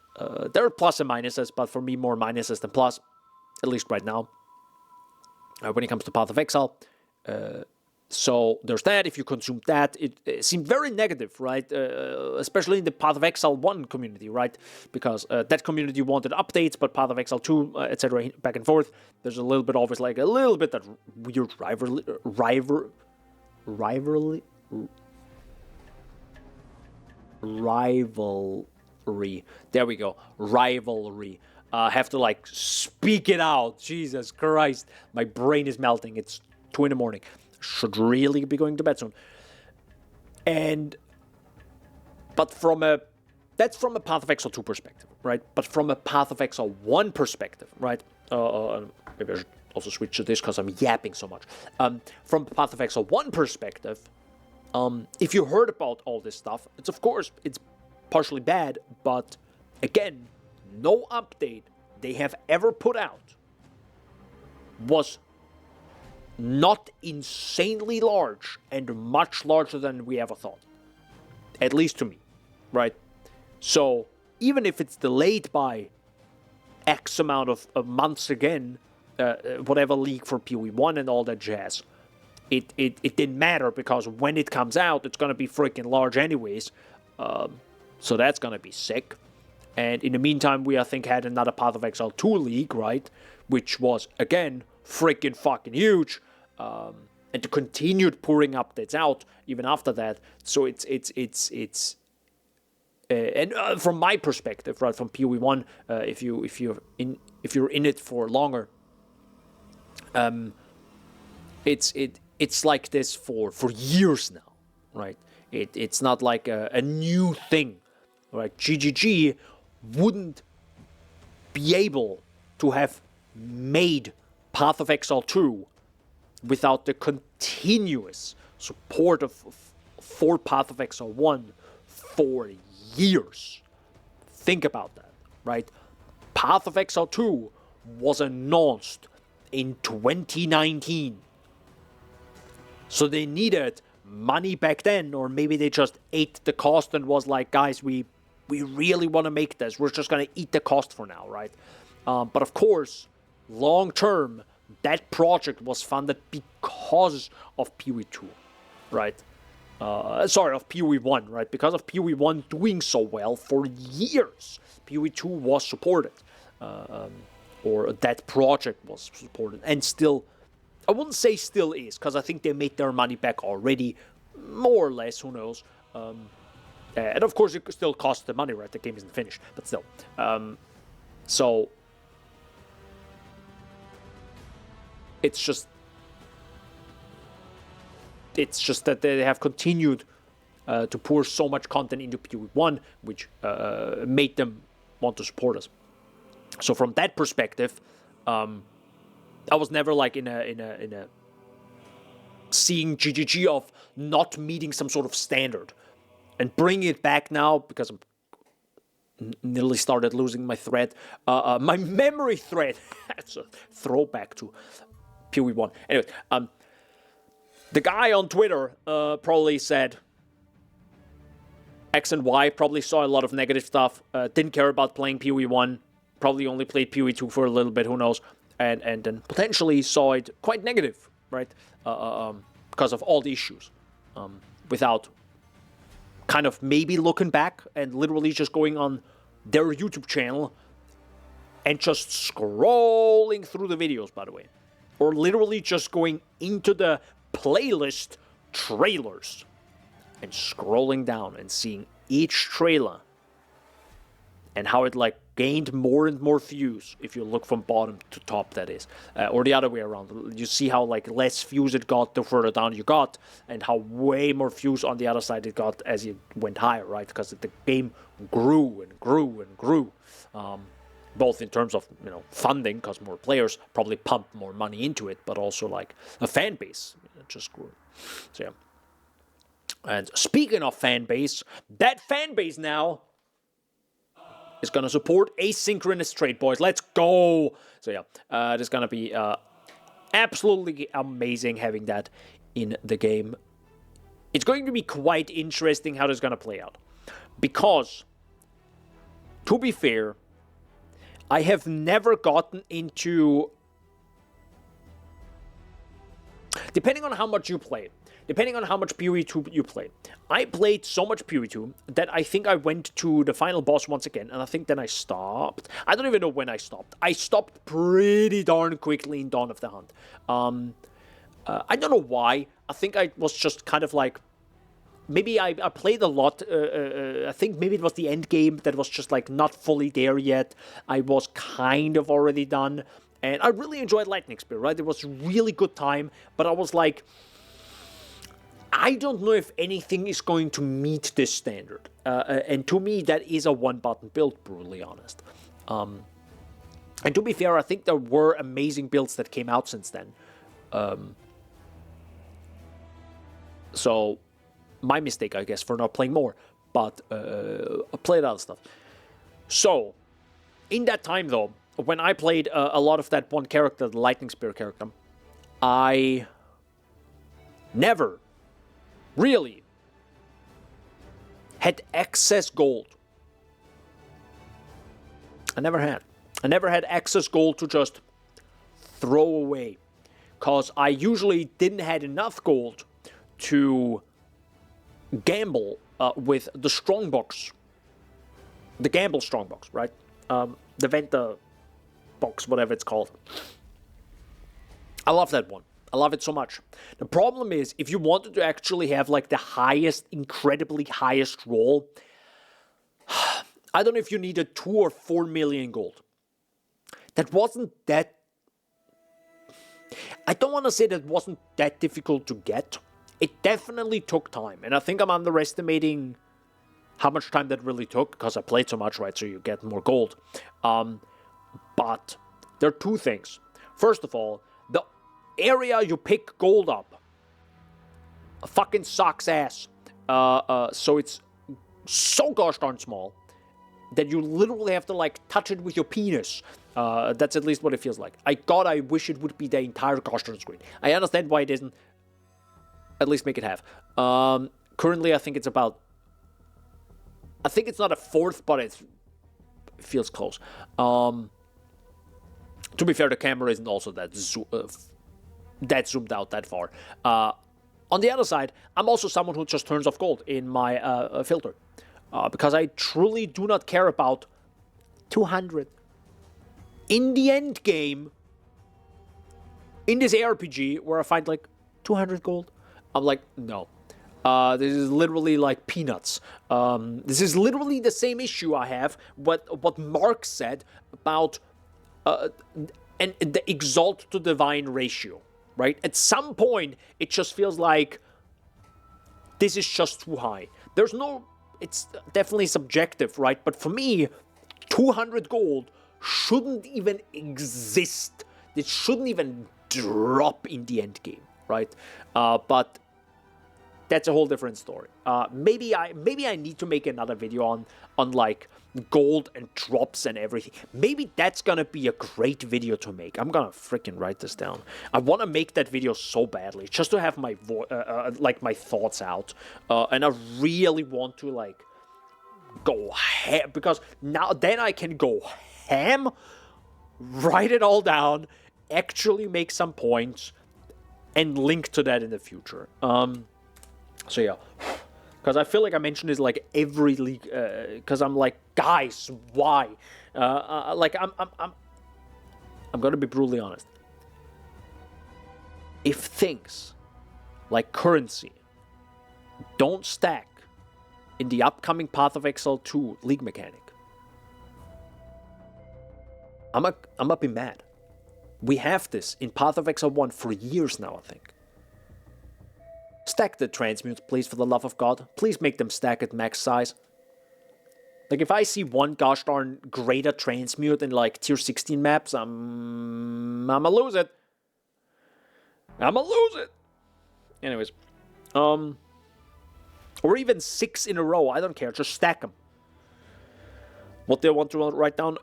there are plus and minuses, but for me, more minuses than plus, at least right now, when it comes to Path of Exile. So there's that. If you consume that, it seemed very negative, right? Especially in the Path of Exile 1 community, right? Because that community wanted updates, but Path of Exile 2, etc., back and forth, there's a little bit always like a little bit that weird rivalry. There we go. Rivalry. have to like speak it out. Jesus Christ, my brain is melting. It's 2 in the morning. Should really be going to bed soon. But that's from a Path of Exile 2 perspective, right? But from a Path of Exile 1 perspective, right? Maybe I should also switch to this because I'm yapping so much. From a Path of Exile 1 perspective, if you heard about all this stuff, it's partially bad, but again, no update they have ever put out was not insanely large and much larger than we ever thought. At least to me, right? So even if it's delayed by X amount of months again, whatever leak for PoE1 and all that jazz, it didn't matter because when it comes out, it's going to be freaking large anyways. So that's going to be sick. And in the meantime, we, I think, had another Path of Exile 2 leak, right? Which was, again, freaking fucking huge. And to continued pouring updates out even after that. So it's from my perspective, right, from PoE1, if you're in it for longer, it's like this for years now, right? It's not like a new thing, right? GGG wouldn't be able to have made Path of Exile 2 without the continuous support for Path of Exile 1 for years. Think about that, right? Path of Exile 2 was announced in 2019. So they needed money back then, or maybe they just ate the cost and was like, guys, we really want to make this. We're just going to eat the cost for now, right? But of course, long term, that project was funded because of PoE2, right? Of PoE1, right? Because of PoE1 doing so well for years, PoE2 was supported, or that project was supported, and still, I wouldn't say still is, because I think they made their money back already, more or less, who knows. And of course, it still costs the money, right? The game isn't finished, but still. So, it's just that they have continued to pour so much content into PoE1, which made them want to support us. So from that perspective, I was never like in a seeing GGG of not meeting some sort of standard, and bringing it back now because I'm nearly started losing my thread, my memory thread. That's a throwback to PoE1. Anyway, the guy on Twitter probably said X and Y, probably saw a lot of negative stuff, didn't care about playing PoE1, probably only played PoE2 for a little bit, who knows, and then potentially saw it quite negative, right, because of all the issues, without kind of maybe looking back and literally just going on their YouTube channel and just scrolling through the videos, by the way, or literally just going into the playlist trailers and scrolling down and seeing each trailer and how it like gained more and more views if you look from bottom to top, that is, or the other way around. You see how like less views it got the further down you got, and how way more views on the other side it got as you went higher, right? Because the game grew and grew and grew, both in terms of, you know, funding, because more players probably pumped more money into it, but also like a fan base just grew. So yeah. And speaking of fan base, that fan base now is going to support asynchronous trade, boys. Let's go! So yeah, it's going to be absolutely amazing having that in the game. It's going to be quite interesting how this is going to play out. Because, to be fair, I have never gotten into... Depending on how much you play, depending on how much PoE2 you play. I played so much PoE2 that I think I went to the final boss once again, and I think then I stopped. I don't even know when I stopped. I stopped pretty darn quickly in Dawn of the Hunt. I don't know why. I think I was just kind of like maybe I played a lot. I think maybe it was the end game that was just like not fully there yet. I was kind of already done, and I really enjoyed Lightning Spear. Right, it was a really good time. But I was like, I don't know if anything is going to meet this standard. And to me, that is a one-button build, brutally honest. And to be fair, I think there were amazing builds that came out since then. So, my mistake, I guess, for not playing more. But I played other stuff. So, in that time, though, when I played a lot of that one character, the Lightning Spear character, I never really had excess gold. I never had. I never had excess gold to just throw away. Because I usually didn't have enough gold to gamble with the strongbox. The gamble strongbox, right? The Venta box, whatever it's called. I love that one. I love it so much. The problem is, if you wanted to actually have like the highest, incredibly highest roll, I don't know if you needed 2 or 4 million gold. That wasn't that... I don't want to say that wasn't that difficult to get. It definitely took time. And I think I'm underestimating how much time that really took, because I played so much, right? So you get more gold. But there are two things. First of all, the area you pick gold up fucking sucks ass. So it's so gosh darn small that you literally have to like touch it with your penis. That's at least what it feels like. I wish it would be the entire gosh darn screen. I understand why it isn't. At least make it half. Currently, I think it's about... I think it's not a fourth, but it feels close. To be fair, the camera isn't also that zoomed out that far. On the other side, I'm also someone who just turns off gold in my filter. Because I truly do not care about 200. In the end game, in this RPG, where I find like 200 gold, I'm like, no. This is literally like peanuts. This is literally the same issue I have, what Mark said about and the exalt to divine ratio, right? At some point, it just feels like this is just too high. There's no... It's definitely subjective, right? But for me, 200 gold shouldn't even exist. It shouldn't even drop in the end game, right? But that's a whole different story. Maybe I need to make another video on like gold and drops and everything. Maybe that's gonna be a great video to make. I'm gonna freaking write this down. I want to make that video so badly, just to have my like my thoughts out, and I really want to like go ham, because then I can go ham, write it all down, actually make some points, and link to that in the future. So yeah, because I feel like I mentioned this like every league. Because I'm like, guys, why? Like I'm gonna be brutally honest. If things like currency don't stack in the upcoming Path of Exile 2 league mechanic, I'm gonna be mad. We have this in Path of Exile 1 for years now, I think. Stack the transmutes, please, for the love of God. Please make them stack at max size. Like, if I see one gosh darn greater transmute in, like, tier 16 maps, I'ma lose it. I'ma lose it. Anyways. Or even 6 in a row. I don't care. Just stack them. What do I want to write down?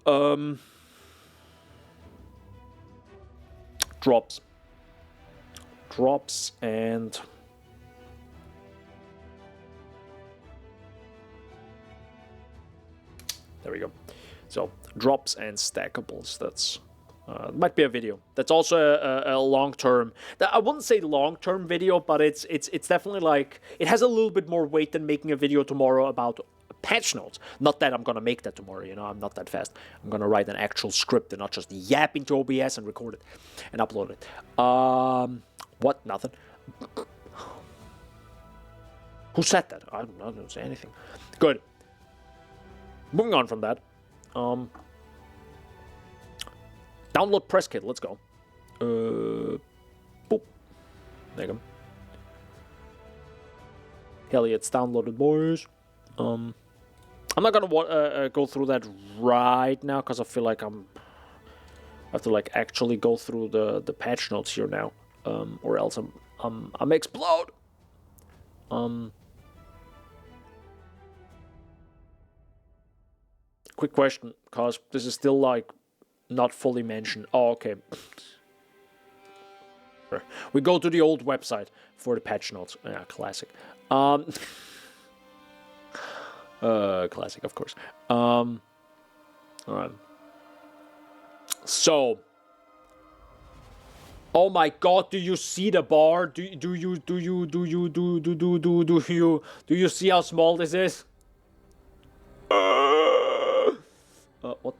Drops. Drops and... There we go. So, drops and stackables. That's might be a video. That's also a long-term... I wouldn't say long-term video, but it's definitely like... It has a little bit more weight than making a video tomorrow about patch notes. Not that I'm going to make that tomorrow, you know. I'm not that fast. I'm going to write an actual script and not just yap into OBS and record it and upload it. What? Nothing. Who said that? I didn't say anything. Good. Moving on from that. Download press kit. Let's go. Boop. There you go. Hell yeah, it's downloaded, boys. I'm not gonna go through that right now because I feel like I have to like actually go through the patch notes here now, or else I'm explode. Quick question, cause this is still like not fully mentioned. Oh, okay. We go to the old website for the patch notes. Yeah, classic. Classic, of course. All right. So, oh my God! Do you see the bar? Do you see how small this is? What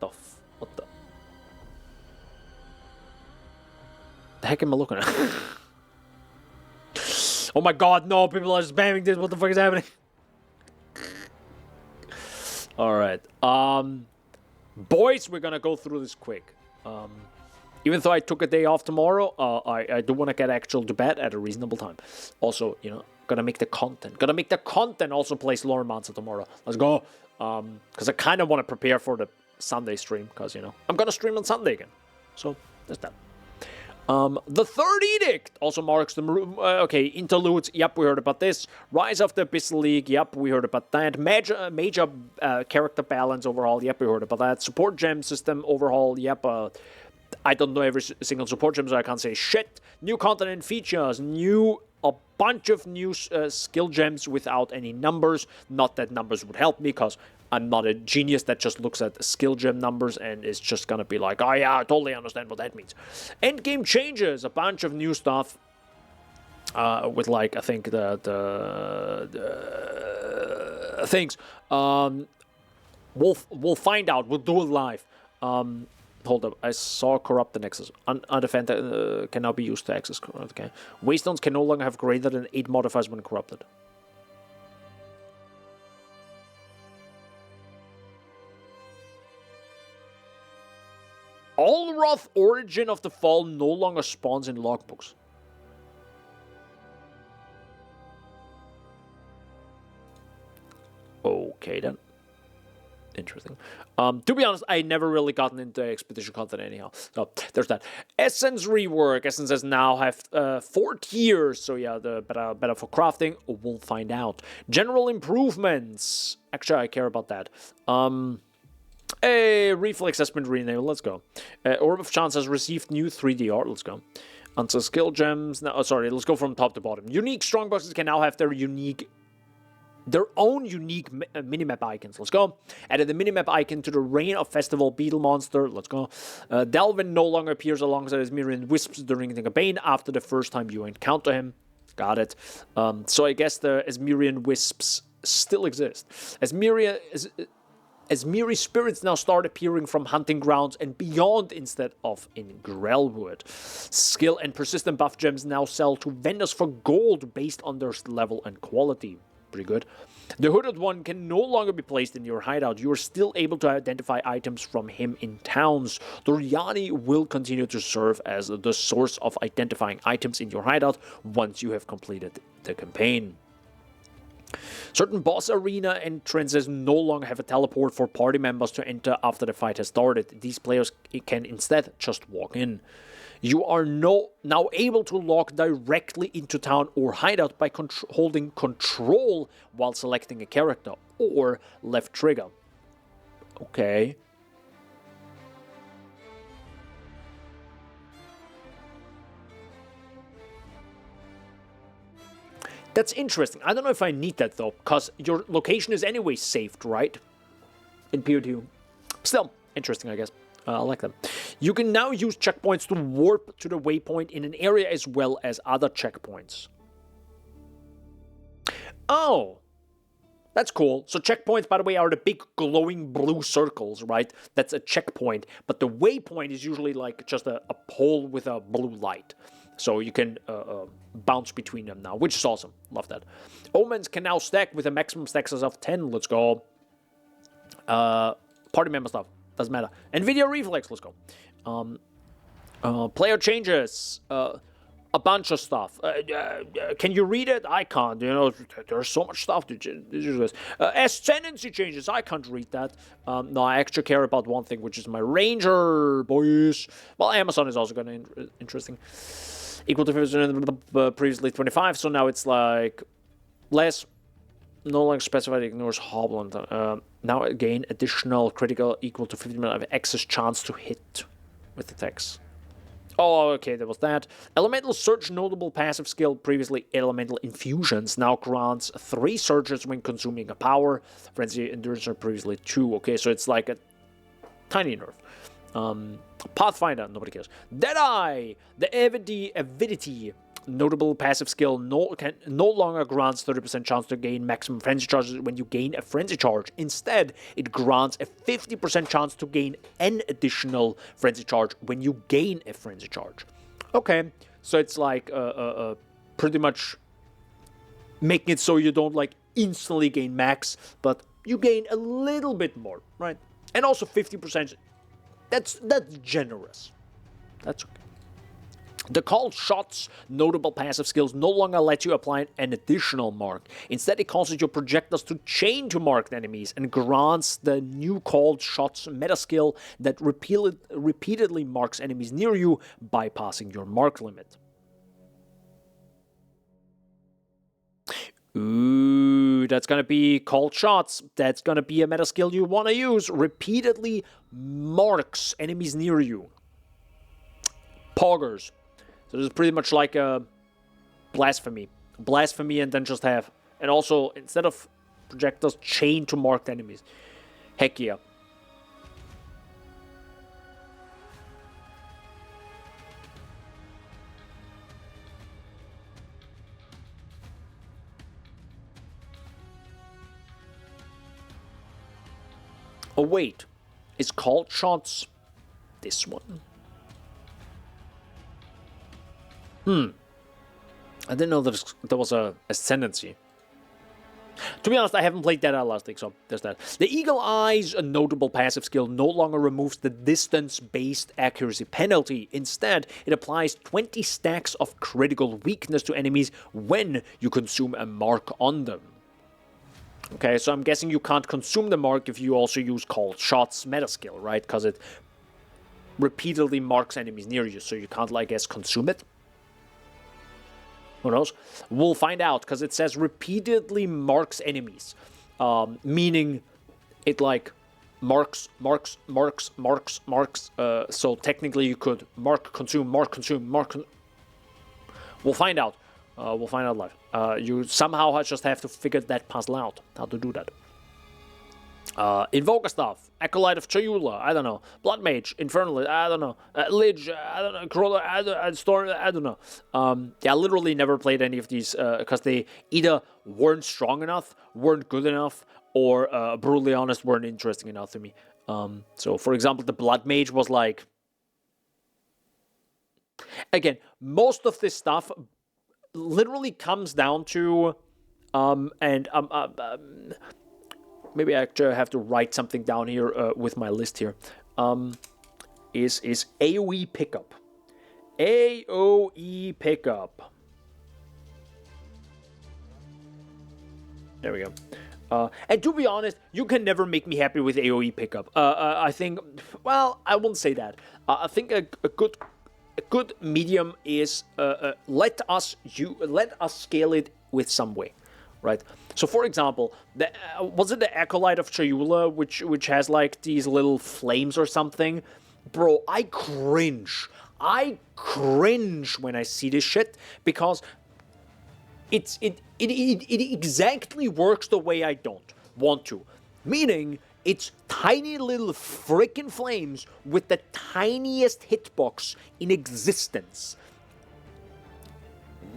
the heck am I looking at? Oh my God! No, people are spamming this. What the fuck is happening? All right, boys, we're gonna go through this quick. Even though I took a day off tomorrow, I do want to get actual to bed at a reasonable time. Also, you know, gotta make the content. Also place Lore Monster tomorrow. Let's go. Because I kind of want to prepare for the Sunday stream. Because, you know, I'm gonna stream on Sunday again. So, there's that. The third edict also marks the okay, interludes. Yep, we heard about this. Rise of the Abyssal League. Yep, we heard about that. Major character balance overhaul. Yep, we heard about that. Support gem system overhaul. Yep. I don't know every single support gem, so I can't say shit. New content and features. A bunch of new skill gems without any numbers. Not that numbers would help me, because I'm not a genius that just looks at skill gem numbers and is just gonna be like, oh yeah, I totally understand what that means. Endgame changes, a bunch of new stuff. With like, I think the things. We'll find out. We'll do it live. Hold up, I saw corrupt the Nexus. Undefended can now be used to access. Okay. Waystones can no longer have greater than 8 modifiers when corrupted. Allroth Origin of the Fall no longer spawns in logbooks. Okay then. Interesting. To be honest, I never really gotten into expedition content anyhow. So there's that. Essence rework. Essences now have 4 tiers. So yeah, the better for crafting. We'll find out. General improvements. Actually, I care about that. Reflex has been renamed. Let's go. Orb of Chance has received new 3D art. Let's go. Answer skill gems. No, sorry, let's go from top to bottom. Unique strongboxes can now have their own unique minimap icons. Let's go. Added the minimap icon to the Reign of Festival Beetle Monster. Let's go. Delvin no longer appears alongside Asmirian Wisps during the campaign after the first time you encounter him. Got it. So I guess the Asmirian Wisps still exist. Asmiri spirits now start appearing from hunting grounds and beyond instead of in Grelwood. Skill and persistent buff gems now sell to vendors for gold based on their level and quality. Pretty good. The Hooded One can no longer be placed in your hideout. You are still able to identify items from him in towns. Doriani will continue to serve as the source of identifying items in your hideout once you have completed the campaign. Certain boss arena entrances no longer have a teleport for party members to enter after the fight has started. These players can instead just walk in. You are now able to log directly into town or hideout by holding control while selecting a character, or left trigger. Okay. That's interesting. I don't know if I need that though, because your location is anyway saved, right? In PO2. Still, interesting, I guess. I like them. You can now use checkpoints to warp to the waypoint in an area as well as other checkpoints. Oh, that's cool. So checkpoints, by the way, are the big glowing blue circles, right? That's a checkpoint. But the waypoint is usually like just a pole with a blue light. So you can bounce between them now, which is awesome. Love that. Omens can now stack with a maximum stack size of 10. Let's go. Party member stuff. Doesn't matter. NVIDIA Reflex. Let's go. Player changes. A bunch of stuff. Can you read it? I can't. You know, there's so much stuff. Ascendancy changes. I can't read that. No, I actually care about one thing, which is my Ranger, boys. Well, Amazon is also going to interesting. Equal to 50%, previously 25, so now it's like less. No longer specified. Ignores Hobland. Now again, additional critical equal to 50% of excess chance to hit with attacks. Oh, okay, there was that. Elemental Surge notable passive skill, previously Elemental Infusions, now grants 3 surges when consuming a power. Frenzy Endurance are previously 2. Okay, so it's like a tiny nerf. Pathfinder, nobody cares. Deadeye, the Avidity, notable passive skill, no longer grants 30% chance to gain maximum frenzy charges when you gain a frenzy charge. Instead, it grants a 50% chance to gain an additional frenzy charge when you gain a frenzy charge. Okay, so it's like pretty much making it so you don't like instantly gain max, but you gain a little bit more, right? And also 50%. That's generous. That's okay. The called shots notable passive skills no longer let you apply an additional mark. Instead, it causes your projectiles to chain to marked enemies and grants the new called shots meta skill that repeatedly marks enemies near you, bypassing your mark limit. Ooh, that's gonna be called shots. That's gonna be a meta skill you want to use. Repeatedly marks enemies near you. Poggers. So this is pretty much like a blasphemy. Blasphemy and then just have. And also, instead of projectiles, chain to marked enemies. Heck yeah. Oh wait, is called shots this one? I didn't know there was a ascendancy. To be honest, I haven't played that out last week, so there's that. The Eagle Eye's a notable passive skill no longer removes the distance-based accuracy penalty. Instead, it applies 20 stacks of critical weakness to enemies when you consume a mark on them. Okay, so I'm guessing you can't consume the mark if you also use called shots meta skill, right? Because it repeatedly marks enemies near you, so you can't, I guess, consume it. Who knows? We'll find out, because it says repeatedly marks enemies. Meaning it, like, marks. So technically you could mark, consume. We'll find out. We'll find out live. You somehow just have to figure that puzzle out, how to do that. Invoker stuff. Acolyte of Chayula, I don't know. Blood Mage, Infernal, I don't know. Lich, I don't know. Crawler, Storm, I don't know. Yeah, I literally never played any of these because they either weren't strong enough, weren't good enough, or, brutally honest, weren't interesting enough to me. So, for example, the Blood Mage was like... Again, most of this stuff literally comes down to... maybe I actually have to write something down here with my list here. Is AoE pickup. AoE pickup. There we go. And to be honest, you can never make me happy with AoE pickup. I think, well, I won't say that. I think a good medium is let us scale it with some way. Right. So, for example, was it the Acolyte of Chayula, which has like these little flames or something? Bro, I cringe. I cringe when I see this shit because it exactly works the way I don't want to. Meaning, it's tiny little freaking flames with the tiniest hitbox in existence.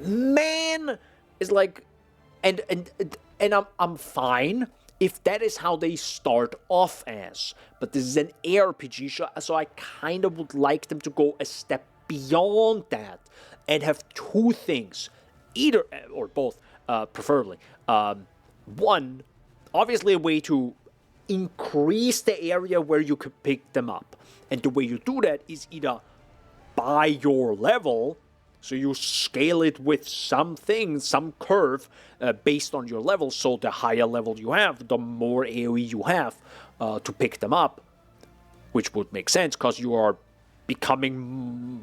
Man, is like. And I'm fine if that is how they start off as. But this is an ARPG show, so I kind of would like them to go a step beyond that and have two things, either or both, preferably. One, obviously a way to increase the area where you can pick them up. And the way you do that is either by your level, so you scale it with something, some curve based on your level. So the higher level you have, the more AoE you have to pick them up, which would make sense because you are becoming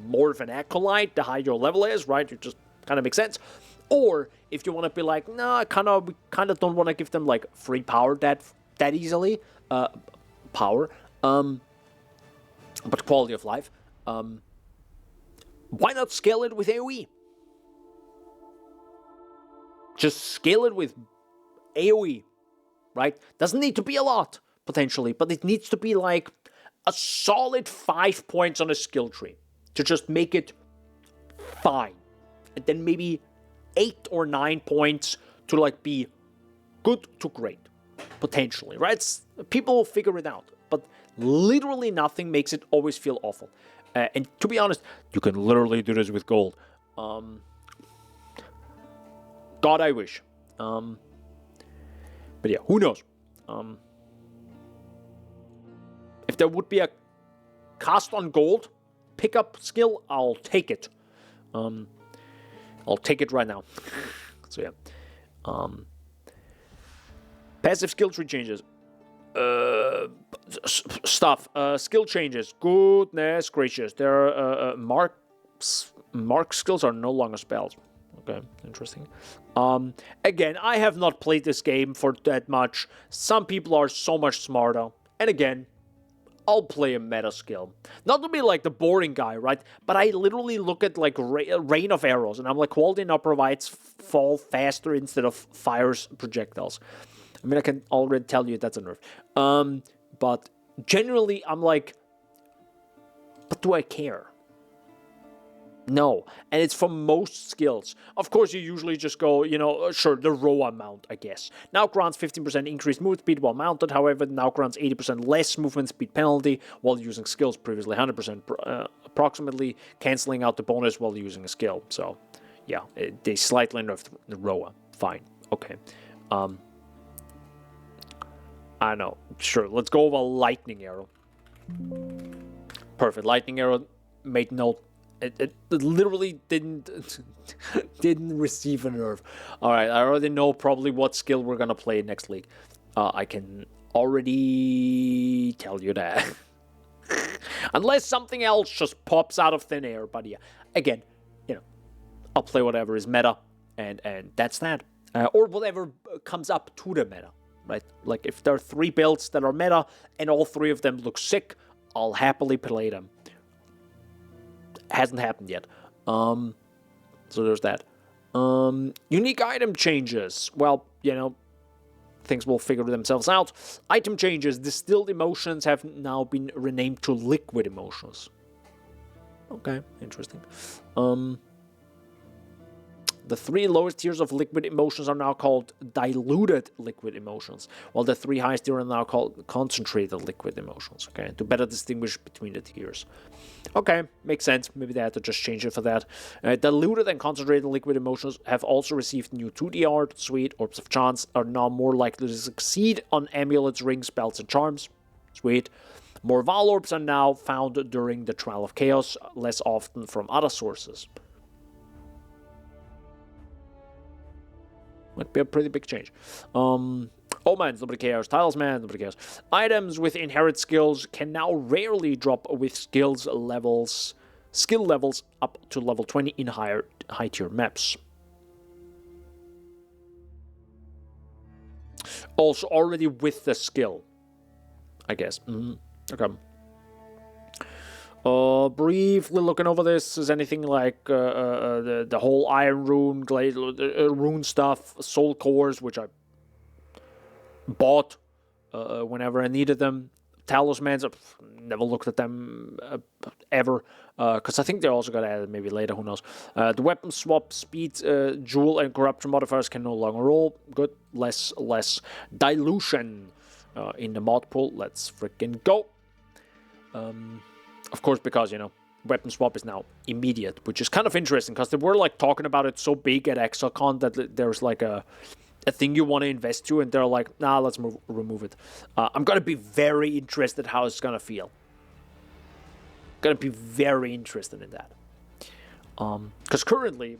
more of an acolyte the higher your level is, right? It just kind of makes sense. Or if you want to be like, no, we kind of don't want to give them like free power that easily, but quality of life. Why not scale it with AoE? Just scale it with AoE, right? Doesn't need to be a lot, potentially, but it needs to be like a solid 5 points on a skill tree to just make it fine. And then maybe 8 or 9 points to like be good to great, potentially, right? People will figure it out, but literally nothing makes it always feel awful. And to be honest, you can literally do this with gold. God, I wish. But yeah, who knows? If there would be a cost on gold pickup skill, I'll take it. I'll take it right now. So yeah. Passive skill tree changes. Skill changes. Goodness gracious. There are mark skills are no longer spells. Okay, interesting. Again, I have not played this game for that much. Some people are so much smarter. And again, I'll play a meta skill. Not to be like the boring guy, right? But I literally look at like rain of arrows and I'm like, quality now provides fall faster instead of fires projectiles. I mean, I can already tell you that's a nerf. But generally, I'm like, but do I care? No. And it's for most skills. Of course, you usually just go, sure, the row amount, I guess. Now grants 15% increased movement speed while mounted. However, now grants 80% less movement speed penalty while using skills. Previously 100%, approximately canceling out the bonus while using a skill. So, yeah, they slightly nerfed the row. Fine. Okay. I know. Sure, let's go over lightning arrow. Perfect. Lightning arrow made no... It literally didn't receive a nerf. Alright, I already know probably what skill we're gonna play next league. I can already tell you that. Unless something else just pops out of thin air. But yeah, again, I'll play whatever is meta. And that's that. Or whatever comes up to the meta. Right? Like if there are 3 builds that are meta and all 3 of them look sick, I'll happily play them. Hasn't happened yet. So there's that. Unique item changes. Well, things will figure themselves out. Item changes. Distilled emotions have now been renamed to liquid emotions. Okay, interesting. The 3 lowest tiers of liquid emotions are now called diluted liquid emotions, while the 3 highest tiers are now called concentrated liquid emotions, okay, to better distinguish between the tiers. Okay, makes sense. Maybe they had to just change it for that. Diluted and concentrated liquid emotions have also received new 2D art. Sweet. Orbs of Chance are now more likely to succeed on amulets, rings, spells, and charms. Sweet. More Val Orbs are now found during the Trial of Chaos, less often from other sources. Might be a pretty big change. Omens, nobody cares. Talisman, nobody cares. Items with inherent skills can now rarely drop with skill levels up to level 20 in high tier maps. Also already with the skill, I guess. Okay. Briefly looking over this, is anything like the whole Iron Rune, Rune stuff, Soul Cores, which I bought whenever I needed them. Talismans, I've never looked at them ever, because I think they're also going to add it maybe later, who knows. The weapon swap, speed, jewel, and corruption modifiers can no longer roll. Good, less dilution in the mod pool. Let's freaking go. Of course, because, weapon swap is now immediate, which is kind of interesting because they were like talking about it so big at ExileCon that there's like a thing you want to invest to, and they're like, nah, let's remove it. I'm gonna be very interested how it's gonna feel. Gonna be very interested in that. Because currently,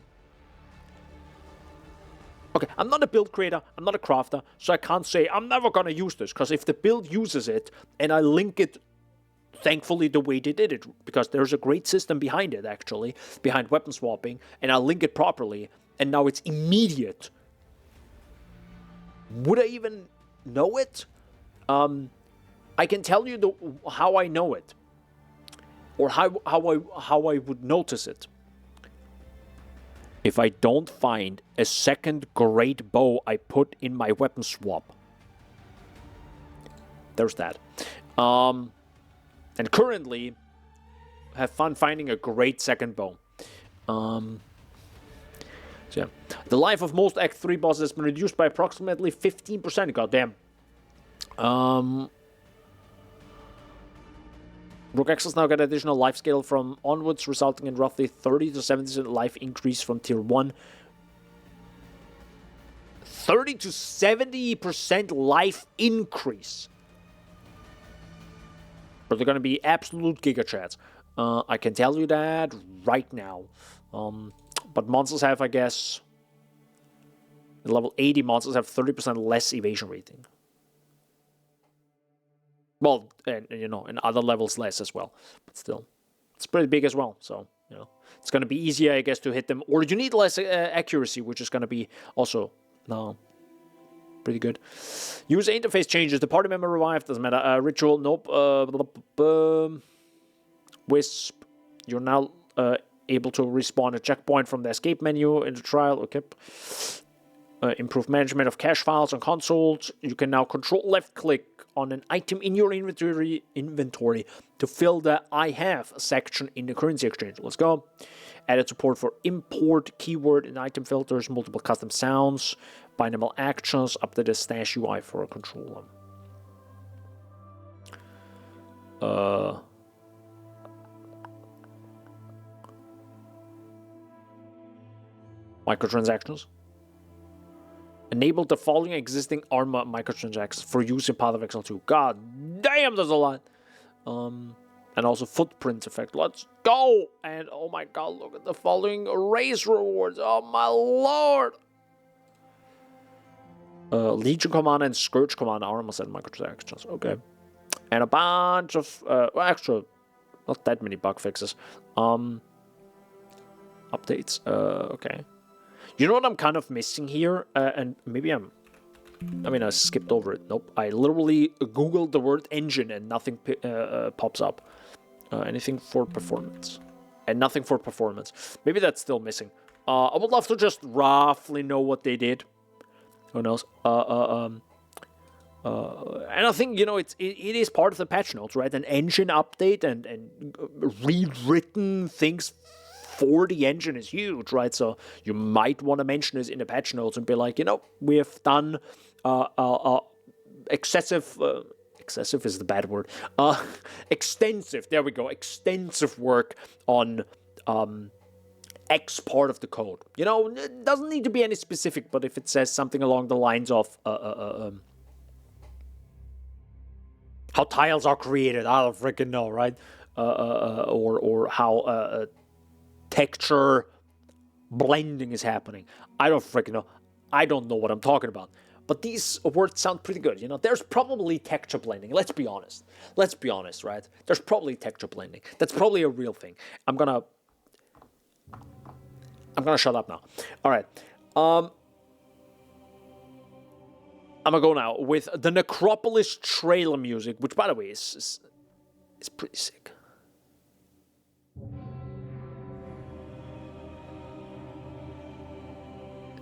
okay, I'm not a build creator, I'm not a crafter, so I can't say I'm never gonna use this, because if the build uses it and I link it, thankfully the way they did it, because there's a great system behind it actually, behind weapon swapping, and I link it properly, and now it's immediate. Would I even know it? I can tell you how I know it, or how I would notice it. If I don't find a second great bow I put in my weapon swap. There's that. And currently, have fun finding a great second bow. So yeah. The life of most Act 3 bosses has been reduced by approximately 15%. Goddamn. Rogue Exiles now get additional life scale from onwards, resulting in roughly 30 to 70% life increase from tier 1. 30 to 70% life increase. But they're going to be absolute giga chats. I can tell you that right now. But monsters have, I guess, level 80 monsters have 30% less evasion rating. Well, and you know, in other levels less as well. But still, it's pretty big as well. So, you know, it's going to be easier, I guess, to hit them. Or you need less accuracy, which is going to be also pretty good. User interface changes. The party member revived. Doesn't matter. Ritual, nope. Wisp. You're now able to respawn a checkpoint from the escape menu in the trial. Okay. Improved management of cache files on consoles. You can now control left click on an item in your inventory to fill the I have section in the currency exchange. Let's go. Added support for import, keyword, and item filters, multiple custom sounds, binaural actions, update the stash UI for a controller. Microtransactions. Enable the following existing armor microtransactions for use in Path of Exile 2. God damn, there's a lot. And also footprint effect. Let's go! And oh my god, look at the following race rewards. Oh my lord! Legion Command and Scourge Command armor set microtransactions. Okay. And a bunch of well, actually, not that many bug fixes. Updates. Okay. You know what I'm kind of missing here? And maybe I skipped over it. Nope. I literally Googled the word engine and nothing pops up. Anything for performance. And nothing for performance. Maybe that's still missing. I would love to just roughly know what they did. Who knows? And I think, you know, it is part of the patch notes, right? An engine update and rewritten things for the engine is huge, right? So you might want to mention this in the patch notes and be like, you know, we have done excessive is the bad word. Extensive, there we go, extensive work on X part of the code. You know, it doesn't need to be any specific, but if it says something along the lines of how tiles are created, I don't freaking know, right? Or how texture blending is happening. I don't freaking know. I don't know what I'm talking about. But these words sound pretty good, you know. There's probably texture blending. Let's be honest. Let's be honest, right? There's probably texture blending. That's probably a real thing. I'm gonna shut up now. All right. I'm gonna go now with the Necropolis trailer music, which, by the way, is pretty sick.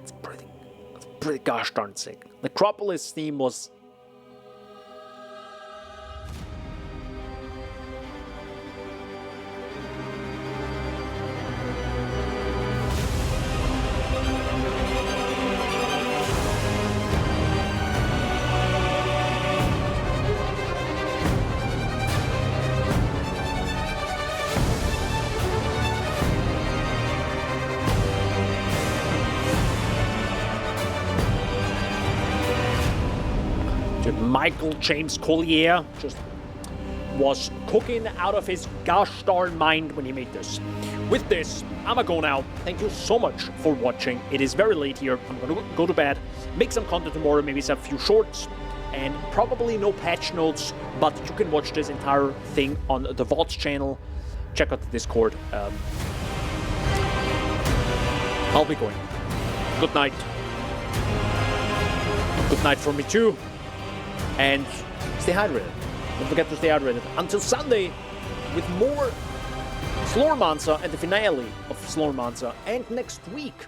It's pretty gosh darn sick. Necropolis theme was Dude, Michael James Collier just was cooking out of his gosh darn mind when he made this. With this, I'ma go now. Thank you so much for watching. It is very late here. I'm gonna go to bed, make some content tomorrow, maybe some few shorts, and probably no patch notes, but you can watch this entire thing on the VODs channel. Check out the Discord. I'll be going. Good night. Good night from me too. And stay hydrated. Don't forget to stay hydrated. Until Sunday, with more Slormancer and the finale of Slormancer. And next week,